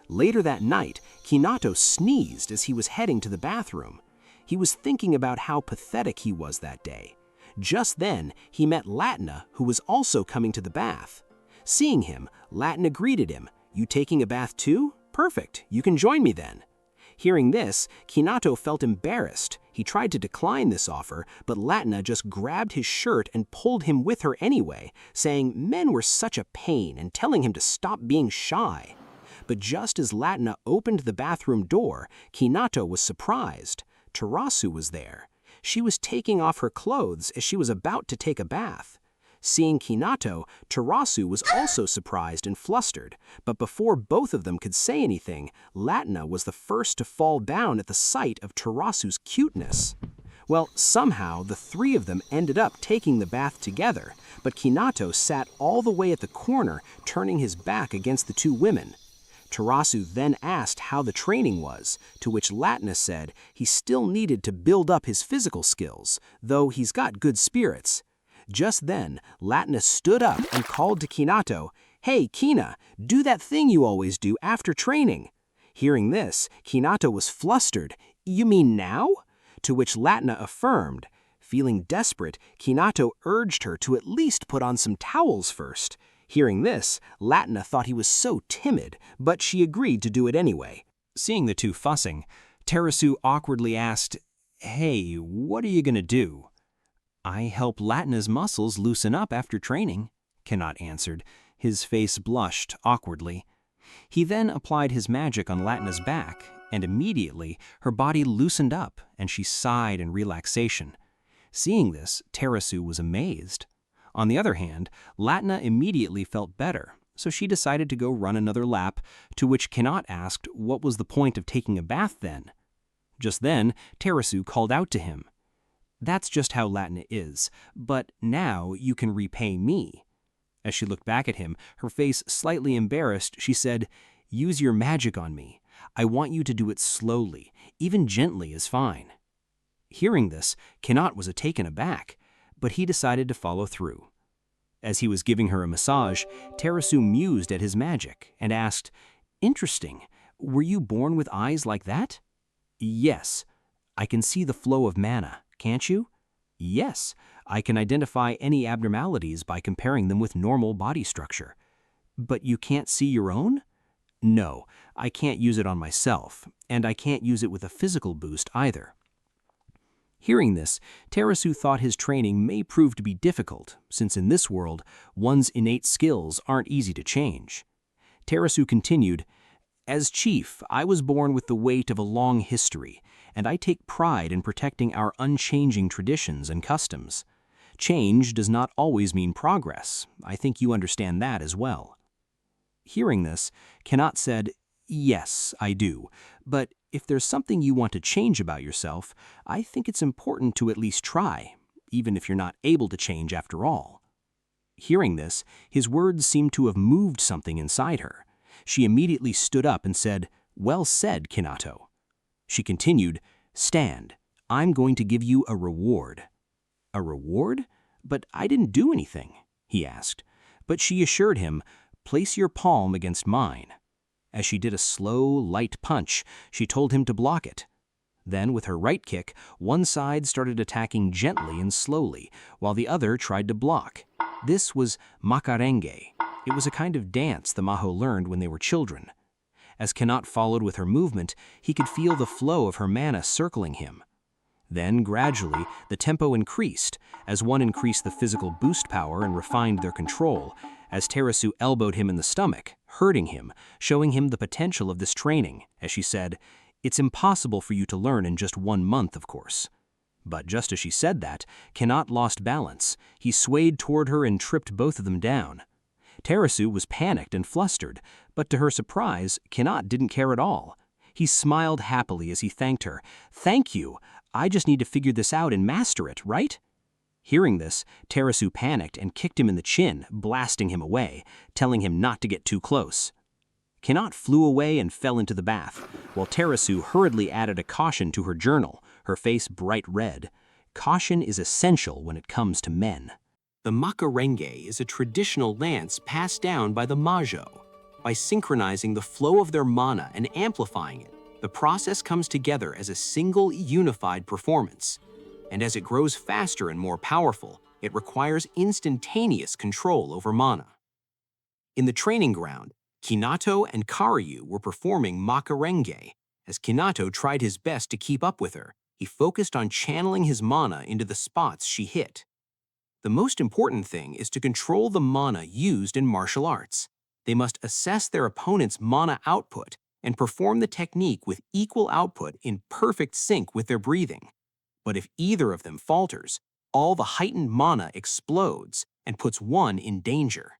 Later that night, Kinato sneezed as he was heading to the bathroom. He was thinking about how pathetic he was that day. Just then, he met Latina, who was also coming to the bath. Seeing him, Latina greeted him. "You taking a bath too? Perfect, you can join me then." Hearing this, Kinato felt embarrassed. He tried to decline this offer, but Latina just grabbed his shirt and pulled him with her anyway, saying men were such a pain and telling him to stop being shy. But just as Latina opened the bathroom door, Kinato was surprised. Tarasu was there. She was taking off her clothes as she was about to take a bath. Seeing Kinato, Tarasu was also surprised and flustered, but before both of them could say anything, Latina was the first to fall down at the sight of Tarasu's cuteness. Well, somehow the three of them ended up taking the bath together, but Kinato sat all the way at the corner, turning his back against the two women. Tarasu then asked how the training was, to which Latina said he still needed to build up his physical skills, though he's got good spirits. Just then, Latina stood up and called to Kinato, "Hey, Kina, do that thing you always do after training." Hearing this, Kinato was flustered. "You mean now?" To which Latina affirmed. Feeling desperate, Kinato urged her to at least put on some towels first. Hearing this, Latina thought he was so timid, but she agreed to do it anyway. Seeing the two fussing, Tarasu awkwardly asked, "Hey, what are you gonna do?" "I help Latina's muscles loosen up after training," Kinato answered. His face blushed awkwardly. He then applied his magic on Latina's back, and immediately her body loosened up and she sighed in relaxation. Seeing this, Tarasu was amazed. On the other hand, Latina immediately felt better, so she decided to go run another lap, to which Kinato asked what was the point of taking a bath then. Just then, Tarasu called out to him, "That's just how Latina is, but now you can repay me." As she looked back at him, her face slightly embarrassed, she said, "Use your magic on me. I want you to do it slowly, even gently is fine." Hearing this, Kinato was taken aback, but he decided to follow through. As he was giving her a massage, Tarasu mused at his magic and asked, "Interesting, were you born with eyes like that?" "Yes. I can see the flow of mana, can't you?" "Yes, I can identify any abnormalities by comparing them with normal body structure." "But you can't see your own?" "No, I can't use it on myself, and I can't use it with a physical boost either." Hearing this, Tarasu thought his training may prove to be difficult, since in this world, one's innate skills aren't easy to change. Tarasu continued, "As chief, I was born with the weight of a long history, and I take pride in protecting our unchanging traditions and customs. Change does not always mean progress. I think you understand that as well." Hearing this, Kinato said, "Yes, I do, but if there's something you want to change about yourself, I think it's important to at least try, even if you're not able to change after all." Hearing this, his words seemed to have moved something inside her. She immediately stood up and said, "Well said, Kinato." She continued, "Stand. I'm going to give you a reward." "A reward? But I didn't do anything," he asked. But she assured him, "Place your palm against mine." As she did a slow, light punch, she told him to block it. Then, with her right kick, one side started attacking gently and slowly, while the other tried to block. This was macarenge. It was a kind of dance the Maho learned when they were children. As Kinato followed with her movement, he could feel the flow of her mana circling him. Then, gradually, the tempo increased, as one increased the physical boost power and refined their control, as Terasu elbowed him in the stomach, hurting him, showing him the potential of this training. As she said, "It's impossible for you to learn in just 1 month, of course." But just as she said that, Kinato lost balance. He swayed toward her and tripped both of them down. Terasu was panicked and flustered, but to her surprise, Kinato didn't care at all. He smiled happily as he thanked her. "Thank you. I just need to figure this out and master it, right?" Hearing this, Terasu panicked and kicked him in the chin, blasting him away, telling him not to get too close. Kinato flew away and fell into the bath, while Terasu hurriedly added a caution to her journal, her face bright red. Caution is essential when it comes to men. The makarenge is a traditional lance passed down by the Majo. By synchronizing the flow of their mana and amplifying it, the process comes together as a single unified performance. And as it grows faster and more powerful, it requires instantaneous control over mana. In the training ground, Kinato and Karyu were performing makarenge. As Kinato tried his best to keep up with her, he focused on channeling his mana into the spots she hit. The most important thing is to control the mana used in martial arts. They must assess their opponent's mana output and perform the technique with equal output in perfect sync with their breathing. But if either of them falters, all the heightened mana explodes and puts one in danger.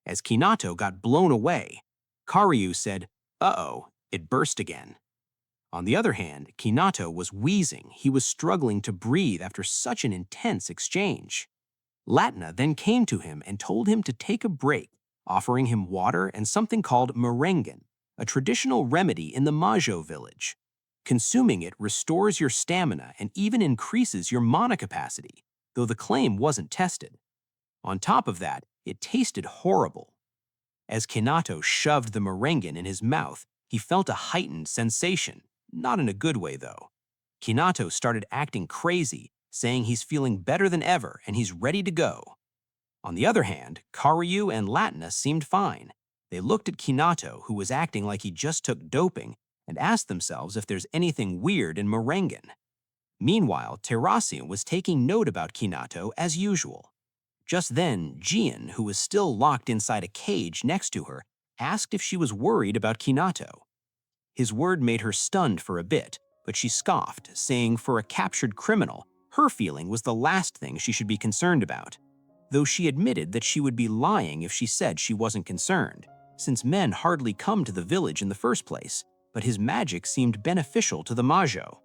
As Kinato got blown away, Karyu said, "Uh-oh," it burst again. On the other hand, Kinato was wheezing. He was struggling to breathe after such an intense exchange. Latna then came to him and told him to take a break, offering him water and something called merengen, a traditional remedy in the Majo village. Consuming it restores your stamina and even increases your mana capacity, though the claim wasn't tested. On top of that, it tasted horrible. As Kinato shoved the merengen in his mouth, he felt a heightened sensation, not in a good way though. Kinato started acting crazy, saying he's feeling better than ever and he's ready to go. On the other hand, Karyu and Latna seemed fine. They looked at Kinato, who was acting like he just took doping, and asked themselves if there's anything weird in merengen. Meanwhile, Terasu was taking note about Kinato as usual. Just then, Jian, who was still locked inside a cage next to her, asked if she was worried about Kinato. His word made her stunned for a bit, but she scoffed, saying for a captured criminal, her feeling was the last thing she should be concerned about, though she admitted that she would be lying if she said she wasn't concerned, since men hardly come to the village in the first place, but his magic seemed beneficial to the Majo.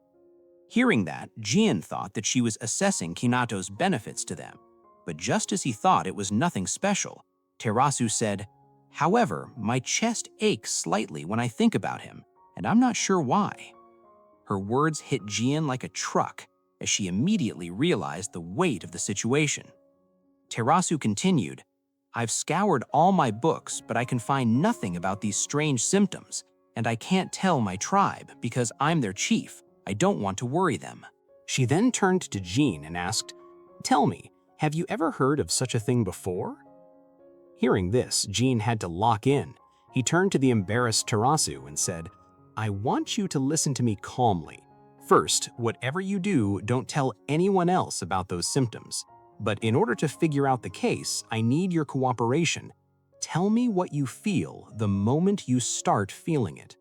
Hearing that, Jian thought that she was assessing Kinato's benefits to them, but just as he thought it was nothing special, Terasu said, "However, my chest aches slightly when I think about him, and I'm not sure why." Her words hit Jian like a truck, as she immediately realized the weight of the situation. Terasu continued, "I've scoured all my books, but I can find nothing about these strange symptoms, and I can't tell my tribe because I'm their chief. I don't want to worry them." She then turned to Jean and asked, "Tell me, have you ever heard of such a thing before?" Hearing this, Jean had to lock in. He turned to the embarrassed Terasu and said, "I want you to listen to me calmly. First, whatever you do, don't tell anyone else about those symptoms. But in order to figure out the case, I need your cooperation. Tell me what you feel the moment you start feeling it."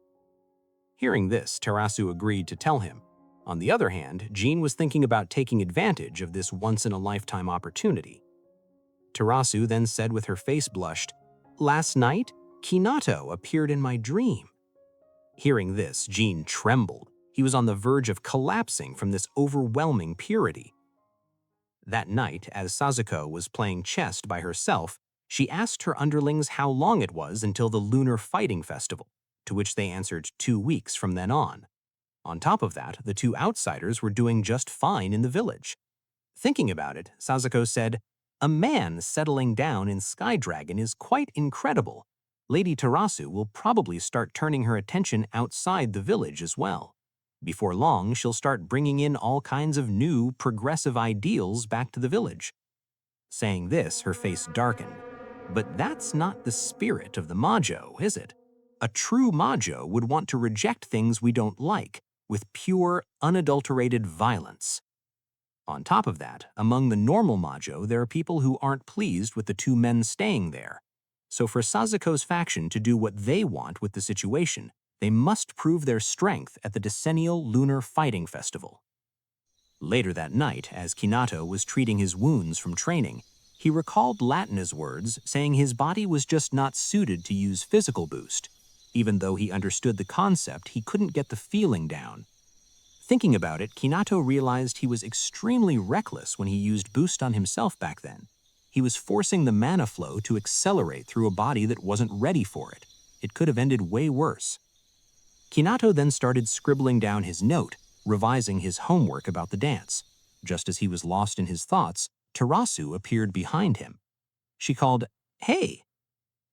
Hearing this, Terasu agreed to tell him. On the other hand, Jean was thinking about taking advantage of this once-in-a-lifetime opportunity. Terasu then said with her face blushed, "Last night, Kinato appeared in my dream." Hearing this, Jean trembled. He was on the verge of collapsing from this overwhelming purity. That night, as Sasuko was playing chess by herself, she asked her underlings how long it was until the Lunar Fighting Festival, to which they answered 2 weeks from then on. On top of that, the two outsiders were doing just fine in the village. Thinking about it, Sasuko said, "A man settling down in Sky Dragon is quite incredible. Lady Terasu will probably start turning her attention outside the village as well. Before long, she'll start bringing in all kinds of new, progressive ideals back to the village." Saying this, her face darkened. But that's not the spirit of the Majo, is it? A true majo would want to reject things we don't like with pure, unadulterated violence. On top of that, among the normal majo, there are people who aren't pleased with the two men staying there. So for Sasuke's faction to do what they want with the situation, they must prove their strength at the decennial Lunar Fighting Festival. Later that night, as Kinato was treating his wounds from training, he recalled Latina's words saying his body was just not suited to use physical boost. Even though he understood the concept, he couldn't get the feeling down. Thinking about it, Kinato realized he was extremely reckless when he used boost on himself back then. He was forcing the mana flow to accelerate through a body that wasn't ready for it. It could have ended way worse. Kinato then started scribbling down his note, revising his homework about the dance. Just as he was lost in his thoughts, Tarasu appeared behind him. She called, "Hey!"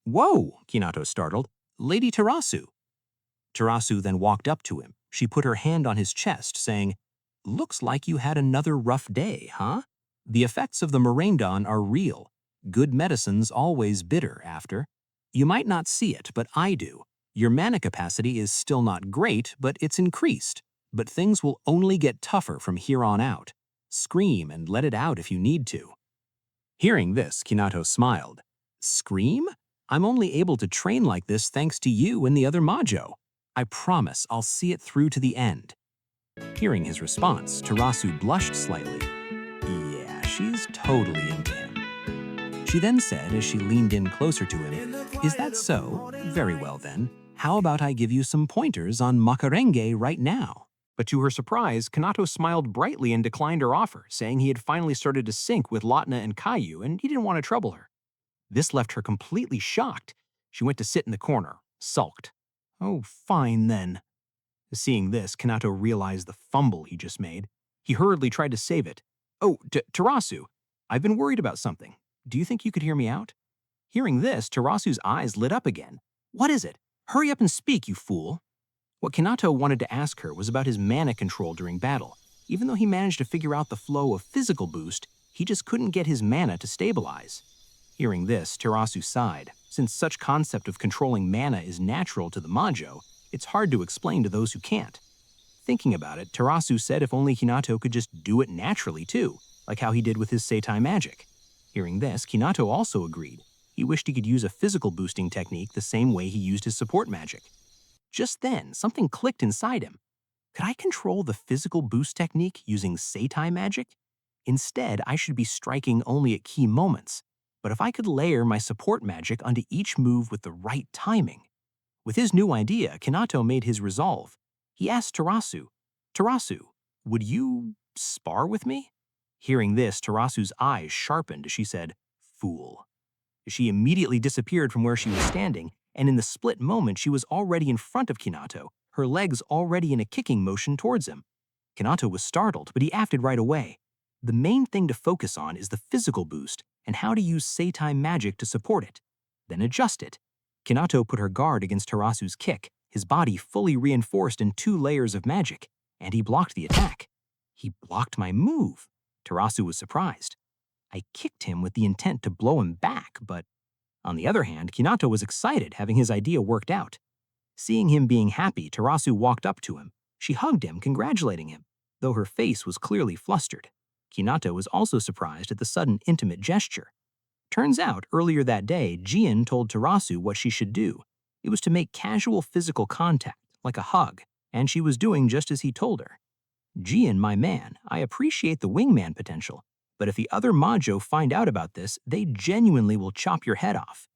"Whoa!" Kinato startled. "Lady Tarasu!" Tarasu then walked up to him. She put her hand on his chest, saying, "Looks like you had another rough day, huh? The effects of the Murandon are real. Good medicine's always bitter after. You might not see it, but I do. Your mana capacity is still not great, but it's increased. But things will only get tougher from here on out. Scream and let it out if you need to." Hearing this, Kinato smiled. "Scream? I'm only able to train like this thanks to you and the other majo. I promise I'll see it through to the end." Hearing his response, Tarasu blushed slightly. Yeah, she's totally into him. She then said as she leaned in closer to him, "Is that so? Very well then. How about I give you some pointers on makarenge right now?" But to her surprise, Kinato smiled brightly and declined her offer, saying he had finally started to sync with Latina and Caillou and he didn't want to trouble her. This left her completely shocked. She went to sit in the corner, sulked. "Oh, fine then." Seeing this, Kinato realized the fumble he just made. He hurriedly tried to save it. "Oh, Tarasu, I've been worried about something. Do you think you could hear me out?" Hearing this, Tarasu's eyes lit up again. "What is it? Hurry up and speak, you fool." What Kinato wanted to ask her was about his mana control during battle. Even though he managed to figure out the flow of physical boost, he just couldn't get his mana to stabilize. Hearing this, Tarasu sighed. Since such concept of controlling mana is natural to the majo, it's hard to explain to those who can't. Thinking about it, Tarasu said if only Kinato could just do it naturally too, like how he did with his seitai magic. Hearing this, Kinato also agreed. He wished he could use a physical boosting technique the same way he used his support magic. Just then, something clicked inside him. Could I control the physical boost technique using seitai magic? Instead, I should be striking only at key moments. But if I could layer my support magic onto each move with the right timing. With his new idea, Kinato made his resolve. He asked Tarasu, "Tarasu, would you spar with me?" Hearing this, Tarasu's eyes sharpened as she said, "Fool." She immediately disappeared from where she was standing, and in the split moment she was already in front of Kinato, her legs already in a kicking motion towards him. Kinato was startled, but he acted right away. The main thing to focus on is the physical boost and how to use seitai magic to support it. Then adjust it. Kinato put her guard against Tarasu's kick, his body fully reinforced in 2 layers of magic, and he blocked the attack. "He blocked my move." Tarasu was surprised. "I kicked him with the intent to blow him back, but..." On the other hand, Kinato was excited having his idea worked out. Seeing him being happy, Tarasu walked up to him. She hugged him, congratulating him, though her face was clearly flustered. Kinato was also surprised at the sudden intimate gesture. Turns out, earlier that day, Jin told Tarasu what she should do. It was to make casual physical contact, like a hug, and she was doing just as he told her. "Jin, my man, I appreciate the wingman potential, but if the other majo find out about this, they genuinely will chop your head off."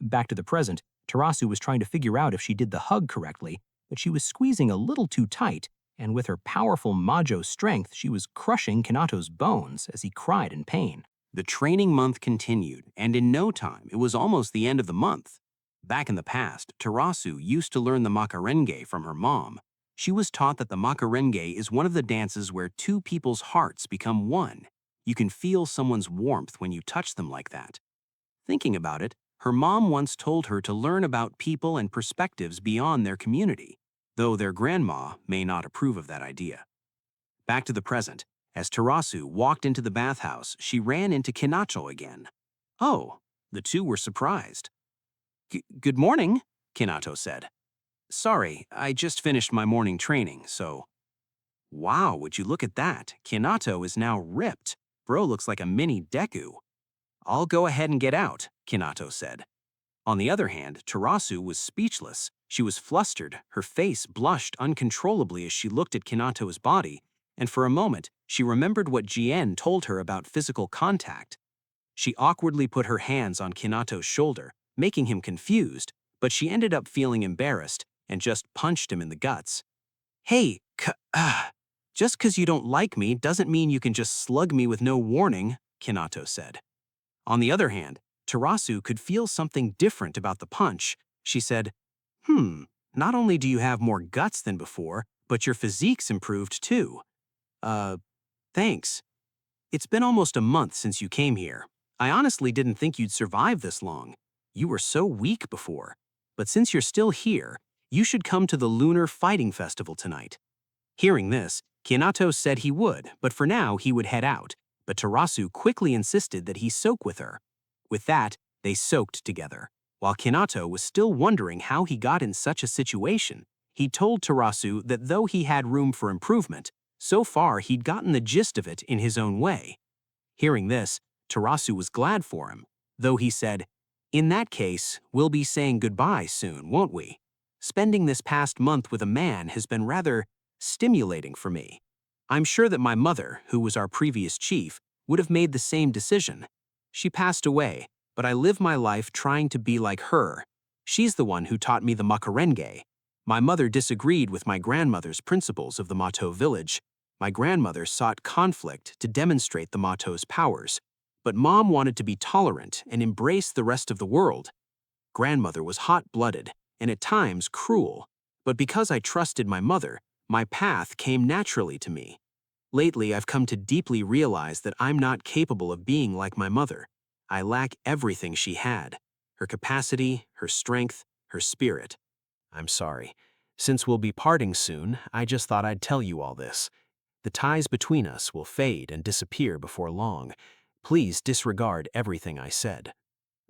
Back to the present, Tarasu was trying to figure out if she did the hug correctly, but she was squeezing a little too tight, and with her powerful majo strength, she was crushing Kinato's bones as he cried in pain. The training month continued, and in no time, it was almost the end of the month. Back in the past, Tarasu used to learn the makarenge from her mom. She was taught that the makarenge is one of the dances where 2 people's hearts become one. You can feel someone's warmth when you touch them like that. Thinking about it, her mom once told her to learn about people and perspectives beyond their community, though their grandma may not approve of that idea. Back to the present, as Tarasu walked into the bathhouse, she ran into Kinato again. Oh, the two were surprised. Good morning." Kinato said. Sorry, I just finished my morning training, so… Wow, would you look at that? Kinato is now ripped. Bro looks like a mini Deku. I'll go ahead and get out, Kinato said. On the other hand, Tarasu was speechless. She was flustered, her face blushed uncontrollably as she looked at Kinato's body, and for a moment, she remembered what Jien told her about physical contact. She awkwardly put her hands on Kinato's shoulder, making him confused, but she ended up feeling embarrassed and just punched him in the guts. Hey, just 'cause you don't like me doesn't mean you can just slug me with no warning, Kinato said. On the other hand, Tarasu could feel something different about the punch. She said, not only do you have more guts than before, but your physique's improved too. Thanks. It's been almost a month since you came here. I honestly didn't think you'd survive this long. You were so weak before. But since you're still here, you should come to the Lunar Fighting Festival tonight. Hearing this, Kinato said he would, but for now he would head out. But Tarasu quickly insisted that he soak with her. With that, they soaked together. While Kinato was still wondering how he got in such a situation, he told Tarasu that though he had room for improvement, so far he'd gotten the gist of it in his own way. Hearing this, Tarasu was glad for him, though he said, "In that case, we'll be saying goodbye soon, won't we? Spending this past month with a man has been rather stimulating for me. I'm sure that my mother, who was our previous chief, would have made the same decision. She passed away, but I live my life trying to be like her. She's the one who taught me the makarenge. My mother disagreed with my grandmother's principles of the Mato village. My grandmother sought conflict to demonstrate the Mato's powers, but Mom wanted to be tolerant and embrace the rest of the world. Grandmother was hot-blooded and at times cruel, but because I trusted my mother, my path came naturally to me. Lately, I've come to deeply realize that I'm not capable of being like my mother. I lack everything she had: her capacity, her strength, her spirit. I'm sorry. Since we'll be parting soon, I just thought I'd tell you all this. The ties between us will fade and disappear before long. Please disregard everything I said."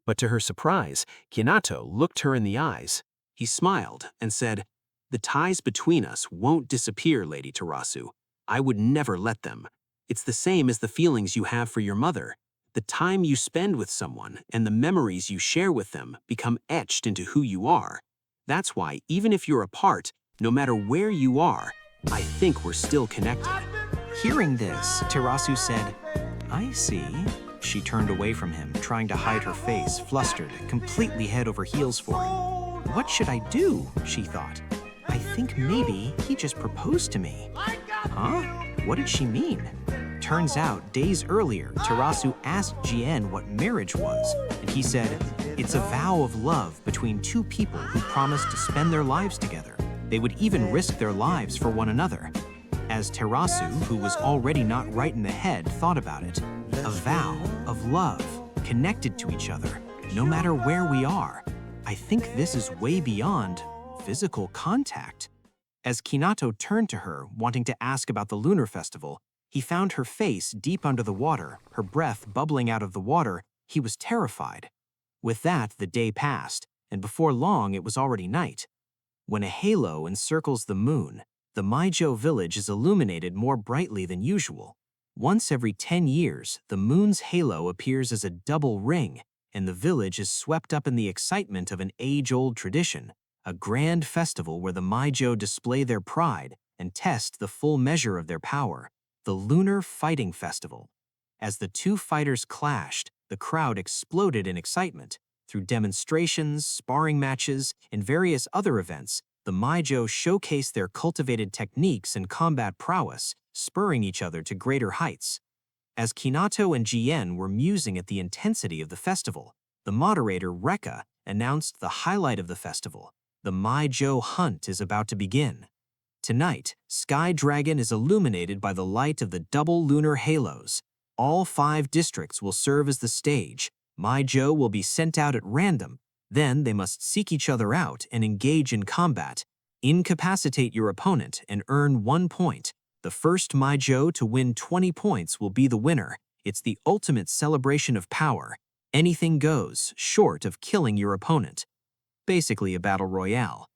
But to her surprise, Kinato looked her in the eyes. He smiled and said, "The ties between us won't disappear, Lady Tarasu. I would never let them. It's the same as the feelings you have for your mother. The time you spend with someone and the memories you share with them become etched into who you are. That's why, even if you're apart, no matter where you are, I think we're still connected." Hearing this, Tarasu said, "I see." She turned away from him, trying to hide her face, flustered, completely head over heels for him. What should I do? She thought. I think maybe he just proposed to me. Huh? What did she mean? Turns out, days earlier, Tarasu asked Jien what marriage was, and he said, "It's a vow of love between two people who promise to spend their lives together. They would even risk their lives for one another." As Tarasu, who was already not right in the head, thought about it, a vow of love, connected to each other, no matter where we are. I think this is way beyond physical contact. As Kinato turned to her, wanting to ask about the lunar festival, he found her face deep under the water, her breath bubbling out of the water. He was terrified. With that, the day passed, and before long it was already night. When a halo encircles the moon, the Maijo village is illuminated more brightly than usual. Once every 10 years, the moon's halo appears as a double ring, and the village is swept up in the excitement of an age-old tradition, a grand festival where the Maijo display their pride and test the full measure of their power, the Lunar Fighting Festival. As the two fighters clashed, the crowd exploded in excitement. Through demonstrations, sparring matches, and various other events, the Maijo showcased their cultivated techniques and combat prowess, spurring each other to greater heights. As Kinato and Jien were musing at the intensity of the festival, the moderator, Rekka, announced the highlight of the festival. The Maijo hunt is about to begin. Tonight, Sky Dragon is illuminated by the light of the double lunar halos. All 5 districts will serve as the stage. Maijo will be sent out at random. Then they must seek each other out and engage in combat. Incapacitate your opponent and earn 1 point. The first Maijo to win 20 points will be the winner. It's the ultimate celebration of power. Anything goes, short of killing your opponent. basically a battle royale.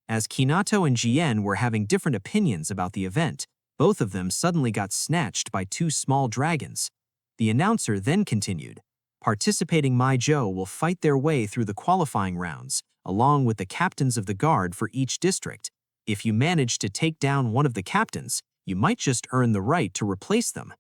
As Kinato and Jien were having different opinions about the event, both of them suddenly got snatched by two small dragons. The announcer then continued, "Participating Maijo will fight their way through the qualifying rounds, along with the captains of the guard for each district. If you manage to take down one of the captains, you might just earn the right to replace them."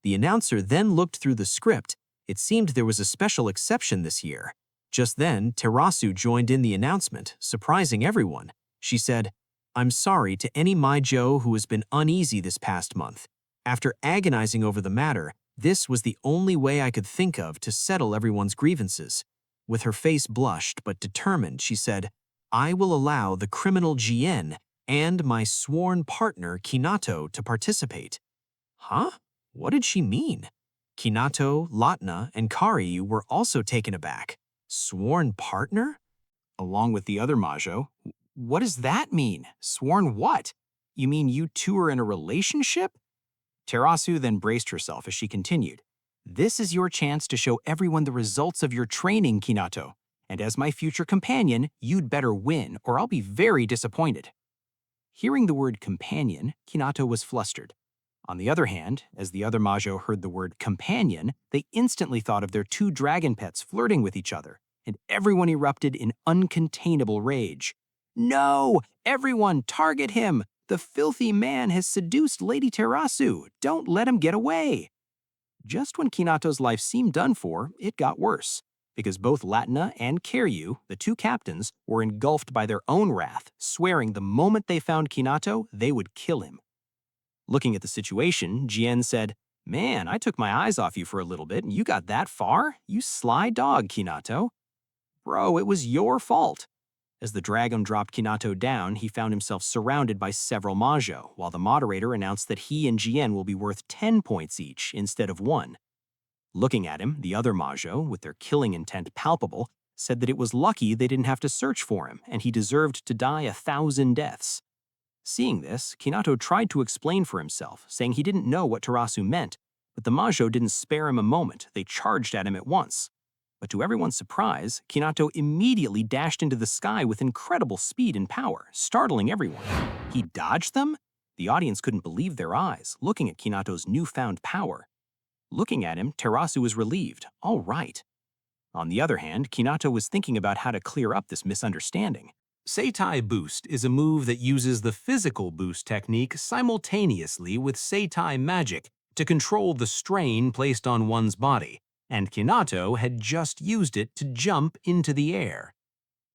The announcer then looked through the script. It seemed there was a special exception this year. Just then, Terasu joined in the announcement, surprising everyone. She said, "I'm sorry to any Maijo who has been uneasy this past month. After agonizing over the matter, this was the only way I could think of to settle everyone's grievances." With her face blushed but determined, she said, "I will allow the criminal Jien and my sworn partner Kinato to participate." Huh? What did she mean? Kinato, Latna, and Kari were also taken aback. Sworn partner? Along with the other Majo? What does that mean? Sworn what? You mean you two are in a relationship? Terasu then braced herself as she continued. "This is your chance to show everyone the results of your training, Kinato. And as my future companion, you'd better win, or I'll be very disappointed." Hearing the word companion, Kinato was flustered. On the other hand, as the other Majo heard the word companion, they instantly thought of their two dragon pets flirting with each other, and everyone erupted in uncontainable rage. "No! Everyone, target him! The filthy man has seduced Lady Terasu! Don't let him get away!" Just when Kinato's life seemed done for, it got worse, because both Latna and Kiryu, the two captains, were engulfed by their own wrath, swearing the moment they found Kinato, they would kill him. Looking at the situation, Jien said, "Man, I took my eyes off you for a little bit and you got that far? You sly dog, Kinato." "Bro, it was your fault." As the dragon dropped Kinato down, he found himself surrounded by several Majo, while the moderator announced that he and Jien will be worth 10 points each instead of 1. Looking at him, the other Majo, with their killing intent palpable, said that it was lucky they didn't have to search for him and he deserved to die 1,000 deaths. Seeing this, Kinato tried to explain for himself, saying he didn't know what Terasu meant, but the Majo didn't spare him a moment. They charged at him at once. But to everyone's surprise, Kinato immediately dashed into the sky with incredible speed and power, startling everyone. He dodged them? The audience couldn't believe their eyes, looking at Kinato's newfound power. Looking at him, Terasu was relieved. All right. On the other hand, Kinato was thinking about how to clear up this misunderstanding. Seitai Boost is a move that uses the physical boost technique simultaneously with Seitai Magic to control the strain placed on one's body, and Kinato had just used it to jump into the air.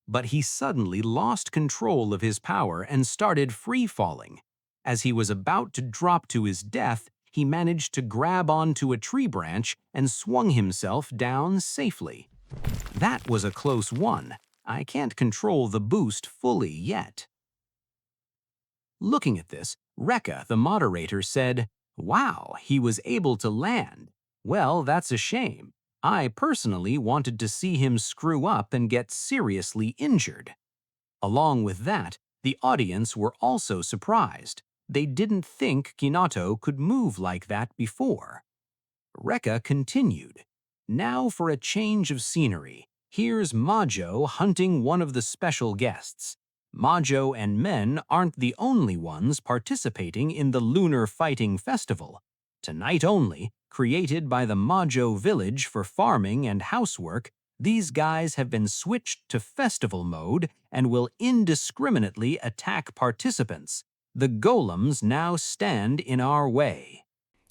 But he suddenly lost control of his power and started free-falling. As he was about to drop to his death, he managed to grab onto a tree branch and swung himself down safely. That was a close one. I can't control the boost fully yet. Looking at this, Rekka, the moderator, said, "Wow, he was able to land. Well, that's a shame. I personally wanted to see him screw up and get seriously injured." Along with that, the audience were also surprised. They didn't think Kinato could move like that before. Rekka continued, "Now for a change of scenery. Here's Majo hunting one of the special guests. Majo and men aren't the only ones participating in the Lunar Fighting Festival. Tonight only, created by the Majo village for farming and housework, these guys have been switched to festival mode and will indiscriminately attack participants. The golems now stand in our way."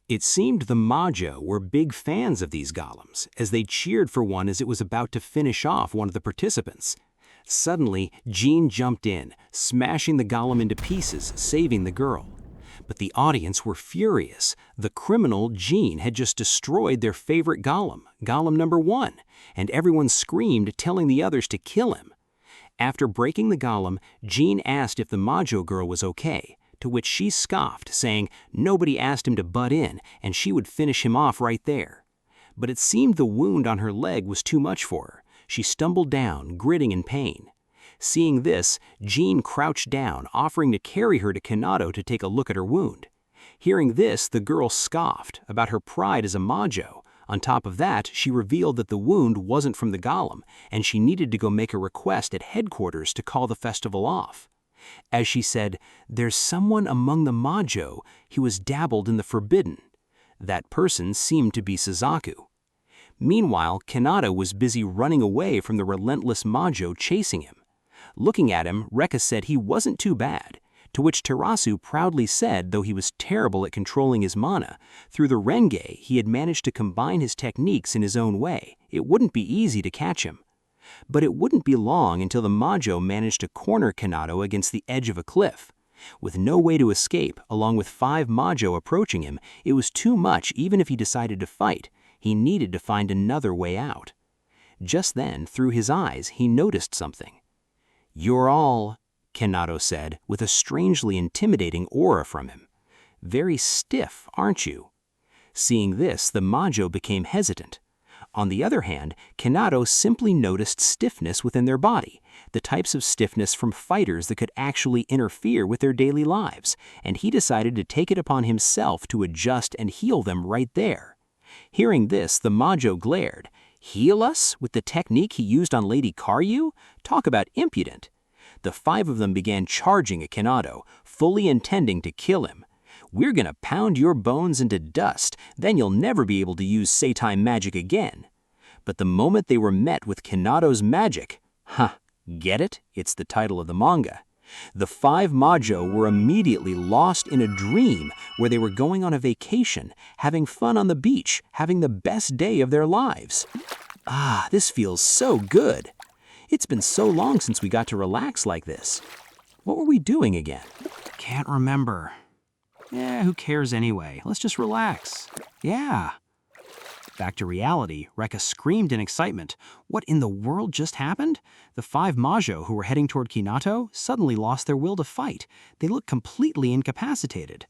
It seemed the Majo were big fans of these golems, as they cheered for one as it was about to finish off one of the participants. Suddenly, Jean jumped in, smashing the golem into pieces, saving the girl. But the audience were furious. The criminal, Jean, had just destroyed their favorite golem, golem number 1, and everyone screamed, telling the others to kill him. After breaking the golem, Jean asked if the Majo girl was okay, to which she scoffed, saying nobody asked him to butt in and she would finish him off right there. But it seemed the wound on her leg was too much for her. She stumbled down, gritting in pain. Seeing this, Jean crouched down, offering to carry her to Kinato to take a look at her wound. Hearing this, the girl scoffed about her pride as a Majo, On top of that, she revealed that the wound wasn't from the golem, and she needed to go make a request at headquarters to call the festival off. As she said, "There's someone among the Majo who has dabbled in the forbidden." That person seemed to be Suzaku. Meanwhile, Kinato was busy running away from the relentless Majo chasing him. Looking at him, Rekka said he wasn't too bad, to which Terasu proudly said though he was terrible at controlling his mana, through the Renge he had managed to combine his techniques in his own way. It wouldn't be easy to catch him. But it wouldn't be long until the Majo managed to corner Kinato against the edge of a cliff. With no way to escape, along with 5 Majo approaching him, it was too much even if he decided to fight. He needed to find another way out. Just then, through his eyes, he noticed something. "You're all," Kinato said, with a strangely intimidating aura from him. "Very stiff, aren't you?" Seeing this, the Majo became hesitant. On the other hand, Kinato simply noticed stiffness within their body, the types of stiffness from fighters that could actually interfere with their daily lives, and he decided to take it upon himself to adjust and heal them right there. Hearing this, the Majo glared. Heal us with the technique he used on Lady Karyu? Talk about impudent. The 5 of them began charging at Kinato, fully intending to kill him. "We're gonna pound your bones into dust, then you'll never be able to use seitai magic again." But the moment they were met with Kinato's magic, get it? It's the title of the manga. The 5 Majo were immediately lost in a dream where they were going on a vacation, having fun on the beach, having the best day of their lives. This feels so good. It's been so long since we got to relax like this. What were we doing again? Can't remember. Who cares anyway? Let's just relax. Yeah. Back to reality, Rekka screamed in excitement. What in the world just happened? The 5 Majo who were heading toward Kinato suddenly lost their will to fight. They looked completely incapacitated.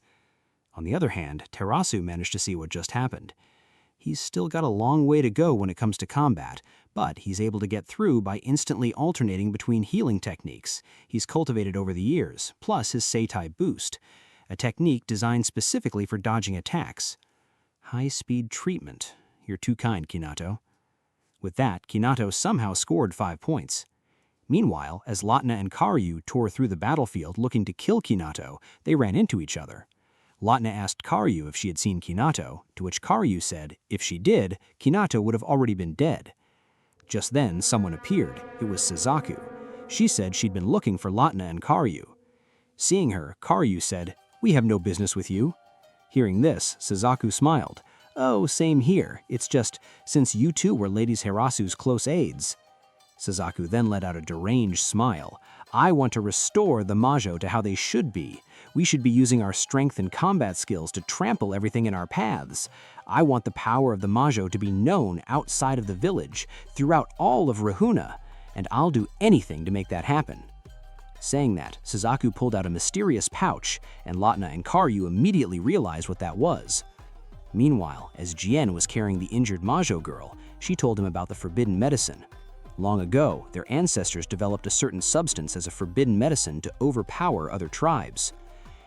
On the other hand, Terasu managed to see what just happened. He's still got a long way to go when it comes to combat, but he's able to get through by instantly alternating between healing techniques he's cultivated over the years, plus his seitai boost, a technique designed specifically for dodging attacks. High-speed treatment. You're too kind, Kinato. With that, Kinato somehow scored 5 points. Meanwhile, as Lautna and Karyu tore through the battlefield looking to kill Kinato, they ran into each other. Lautna asked Karyu if she had seen Kinato, to which Karyu said if she did, Kinato would have already been dead. Just then, someone appeared. It was Suzaku. She said she'd been looking for Lautna and Karyu. Seeing her, Karyu said, "We have no business with you." Hearing this, Suzaku smiled. "Oh, same here. It's just, since you two were Lady Hirasu's close aides." Suzaku then let out a deranged smile. "I want to restore the Majo to how they should be. We should be using our strength and combat skills to trample everything in our paths. I want the power of the Majo to be known outside of the village, throughout all of Rahuna, and I'll do anything to make that happen." Saying that, Suzaku pulled out a mysterious pouch, and Lautna and Karyu immediately realized what that was. Meanwhile, as Jien was carrying the injured Majo girl, she told him about the forbidden medicine. Long ago, their ancestors developed a certain substance as a forbidden medicine to overpower other tribes.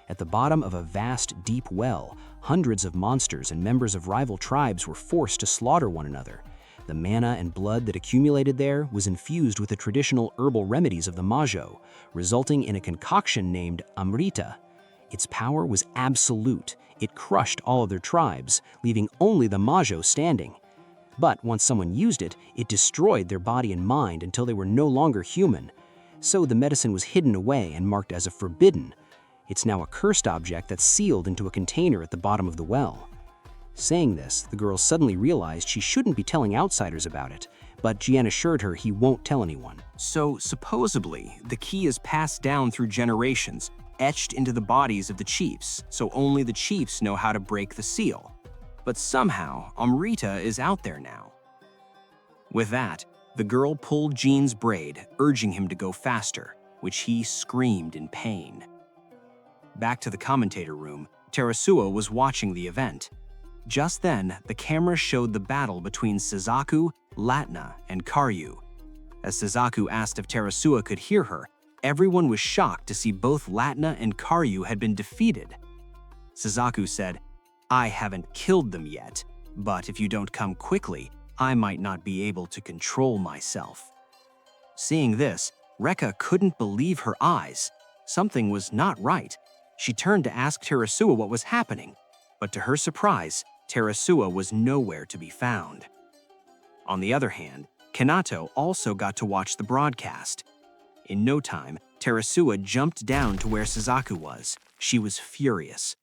At the bottom of a vast, deep well, hundreds of monsters and members of rival tribes were forced to slaughter one another. The mana and blood that accumulated there was infused with the traditional herbal remedies of the Majo, resulting in a concoction named Amrita. Its power was absolute. It crushed all of their tribes, leaving only the Majo standing. But once someone used it, it destroyed their body and mind until they were no longer human. So the medicine was hidden away and marked as a forbidden. It's now a cursed object that's sealed into a container at the bottom of the well. Saying this, the girl suddenly realized she shouldn't be telling outsiders about it, but Jien assured her he won't tell anyone. So supposedly, the key is passed down through generations, etched into the bodies of the chiefs, so only the chiefs know how to break the seal. But somehow, Amrita is out there now. With that, the girl pulled Jean's braid, urging him to go faster, which he screamed in pain. Back to the commentator room, Terasuo was watching the event. Just then, the camera showed the battle between Suzaku, Lautna, and Karyu. As Suzaku asked if Terasuo could hear her, everyone was shocked to see both Lautna and Karyu had been defeated. Suzaku said, "I haven't killed them yet, But if you don't come quickly, I might not be able to control myself." Seeing this, Rekka couldn't believe her eyes. Something was not right. She turned to ask Terasuo what was happening, but to her surprise, Terasuo was nowhere to be found. On the other hand, Kinato also got to watch the broadcast. In no time, Terasuo jumped down to where Suzaku was. She was furious.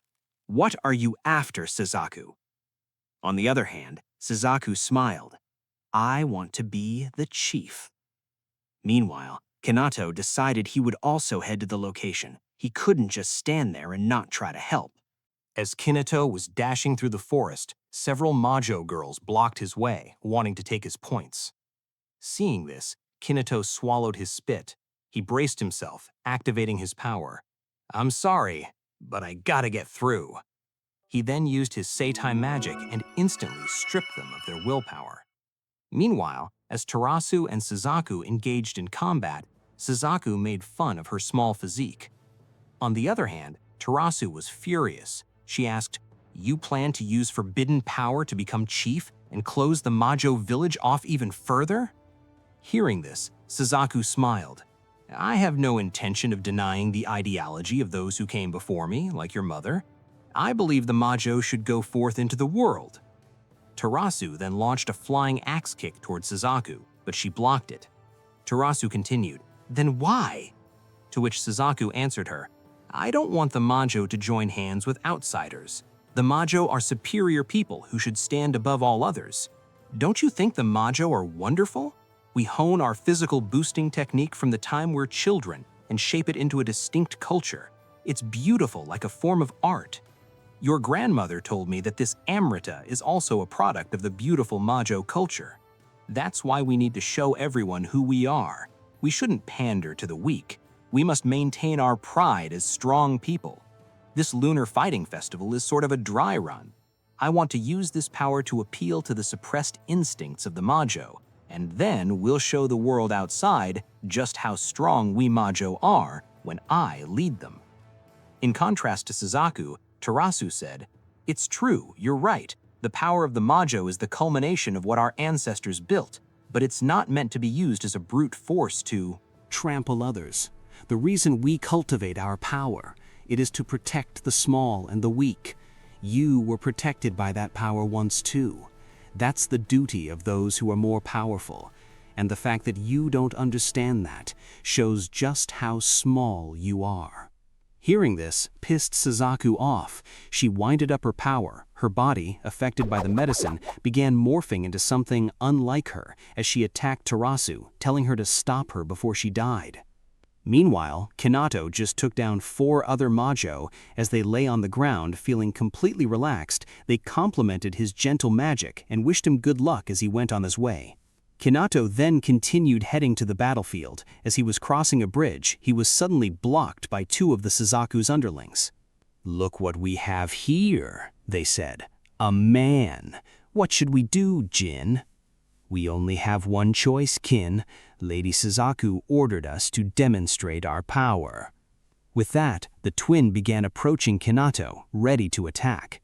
"What are you after, Suzaku?" On the other hand, Suzaku smiled. "I want to be the chief." Meanwhile, Kinato decided he would also head to the location. He couldn't just stand there and not try to help. As Kinato was dashing through the forest, several Majo girls blocked his way, wanting to take his points. Seeing this, Kinato swallowed his spit. He braced himself, activating his power. "I'm sorry, but I gotta get through." He then used his seitai magic and instantly stripped them of their willpower. Meanwhile, as Tarasu and Suzaku engaged in combat, Suzaku made fun of her small physique. On the other hand, Tarasu was furious. She asked, "You plan to use forbidden power to become chief and close the Majo village off even further?" Hearing this, Suzaku smiled. "I have no intention of denying the ideology of those who came before me, like your mother. I believe the Majo should go forth into the world." Tarasu then launched a flying axe kick towards Suzaku, but she blocked it. Tarasu continued, "Then why?" To which Suzaku answered her, "I don't want the Majo to join hands with outsiders. The Majo are superior people who should stand above all others. Don't you think the Majo are wonderful? We hone our physical boosting technique from the time we're children and shape it into a distinct culture. It's beautiful, like a form of art. Your grandmother told me that this Amrita is also a product of the beautiful Majo culture. That's why we need to show everyone who we are. We shouldn't pander to the weak. We must maintain our pride as strong people. This lunar fighting festival is sort of a dry run. I want to use this power to appeal to the suppressed instincts of the Majo, and then we'll show the world outside just how strong we Majo are when I lead them." In contrast to Suzaku, Tarasu said, "It's true, you're right. The power of the Majo is the culmination of what our ancestors built, but it's not meant to be used as a brute force to trample others. The reason we cultivate our power, it is to protect the small and the weak. You were protected by that power once too. That's the duty of those who are more powerful, and the fact that you don't understand that shows just how small you are." Hearing this pissed Suzaku off. She winded up her power. Her body, affected by the medicine, began morphing into something unlike her as she attacked Tarasu, telling her to stop her before she died. Meanwhile, Kinato just took down 4 other Majo. As they lay on the ground feeling completely relaxed, they complimented his gentle magic and wished him good luck as he went on his way. Kinato then continued heading to the battlefield. As he was crossing a bridge, he was suddenly blocked by 2 of the Suzaku's underlings. "Look what we have here," they said. "A man. What should we do, Jin?" "We only have one choice, Kin. Lady Suzaku ordered us to demonstrate our power." With that, the twin began approaching Kinato, ready to attack.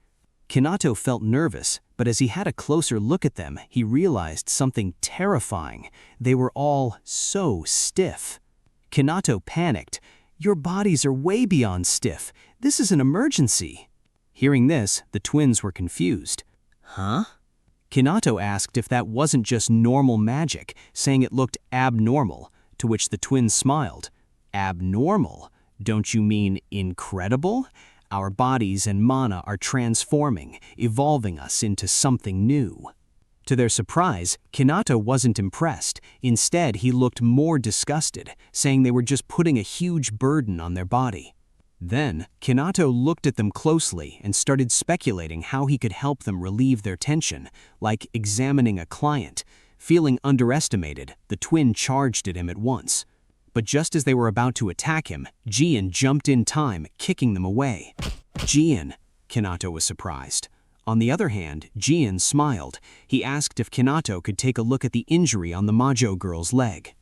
Kinato felt nervous, but as he had a closer look at them, he realized something terrifying. They were all so stiff. Kinato panicked. "Your bodies are way beyond stiff. This is an emergency." Hearing this, the twins were confused. "Huh?" Kinato asked if that wasn't just normal magic, saying it looked abnormal, to which the twins smiled. "Abnormal? Don't you mean incredible? Our bodies and mana are transforming, evolving us into something new." To their surprise, Kinato wasn't impressed. Instead, he looked more disgusted, saying they were just putting a huge burden on their body. Then, Kinato looked at them closely and started speculating how he could help them relieve their tension, like examining a client. Feeling underestimated, the twin charged at him at once. But just as they were about to attack him, Jian jumped in time, kicking them away. "Jian," Kinato was surprised. On the other hand, Jian smiled. He asked if Kinato could take a look at the injury on the Majo girl's leg.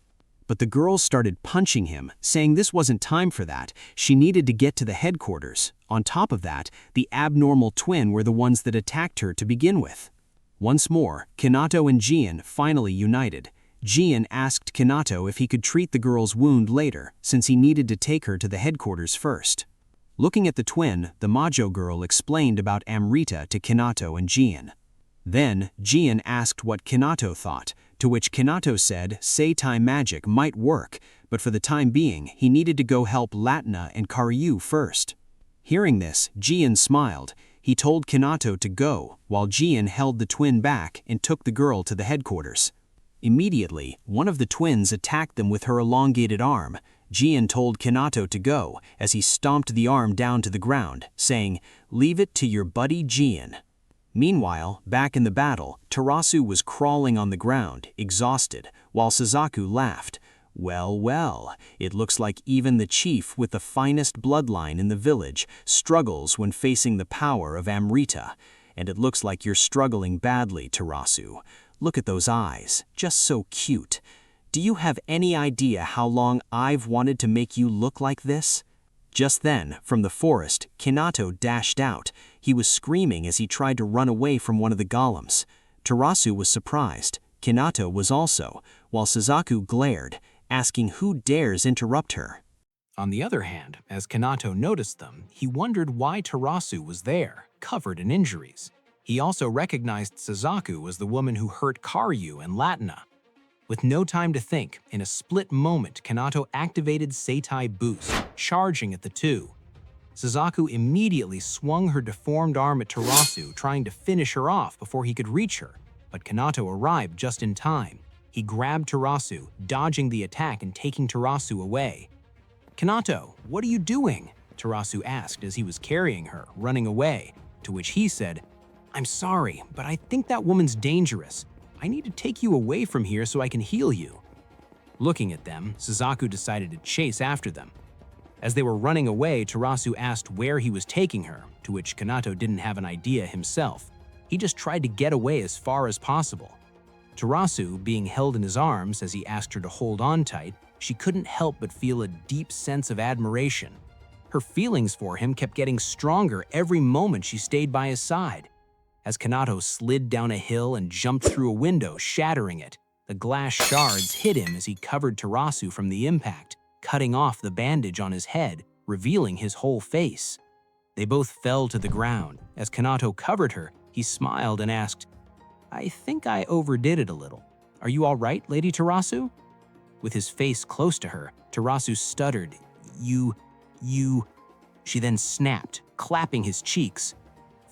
But the girls started punching him, saying this wasn't time for that. She needed to get to the headquarters. On top of that, the abnormal twin were the ones that attacked her to begin with. Once more, Kinato and Gian finally united. Gian asked Kinato if he could treat the girl's wound later, since he needed to take her to the headquarters first. Looking at the twin, the Majo girl explained about Amrita to Kinato and Gian. Then, Gian asked what Kinato thought, to which Kinato said seitai magic might work, but for the time being, he needed to go help Latina and Karyu first. Hearing this, Gian smiled. He told Kinato to go, while Gian held the twin back and took the girl to the headquarters. Immediately, one of the twins attacked them with her elongated arm. Gian told Kinato to go, as he stomped the arm down to the ground, saying, "Leave it to your buddy Gian." Meanwhile, back in the battle, Tarasu was crawling on the ground, exhausted, while Suzaku laughed. "Well, well, it looks like even the chief with the finest bloodline in the village struggles when facing the power of Amrita. And it looks like you're struggling badly, Tarasu. Look at those eyes, just so cute. Do you have any idea how long I've wanted to make you look like this?" Just then, from the forest, Kinato dashed out. He was screaming as he tried to run away from one of the golems. Tarasu was surprised. Kinato was also, while Suzaku glared, asking who dares interrupt her. On the other hand, as Kinato noticed them, he wondered why Tarasu was there, covered in injuries. He also recognized Suzaku as the woman who hurt Karyu and Latina. With no time to think, in a split moment, Kinato activated Seitai Boost, charging at the two. Suzaku immediately swung her deformed arm at Tarasu, trying to finish her off before he could reach her, but Kinato arrived just in time. He grabbed Tarasu, dodging the attack and taking Tarasu away. "Kinato, what are you doing?" Tarasu asked as he was carrying her, running away, to which he said, "I'm sorry, but I think that woman's dangerous. I need to take you away from here so I can heal you." Looking at them, Suzaku decided to chase after them. As they were running away, Tarasu asked where he was taking her, to which Kinato didn't have an idea himself. He just tried to get away as far as possible. Tarasu, being held in his arms as he asked her to hold on tight, she couldn't help but feel a deep sense of admiration. Her feelings for him kept getting stronger every moment she stayed by his side. As Kinato slid down a hill and jumped through a window, shattering it, the glass shards hit him as he covered Tarasu from the impact, cutting off the bandage on his head, revealing his whole face. They both fell to the ground. As Kinato covered her, he smiled and asked, "I think I overdid it a little. Are you all right, Lady Tarasu?" With his face close to her, Tarasu stuttered, You. She then snapped, clapping his cheeks,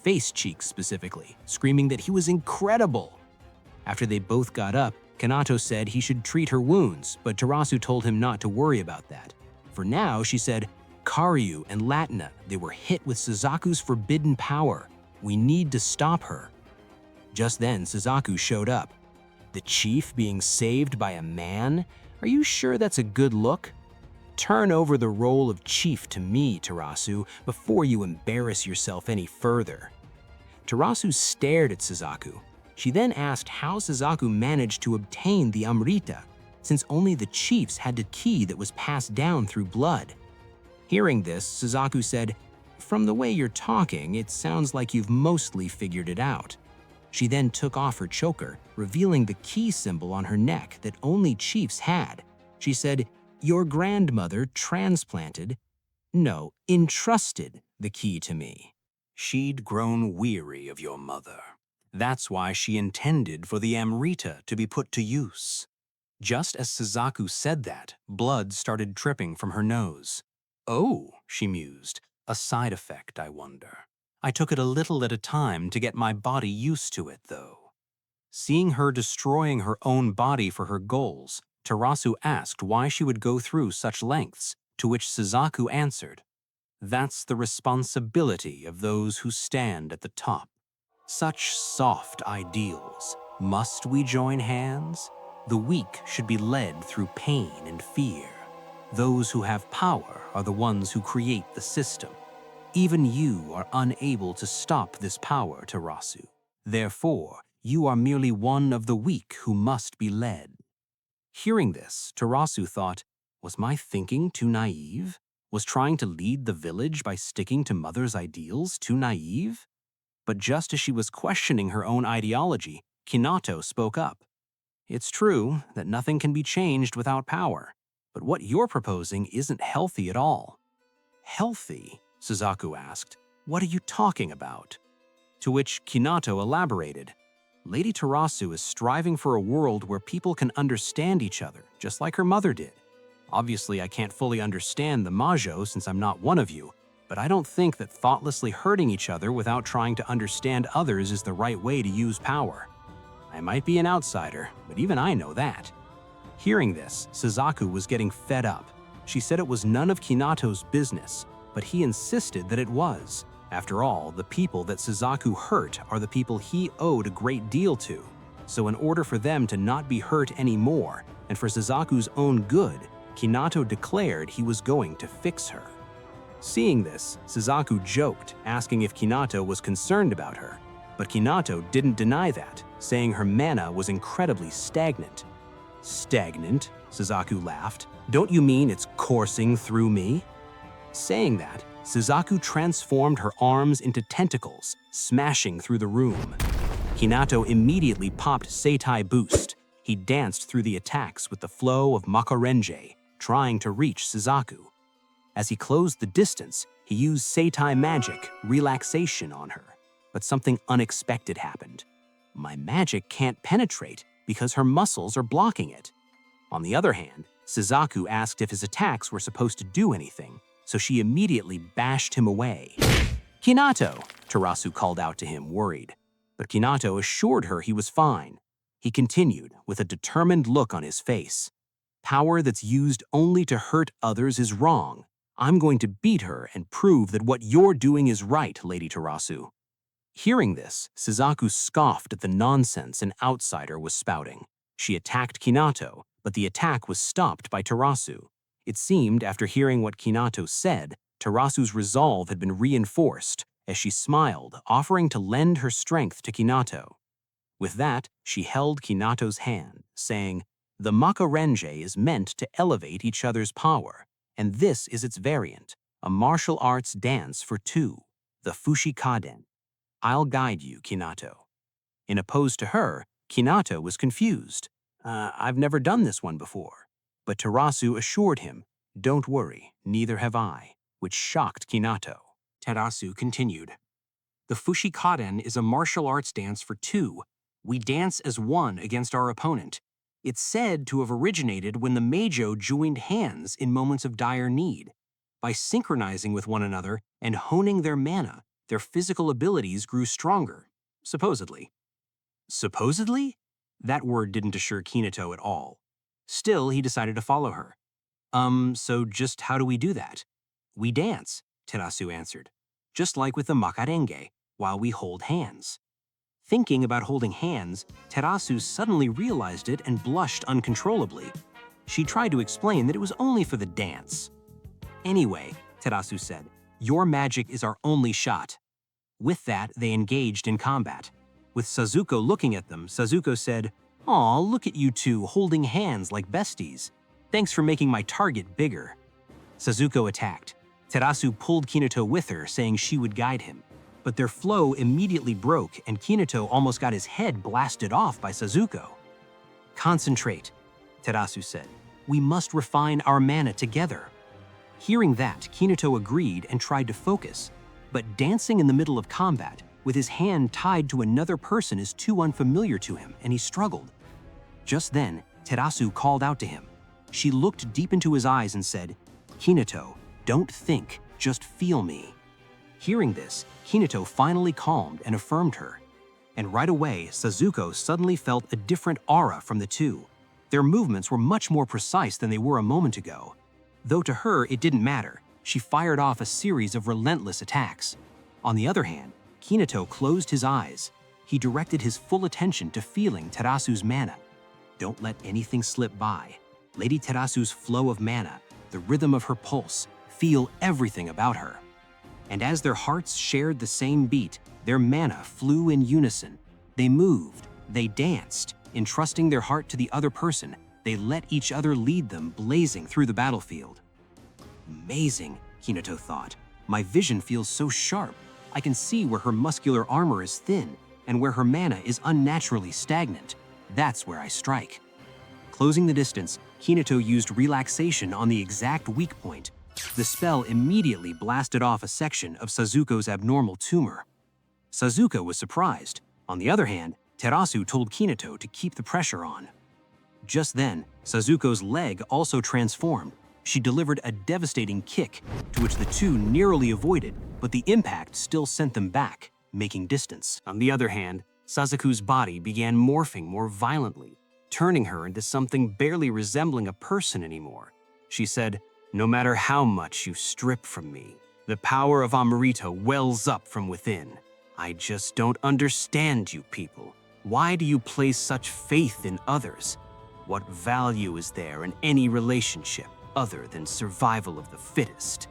face cheeks specifically, screaming that he was incredible. After they both got up, Kinato said he should treat her wounds, but Tarasu told him not to worry about that. For now, she said, "Karyu and Latina, they were hit with Suzaku's forbidden power. We need to stop her." Just then, Suzaku showed up. "The chief being saved by a man? Are you sure that's a good look? Turn over the role of chief to me, Tarasu, before you embarrass yourself any further." Tarasu stared at Suzaku. She then asked how Suzaku managed to obtain the Amrita, since only the chiefs had the key that was passed down through blood. Hearing this, Suzaku said, "From the way you're talking, it sounds like you've mostly figured it out." She then took off her choker, revealing the key symbol on her neck that only chiefs had. She said, "Your grandmother entrusted the key to me. She'd grown weary of your mother. That's why she intended for the Amrita to be put to use." Just as Suzaku said that, blood started dripping from her nose. "Oh," she mused, "a side effect, I wonder. I took it a little at a time to get my body used to it, though." Seeing her destroying her own body for her goals, Tarasu asked why she would go through such lengths, to which Suzaku answered, "That's the responsibility of those who stand at the top. Such soft ideals. Must we join hands? The weak should be led through pain and fear. Those who have power are the ones who create the system. Even you are unable to stop this power, Tarasu. Therefore, you are merely one of the weak who must be led." Hearing this, Tarasu thought, was my thinking too naive? Was trying to lead the village by sticking to mother's ideals too naive? But just as she was questioning her own ideology, Kinato spoke up. It's true that nothing can be changed without power, but what you're proposing isn't healthy at all. Healthy? Suzaku asked. What are you talking about? To which Kinato elaborated. Lady Terasu is striving for a world where people can understand each other, just like her mother did. Obviously, I can't fully understand the Majo since I'm not one of you, but I don't think that thoughtlessly hurting each other without trying to understand others is the right way to use power. I might be an outsider, but even I know that. Hearing this, Suzaku was getting fed up. She said it was none of Kinato's business, but he insisted that it was. After all, the people that Suzaku hurt are the people he owed a great deal to. So in order for them to not be hurt anymore, and for Suzaku's own good, Kinato declared he was going to fix her. Seeing this, Suzaku joked, asking if Kinato was concerned about her. But Kinato didn't deny that, saying her mana was incredibly stagnant. Stagnant? Suzaku laughed. Don't you mean it's coursing through me? Saying that, Suzaku transformed her arms into tentacles, smashing through the room. Kinato immediately popped Seitai Boost. He danced through the attacks with the flow of Makarenge, trying to reach Suzaku. As he closed the distance, he used Seitai Magic, Relaxation, on her. But something unexpected happened. My magic can't penetrate because her muscles are blocking it. On the other hand, Suzaku asked if his attacks were supposed to do anything, so she immediately bashed him away. Kinato, Terasu called out to him, worried. But Kinato assured her he was fine. He continued, with a determined look on his face. Power that's used only to hurt others is wrong. I'm going to beat her and prove that what you're doing is right, Lady Terasu. Hearing this, Suzaku scoffed at the nonsense an outsider was spouting. She attacked Kinato, but the attack was stopped by Terasu. It seemed, after hearing what Kinato said, Terasu's resolve had been reinforced, as she smiled, offering to lend her strength to Kinato. With that, she held Kinato's hand, saying, "The Makarenge is meant to elevate each other's power, and this is its variant, a martial arts dance for two, the Fushikaden. I'll guide you, Kinato." In opposed to her, Kinato was confused. I've never done this one before. But Terasu assured him, don't worry, neither have I, which shocked Kinato. Terasu continued. The Fushikaden is a martial arts dance for two. We dance as one against our opponent. It's said to have originated when the Majo joined hands in moments of dire need. By synchronizing with one another and honing their mana, their physical abilities grew stronger, supposedly. Supposedly? That word didn't assure Kinato at all. Still, he decided to follow her. So just how do we do that? We dance, Terasu answered, just like with the Makarenge, while we hold hands. Thinking about holding hands, Terasu suddenly realized it and blushed uncontrollably. She tried to explain that it was only for the dance. Anyway, Terasu said, your magic is our only shot. With that, they engaged in combat. With Suzaku looking at them, Suzaku said, "Aw, look at you two holding hands like besties. Thanks for making my target bigger." Suzaku attacked. Terasu pulled Kinato with her, saying she would guide him. But their flow immediately broke, and Kinato almost got his head blasted off by Suzaku. "Concentrate," Terasu said. "We must refine our mana together." Hearing that, Kinato agreed and tried to focus. But dancing in the middle of combat, with his hand tied to another person, is too unfamiliar to him, and he struggled. Just then, Terasu called out to him. She looked deep into his eyes and said, "Kinato, don't think, just feel me." Hearing this, Kinato finally calmed and affirmed her. And right away, Suzaku suddenly felt a different aura from the two. Their movements were much more precise than they were a moment ago. Though to her it didn't matter, she fired off a series of relentless attacks. On the other hand, Kinato closed his eyes. He directed his full attention to feeling Terasu's mana. Don't let anything slip by. Lady Terasu's flow of mana, the rhythm of her pulse, feel everything about her. And as their hearts shared the same beat, their mana flew in unison. They moved, they danced, entrusting their heart to the other person. They let each other lead them, blazing through the battlefield. Amazing, Kinato thought. My vision feels so sharp. I can see where her muscular armor is thin and where her mana is unnaturally stagnant. That's where I strike. Closing the distance, Kinato used relaxation on the exact weak point. The spell immediately blasted off a section of Sasuke's abnormal tumor. Sasuke was surprised. On the other hand, Terasu told Kinato to keep the pressure on. Just then, Sasuke's leg also transformed. She delivered a devastating kick, to which the two narrowly avoided, but the impact still sent them back, making distance. On the other hand, Sasuke's body began morphing more violently, turning her into something barely resembling a person anymore. She said, "No matter how much you strip from me, the power of Amrita wells up from within. I just don't understand you people. Why do you place such faith in others? What value is there in any relationship other than survival of the fittest?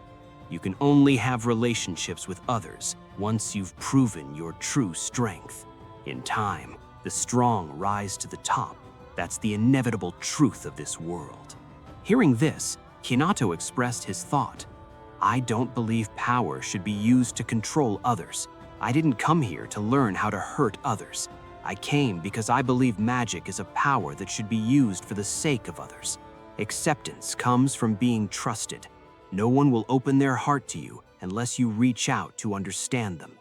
You can only have relationships with others once you've proven your true strength. In time, the strong rise to the top. That's the inevitable truth of this world." Hearing this, Kinato expressed his thought. "I don't believe power should be used to control others. I didn't come here to learn how to hurt others. I came because I believe magic is a power that should be used for the sake of others. Acceptance comes from being trusted. No one will open their heart to you unless you reach out to understand them.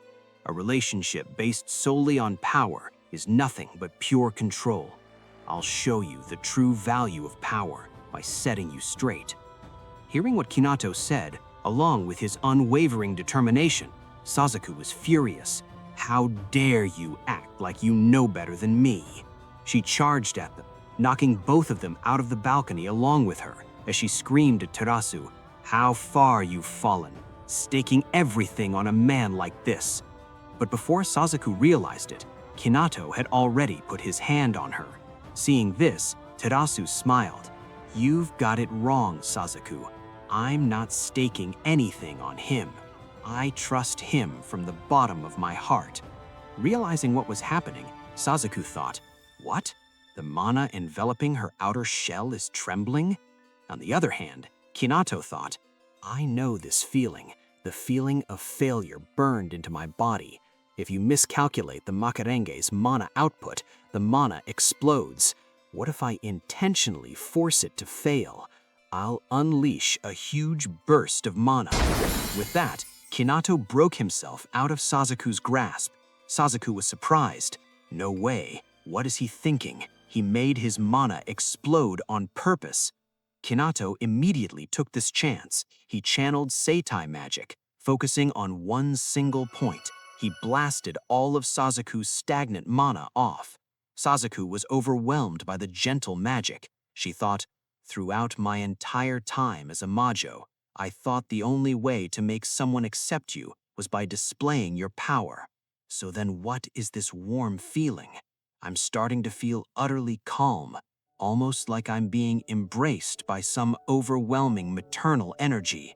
A relationship based solely on power is nothing but pure control. I'll show you the true value of power by setting you straight." Hearing what Kinato said, along with his unwavering determination, Sasuke was furious. "How dare you act like you know better than me?" She charged at them, knocking both of them out of the balcony along with her, as she screamed at Terasu, "How far you've fallen, staking everything on a man like this." But before Sasuke realized it, Kinato had already put his hand on her. Seeing this, Terasu smiled. "You've got it wrong, Sasuke. I'm not staking anything on him. I trust him from the bottom of my heart." Realizing what was happening, Sasuke thought, "What? The mana enveloping her outer shell is trembling?" On the other hand, Kinato thought, "I know this feeling. The feeling of failure burned into my body. If you miscalculate the Makarenge's mana output, the mana explodes. What if I intentionally force it to fail? I'll unleash a huge burst of mana." With that, Kinato broke himself out of Sasuke's grasp. Sasuke was surprised. No way. What is he thinking? He made his mana explode on purpose. Kinato immediately took this chance. He channeled seitai magic, focusing on one single point. He blasted all of Sasuke's stagnant mana off. Sasuke was overwhelmed by the gentle magic. She thought, "Throughout my entire time as a Majo, I thought the only way to make someone accept you was by displaying your power. So then what is this warm feeling? I'm starting to feel utterly calm, almost like I'm being embraced by some overwhelming maternal energy."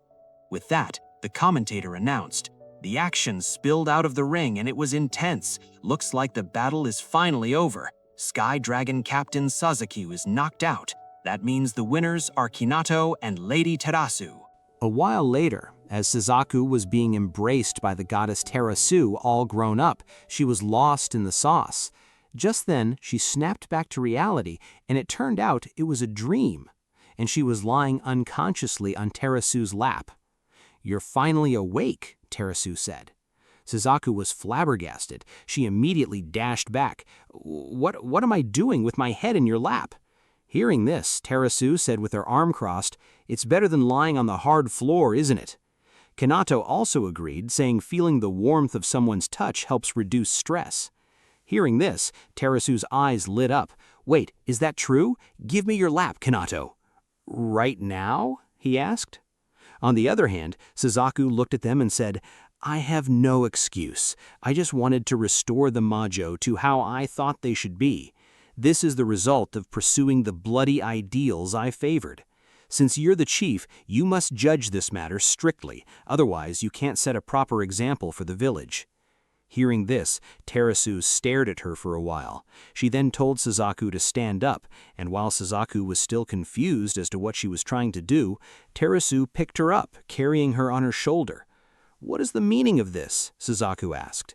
With that, the commentator announced, "The action spilled out of the ring and it was intense. Looks like the battle is finally over. Sky Dragon Captain Sasuke is knocked out. That means the winners are Kinato and Lady Terasu." A while later, as Suzaku was being embraced by the goddess Terasu all grown up, she was lost in the sauce. Just then, she snapped back to reality, and it turned out it was a dream, and she was lying unconsciously on Terasu's lap. "You're finally awake," Terasu said. Suzaku was flabbergasted. She immediately dashed back. What am I doing with my head in your lap?" Hearing this, Terasu said with her arm crossed, "It's better than lying on the hard floor, isn't it?" Kinato also agreed, saying feeling the warmth of someone's touch helps reduce stress. Hearing this, Terasu's eyes lit up. "Wait, is that true? Give me your lap, Kinato." "Right now?" he asked. On the other hand, Suzaku looked at them and said, "I have no excuse. I just wanted to restore the Majo to how I thought they should be. This is the result of pursuing the bloody ideals I favored. Since you're the chief, you must judge this matter strictly, otherwise you can't set a proper example for the village." Hearing this, Terasu stared at her for a while. She then told Suzaku to stand up, and while Suzaku was still confused as to what she was trying to do, Terasu picked her up, carrying her on her shoulder. "What is the meaning of this?" Suzaku asked.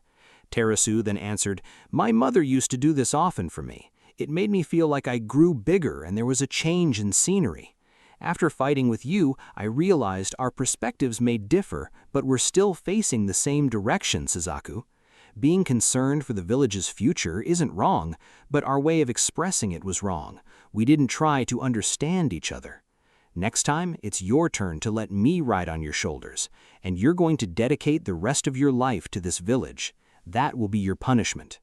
Terasu then answered, "My mother used to do this often for me. It made me feel like I grew bigger and there was a change in scenery. After fighting with you, I realized our perspectives may differ, but we're still facing the same direction, Suzaku. Being concerned for the village's future isn't wrong, but our way of expressing it was wrong. We didn't try to understand each other. Next time, it's your turn to let me ride on your shoulders, and you're going to dedicate the rest of your life to this village. That will be your punishment."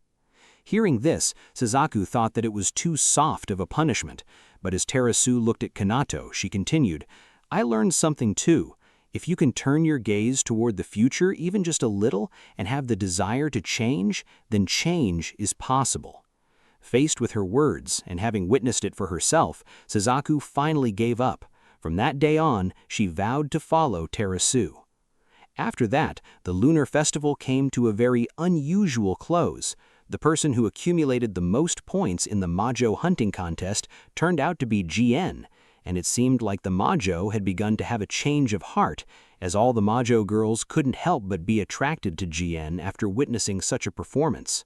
Hearing this, Suzaku thought that it was too soft of a punishment, but as Terasu looked at Kinato, she continued, "I learned something too. If you can turn your gaze toward the future even just a little and have the desire to change, then change is possible." Faced with her words and having witnessed it for herself, Suzaku finally gave up. From that day on, she vowed to follow Terasu. After that, the lunar festival came to a very unusual close. The person who accumulated the most points in the Majo hunting contest turned out to be Jien, and it seemed like the Majo had begun to have a change of heart, as all the Majo girls couldn't help but be attracted to Jien after witnessing such a performance.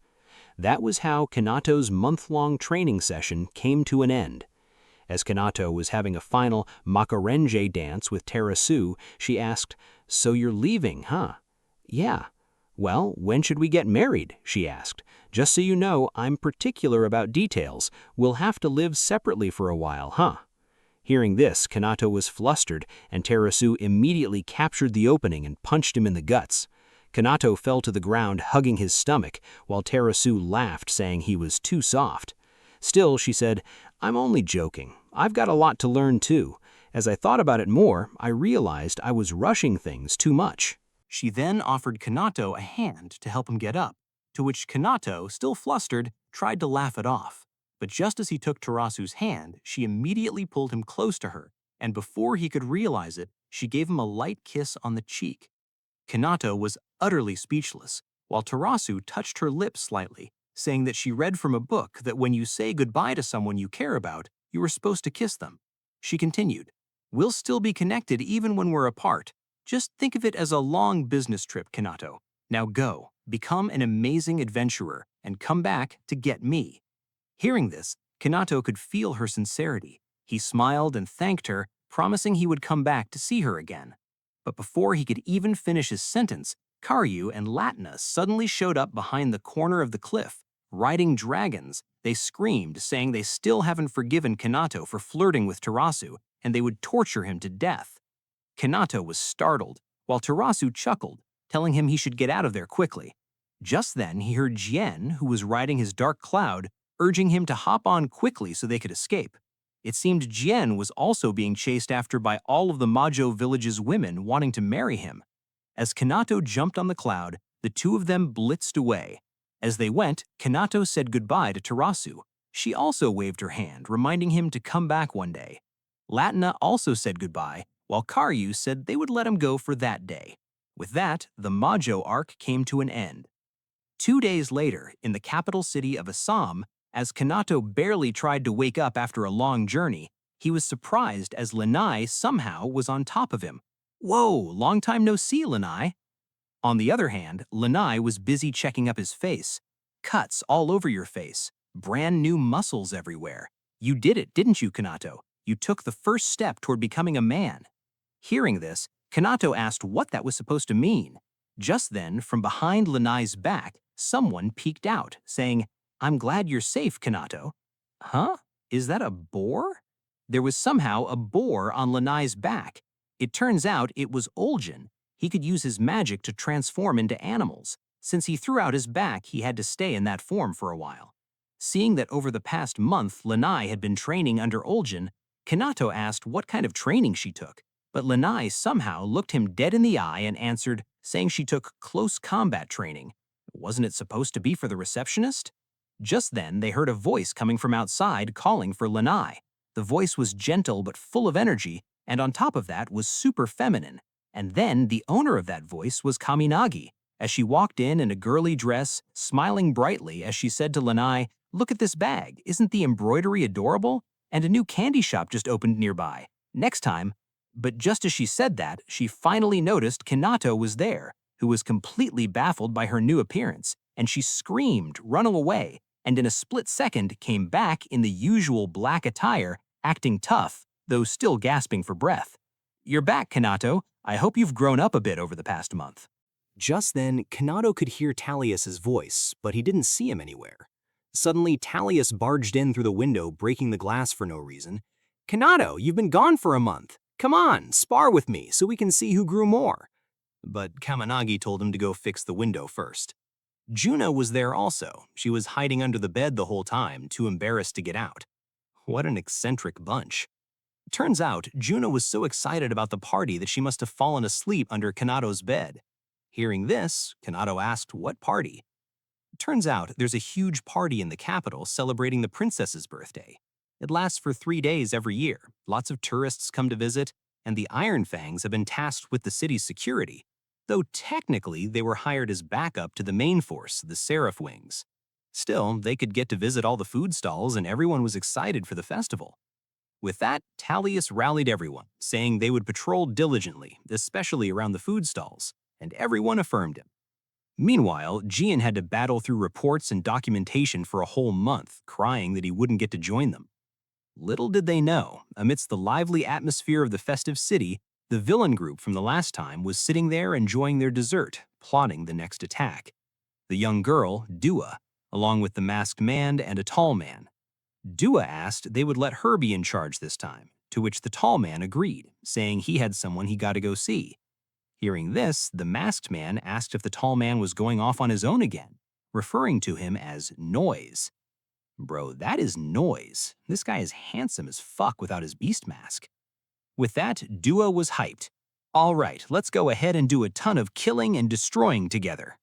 That was how Kinato's month-long training session came to an end. As Kinato was having a final Makarenge dance with Terasu, she asked, "So you're leaving, huh?" "Yeah." "Well, when should we get married?" she asked. "Just so you know, I'm particular about details. We'll have to live separately for a while, huh?" Hearing this, Kinato was flustered, and Terasu immediately captured the opening and punched him in the guts. Kinato fell to the ground, hugging his stomach, while Terasu laughed, saying he was too soft. Still, she said, "I'm only joking. I've got a lot to learn too. As I thought about it more, I realized I was rushing things too much." She then offered Kinato a hand to help him get up, to which Kinato, still flustered, tried to laugh it off. But just as he took Terasu's hand, she immediately pulled him close to her, and before he could realize it, she gave him a light kiss on the cheek. Kinato was utterly speechless, while Terasu touched her lips slightly, saying that she read from a book that when you say goodbye to someone you care about, you are supposed to kiss them. She continued, "We'll still be connected even when we're apart. Just think of it as a long business trip, Kinato. Now go, become an amazing adventurer, and come back to get me." Hearing this, Kinato could feel her sincerity. He smiled and thanked her, promising he would come back to see her again. But before he could even finish his sentence, Karyu and Latna suddenly showed up behind the corner of the cliff. Riding dragons, they screamed, saying they still haven't forgiven Kinato for flirting with Terasu, and they would torture him to death. Kinato was startled, while Terasu chuckled, telling him he should get out of there quickly. Just then, he heard Jien, who was riding his dark cloud, urging him to hop on quickly so they could escape. It seemed Jien was also being chased after by all of the Majo village's women wanting to marry him. As Kinato jumped on the cloud, the two of them blitzed away. As they went, Kinato said goodbye to Terasu. She also waved her hand, reminding him to come back one day. Latna also said goodbye, while Karyu said they would let him go for that day. With that, the Majo arc came to an end. 2 days later, in the capital city of Assam, as Kinato barely tried to wake up after a long journey, he was surprised as Lanai somehow was on top of him. "Whoa, long time no see, Lanai." On the other hand, Lanai was busy checking up his face. "Cuts all over your face. Brand new muscles everywhere. You did it, didn't you, Kinato? You took the first step toward becoming a man." Hearing this, Kinato asked what that was supposed to mean. Just then, from behind Lanai's back, someone peeked out, saying, "I'm glad you're safe, Kinato." "Huh? Is that a boar?" There was somehow a boar on Lanai's back. It turns out it was Olgin. He could use his magic to transform into animals. Since he threw out his back, he had to stay in that form for a while. Seeing that over the past month Lanai had been training under Olgin, Kinato asked what kind of training she took, but Lanai somehow looked him dead in the eye and answered, saying she took close combat training. Wasn't it supposed to be for the receptionist? Just then, they heard a voice coming from outside calling for Lanai. The voice was gentle but full of energy, and on top of that was super feminine. And then the owner of that voice was Kaminagi, as she walked in a girly dress, smiling brightly as she said to Lanai, "Look at this bag, isn't the embroidery adorable? And a new candy shop just opened nearby. Next time." But just as she said that, she finally noticed Kinato was there. who was completely baffled by her new appearance, and she screamed, running away, and in a split second came back in the usual black attire, acting tough, though still gasping for breath. "You're back, Kinato. I hope you've grown up a bit over the past month." Just then, Kinato could hear Talius's voice, but he didn't see him anywhere. Suddenly, Talius barged in through the window, breaking the glass for no reason. "Kinato, you've been gone for a month. Come on, spar with me so we can see who grew more." But Kaminagi told him to go fix the window first. Juno was there also. She was hiding under the bed the whole time, too embarrassed to get out. What an eccentric bunch. Turns out, Juno was so excited about the party that she must have fallen asleep under Kanato's bed. Hearing this, Kinato asked what party. Turns out there's a huge party in the capital celebrating the princess's birthday. It lasts for 3 days every year. Lots of tourists come to visit, and the Iron Fangs have been tasked with the city's security, though technically they were hired as backup to the main force, the Seraph Wings. Still, they could get to visit all the food stalls and everyone was excited for the festival. With that, Talius rallied everyone, saying they would patrol diligently, especially around the food stalls, and everyone affirmed him. Meanwhile, Gian had to battle through reports and documentation for a whole month, crying that he wouldn't get to join them. Little did they know, amidst the lively atmosphere of the festive city, the villain group from the last time was sitting there enjoying their dessert, plotting the next attack. The young girl, Dua, along with the masked man and a tall man. Dua asked they would let her be in charge this time, to which the tall man agreed, saying he had someone he got to go see. Hearing this, the masked man asked if the tall man was going off on his own again, referring to him as Noise. Bro, that is Noise. This guy is handsome as fuck without his beast mask. With that, Dua was hyped. "All right, let's go ahead and do a ton of killing and destroying together."